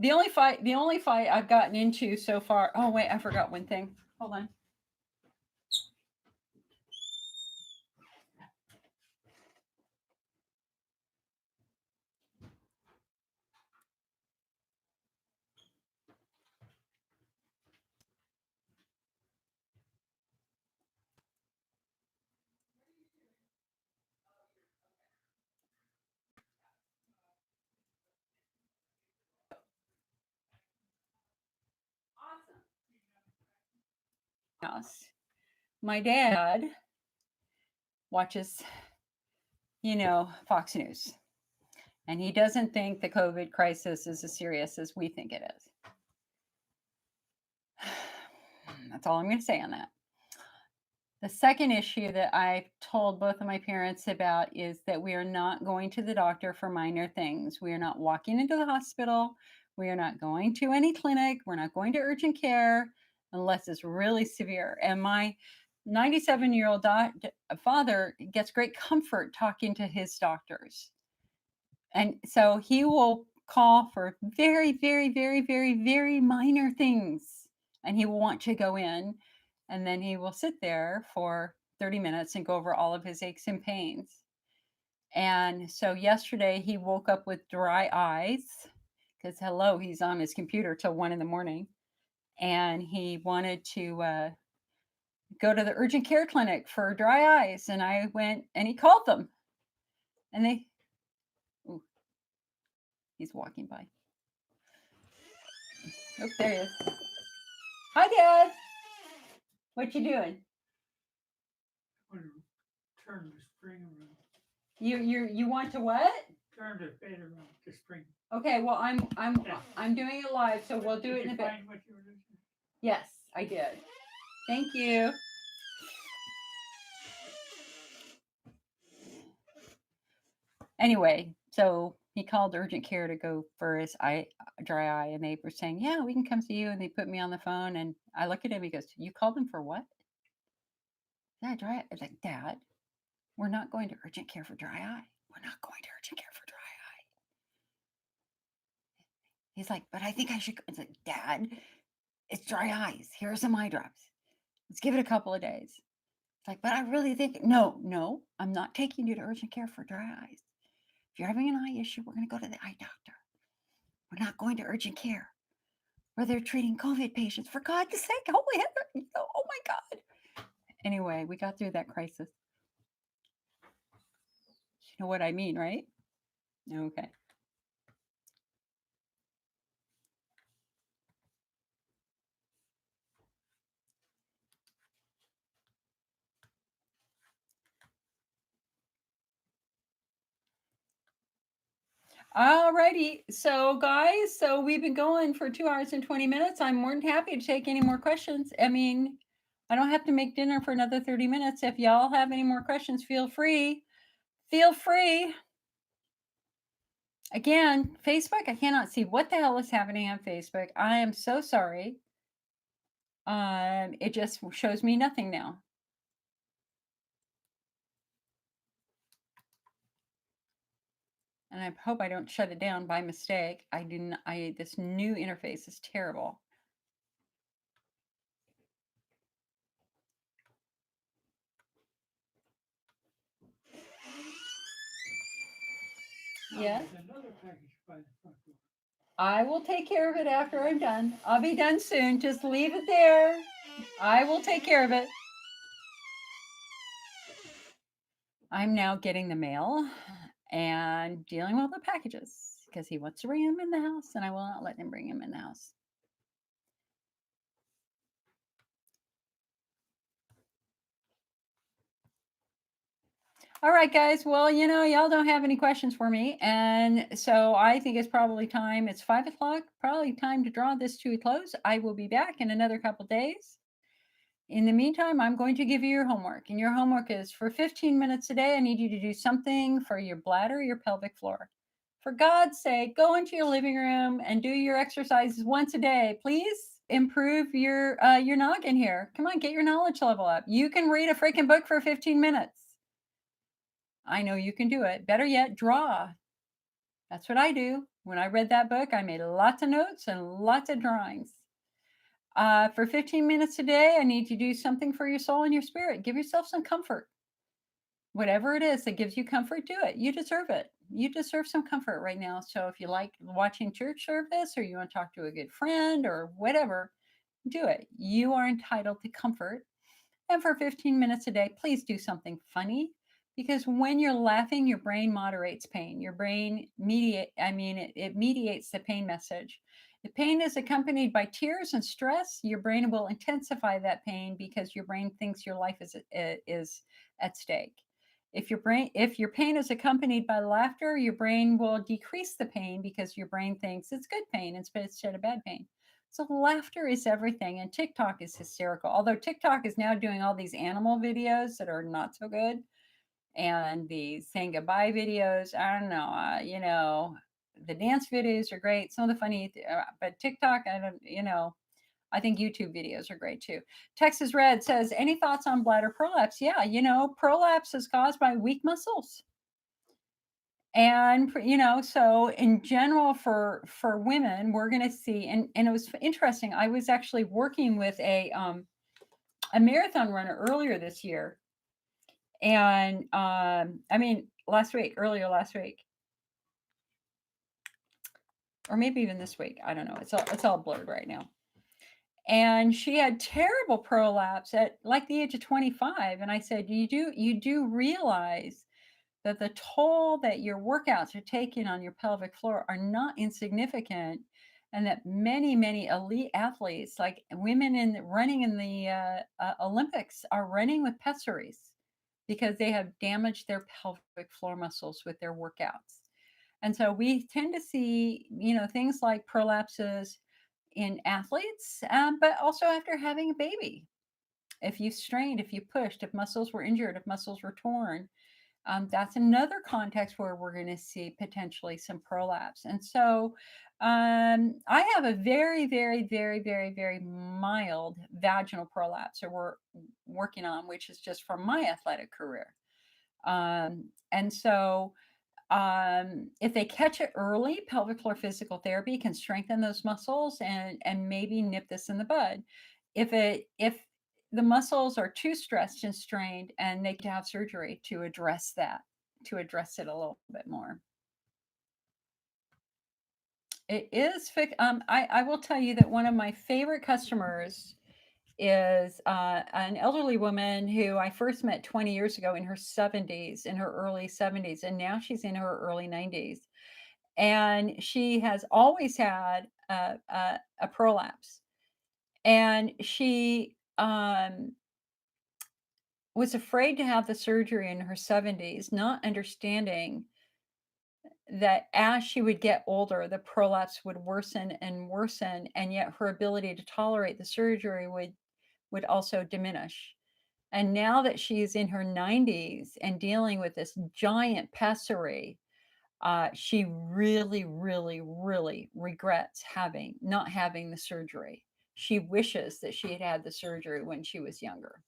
The only fight I've gotten into so far. Oh wait, I forgot one thing. Hold on. House. My dad watches, Fox News, and he doesn't think the COVID crisis is as serious as we think it is. That's all I'm going to say on that. The second issue that I've told both of my parents about is that we are not going to the doctor for minor things. We are not walking into the hospital. We are not going to any clinic. We're not going to urgent care unless it's really severe. And my 97-year-old father gets great comfort talking to his doctors. And so he will call for very, very, very, very, very minor things. And he will want to go in. And then he will sit there for 30 minutes and go over all of his aches and pains. And so yesterday he woke up with dry eyes because, hello, he's on his computer till 1 a.m. And he wanted to go to the urgent care clinic for dry eyes. And I went and he called them. And he's walking by. Oh, there he is. Hi, Dad. What you doing? I want to turn the spring around. You want to what? Turn the bed around, the spring. Okay, well I'm doing it live, so we'll do it in a bit. Find what you were looking for? Yes, I did. Thank you. Anyway, so he called urgent care to go for his dry eye, and they were saying, "Yeah, we can come see you." And they put me on the phone, and I look at him. He goes, "You called them for what?" Yeah, dry eye. I was like, "Dad, we're not going to urgent care for dry eye. We're not going to urgent care for dry eye." He's like, "But I think I should go." It's like, "Dad, it's dry eyes. Here are some eye drops. Let's give it a couple of days." It's like, "But I really think," no, I'm not taking you to urgent care for dry eyes. If you're having an eye issue, we're going to go to the eye doctor. We're not going to urgent care where they're treating COVID patients. For God's sake, holy heaven, oh my God. Anyway, we got through that crisis. You know what I mean, right? Okay. All righty. So, guys, we've been going for 2 hours and 20 minutes. I'm more than happy to take any more questions. I mean, I don't have to make dinner for another 30 minutes. If y'all have any more questions, feel free. Feel free. Again, Facebook, I cannot see what the hell is happening on Facebook. I am so sorry. It just shows me nothing now. And I hope I don't shut it down by mistake. This new interface is terrible. Yeah. I will take care of it after I'm done. I'll be done soon. Just leave it there. I will take care of it. I'm now getting the mail and dealing with the packages because he wants to bring them in the house, and I will not let him bring them in the house. All right, guys. Well, y'all don't have any questions for me. And so I think it's probably time. It's 5 o'clock, probably time to draw this to a close. I will be back in another couple days. In the meantime, I'm going to give you your homework. And your homework is for 15 minutes a day, I need you to do something for your bladder, your pelvic floor. For God's sake, go into your living room and do your exercises once a day. Please improve your noggin here. Come on, get your knowledge level up. You can read a freaking book for 15 minutes. I know you can do it. Better yet, draw. That's what I do. When I read that book, I made lots of notes and lots of drawings. For 15 minutes a day, I need to do something for your soul and your spirit. Give yourself some comfort. Whatever it is that gives you comfort, do it. You deserve it. You deserve some comfort right now. So if you like watching church service or you want to talk to a good friend or whatever, do it. You are entitled to comfort. And for 15 minutes a day, please do something funny because when you're laughing, your brain moderates pain. Your brain it mediates the pain message. If pain is accompanied by tears and stress, your brain will intensify that pain because your brain thinks your life is at stake. If your pain is accompanied by laughter, your brain will decrease the pain because your brain thinks it's good pain instead of bad pain. So laughter is everything, and TikTok is hysterical. Although TikTok is now doing all these animal videos that are not so good, and the saying goodbye videos. I don't know. The dance videos are great. Some of the funny, but TikTok, I don't. I think YouTube videos are great too. Texas Red says, any thoughts on bladder prolapse? Yeah, prolapse is caused by weak muscles. And so in general for women, we're going to see, and it was interesting. I was actually working with a marathon runner earlier this year, and earlier last week, or maybe even this week. I don't know. It's all blurred right now. And she had terrible prolapse at like the age of 25. And I said, you do realize that the toll that your workouts are taking on your pelvic floor are not insignificant, and that many elite athletes, like women running in the Olympics, are running with pessaries because they have damaged their pelvic floor muscles with their workouts. And so we tend to see, things like prolapses in athletes, but also after having a baby. If you strained, if you pushed, if muscles were injured, if muscles were torn, that's another context where we're going to see potentially some prolapse. And so I have a very, very, very, very, very mild vaginal prolapse that we're working on, which is just from my athletic career. And so if they catch it early, pelvic floor physical therapy can strengthen those muscles and maybe nip this in the bud. If the muscles are too stressed and strained, and they can have surgery to address that, to address it a little bit more. It is I will tell you that one of my favorite customers is an elderly woman who I first met 20 years ago in her 70s, in her early 70s, and now she's in her early 90s. And she has always had a prolapse. And she was afraid to have the surgery in her 70s, not understanding that as she would get older, the prolapse would worsen and worsen, and yet her ability to tolerate the surgery would also diminish. And now that she's in her 90s and dealing with this giant pessary, she really, really, really regrets not having the surgery. She wishes that she had had the surgery when she was younger.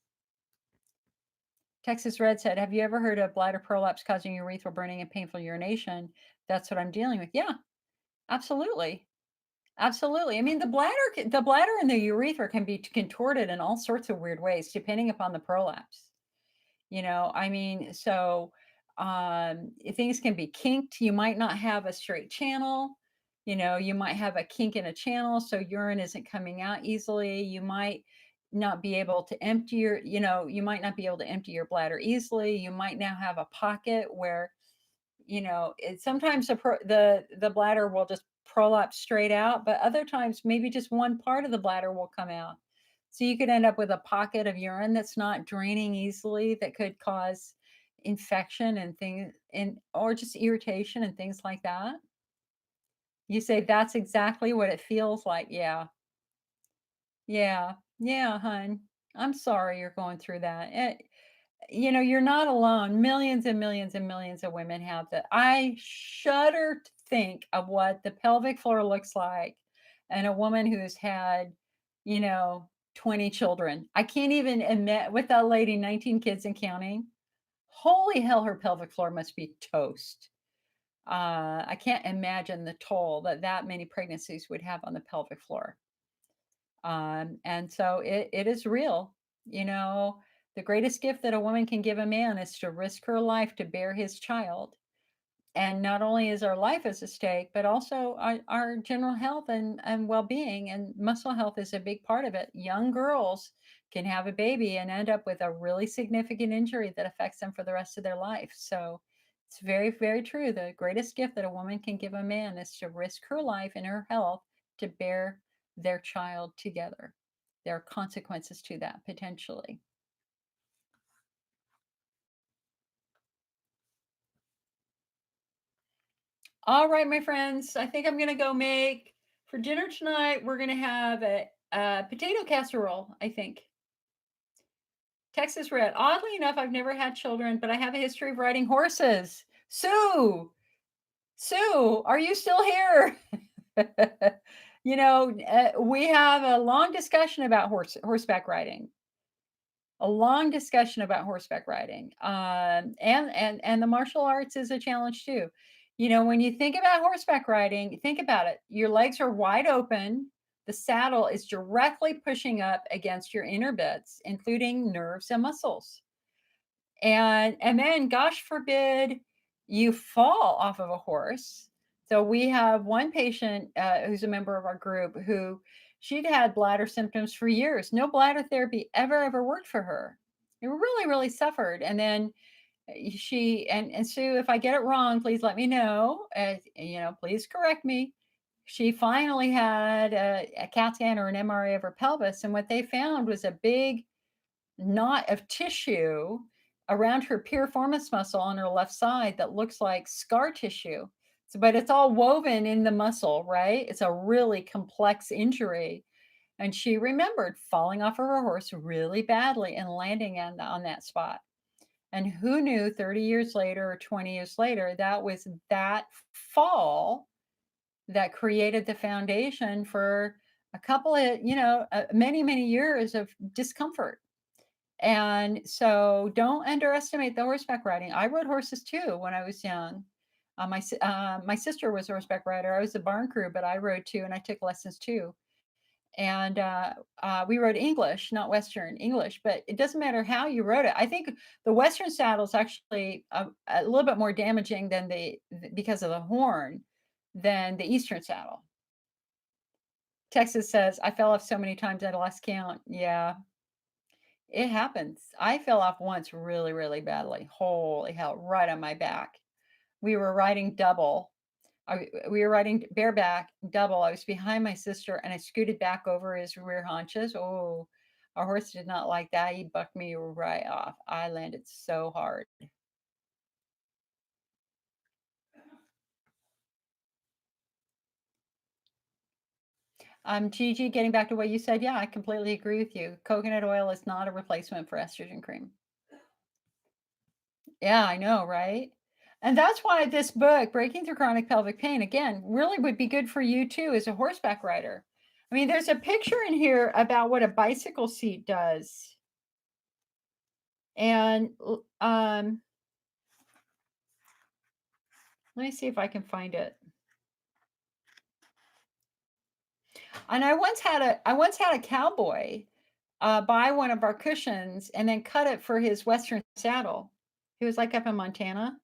Texas Red said, have you ever heard of bladder prolapse causing urethral burning and painful urination? That's what I'm dealing with. Yeah, absolutely. Absolutely. I mean, the bladder and the urethra can be contorted in all sorts of weird ways, depending upon the prolapse. So Things can be kinked. You might not have a straight channel. You might have a kink in a channel, so urine isn't coming out easily. You might not be able to empty you might not be able to empty your bladder easily. You might now have a pocket where, sometimes the bladder will just prolapse straight out, but other times maybe just one part of the bladder will come out. So you could end up with a pocket of urine that's not draining easily, that could cause infection and things, and or just irritation and things like that. You say that's exactly what it feels like. Yeah. Yeah. Yeah, hun. I'm sorry you're going through that. You're not alone. Millions and millions and millions of women have that. I shudder to think of what the pelvic floor looks like and a woman who's had, you know, 20 children. I can't even admit with that lady, 19 kids and counting. Holy hell, her pelvic floor must be toast. I can't imagine the toll that many pregnancies would have on the pelvic floor. And so it is real. You know, the greatest gift that a woman can give a man is to risk her life to bear his child. And not only is our life at stake, but also our general health and well-being, and muscle health is a big part of it. Young girls can have a baby and end up with a really significant injury that affects them for the rest of their life. So it's very, very true. The greatest gift that a woman can give a man is to risk her life and her health to bear their child together. There are consequences to that potentially. All right, my friends, I think I'm going to go make for dinner tonight. We're going to have a potato casserole, I think. Texas Red. Oddly enough, I've never had children, but I have a history of riding horses. Sue, Sue, are you still here? We have a long discussion about horseback riding. A long discussion about horseback riding, and the martial arts is a challenge too. When you think about horseback riding, think about it. Your legs are wide open. The saddle is directly pushing up against your inner bits, including nerves and muscles. And then, gosh forbid, you fall off of a horse. So we have one patient who's a member of our group who she'd had bladder symptoms for years. No bladder therapy ever worked for her. It really, really suffered. And then she and Sue, if I get it wrong, please let me know. Please correct me. She finally had a CAT scan or an MRI of her pelvis, and what they found was a big knot of tissue around her piriformis muscle on her left side that looks like scar tissue. But it's all woven in the muscle, right? It's a really complex injury. And she remembered falling off of her horse really badly and landing on that spot. And who knew 30 years later or 20 years later, that was that fall that created the foundation for a couple of, many, many years of discomfort. And so don't underestimate the horseback riding. I rode horses too when I was young. My sister was a horseback rider. I was a barn crew, but I rode too, and I took lessons too. And we rode English, not Western English, but it doesn't matter how you rode it. I think the Western saddle is actually a little bit more damaging than because of the horn than the Eastern saddle. Texas says, I fell off so many times I lost count. Yeah, it happens. I fell off once really, really badly. Holy hell, right on my back. We were riding double. We were riding bareback double. I was behind my sister and I scooted back over his rear haunches. Oh, our horse did not like that. He bucked me right off. I landed so hard. Gigi, getting back to what you said, yeah, I completely agree with you. Coconut oil is not a replacement for estrogen cream. Yeah, I know, right? And that's why this book, Breaking Through Chronic Pelvic Pain, again, really would be good for you too as a horseback rider. I mean, there's a picture in here about what a bicycle seat does. And let me see if I can find it. And I once had a cowboy buy one of our cushions and then cut it for his Western saddle. He was like up in Montana.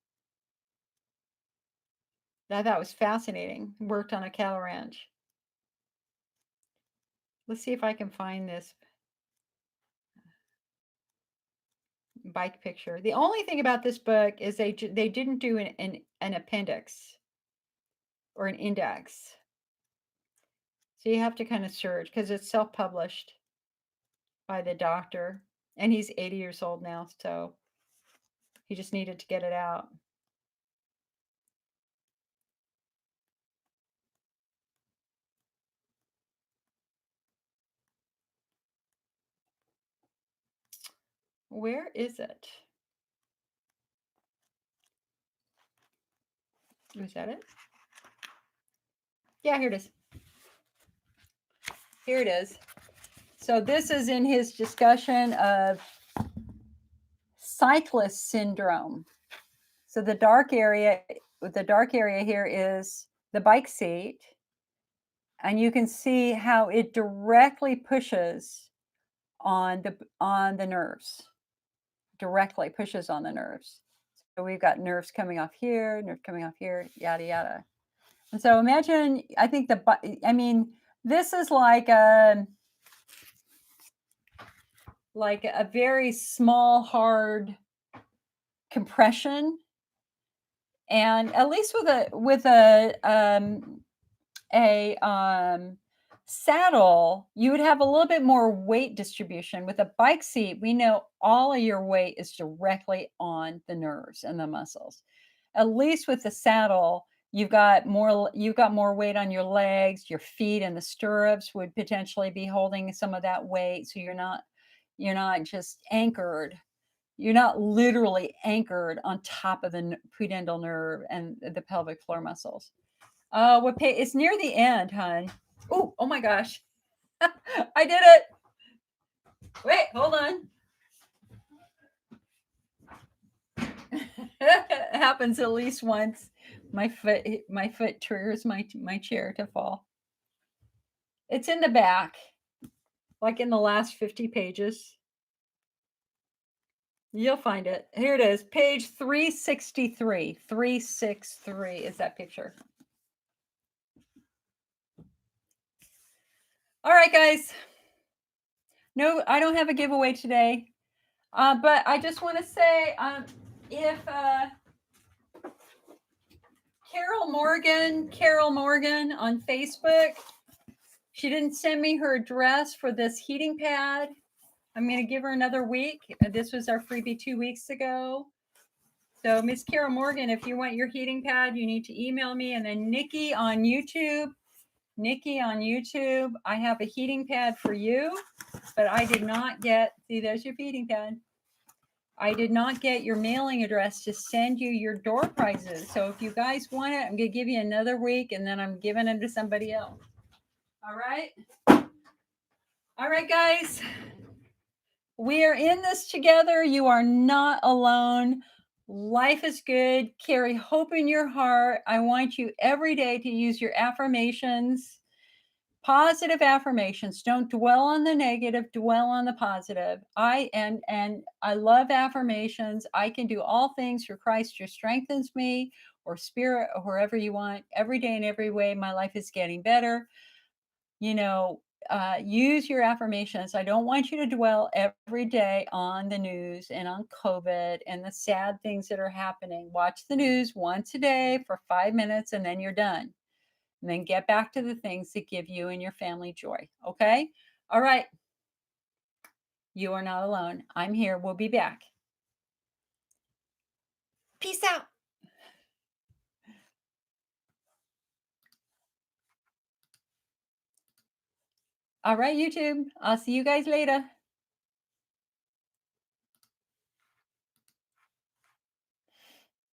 I thought it was fascinating. He worked on a cattle ranch. Let's see if I can find this bike picture. The only thing about this book is they didn't do an appendix or an index. So you have to kind of search because it's self-published by the doctor. And he's 80 years old now, so he just needed to get it out. Where is it? Was that it? Yeah, here it is. Here it is. So this is in his discussion of cyclist syndrome. So the dark area here is the bike seat. And you can see how it directly pushes on the nerves. Directly pushes on the nerves. So we've got nerves coming off here, nerve coming off here, yada yada. And so imagine, I think this is like a very small, hard compression. And at least with a saddle, you would have a little bit more weight distribution. With a bike seat, we know all of your weight is directly on the nerves and the muscles. At least with the saddle, you've got more weight on your legs, your feet, and the stirrups would potentially be holding some of that weight. So you're not just anchored. You're not literally anchored on top of the pudendal nerve and the pelvic floor muscles. It's near the end, hon. Oh my gosh. I did it. Wait, hold on. It happens at least once. My foot triggers my chair to fall. It's in the back, like in the last 50 pages. You'll find it. Here it is, page 363. 363 is that picture. All right, guys. No, I don't have a giveaway today. But I just want to say, if Carol Morgan on Facebook, she didn't send me her address for this heating pad. I'm going to give her another week. This was our freebie 2 weeks ago. So Miss Carol Morgan, if you want your heating pad, you need to email me. And then Nikki on YouTube, I have a heating pad for you, but I did not get, see, there's your heating pad. I did not get your mailing address to send you your door prizes. So if you guys want it, I'm going to give you another week and then I'm giving it to somebody else. All right. All right, guys. We are in this together. You are not alone. Life is good. Carry hope in your heart. I want you every day to use your affirmations. Positive affirmations. Don't dwell on the negative, dwell on the positive. I love affirmations. I can do all things through Christ who strengthens me, or spirit, or wherever you want. Every day in every way, my life is getting better. Use your affirmations. I don't want you to dwell every day on the news and on COVID and the sad things that are happening. Watch the news once a day for 5 minutes and then you're done. And then get back to the things that give you and your family joy. Okay? All right. You are not alone. I'm here. We'll be back. Peace out. All right, YouTube. I'll see you guys later.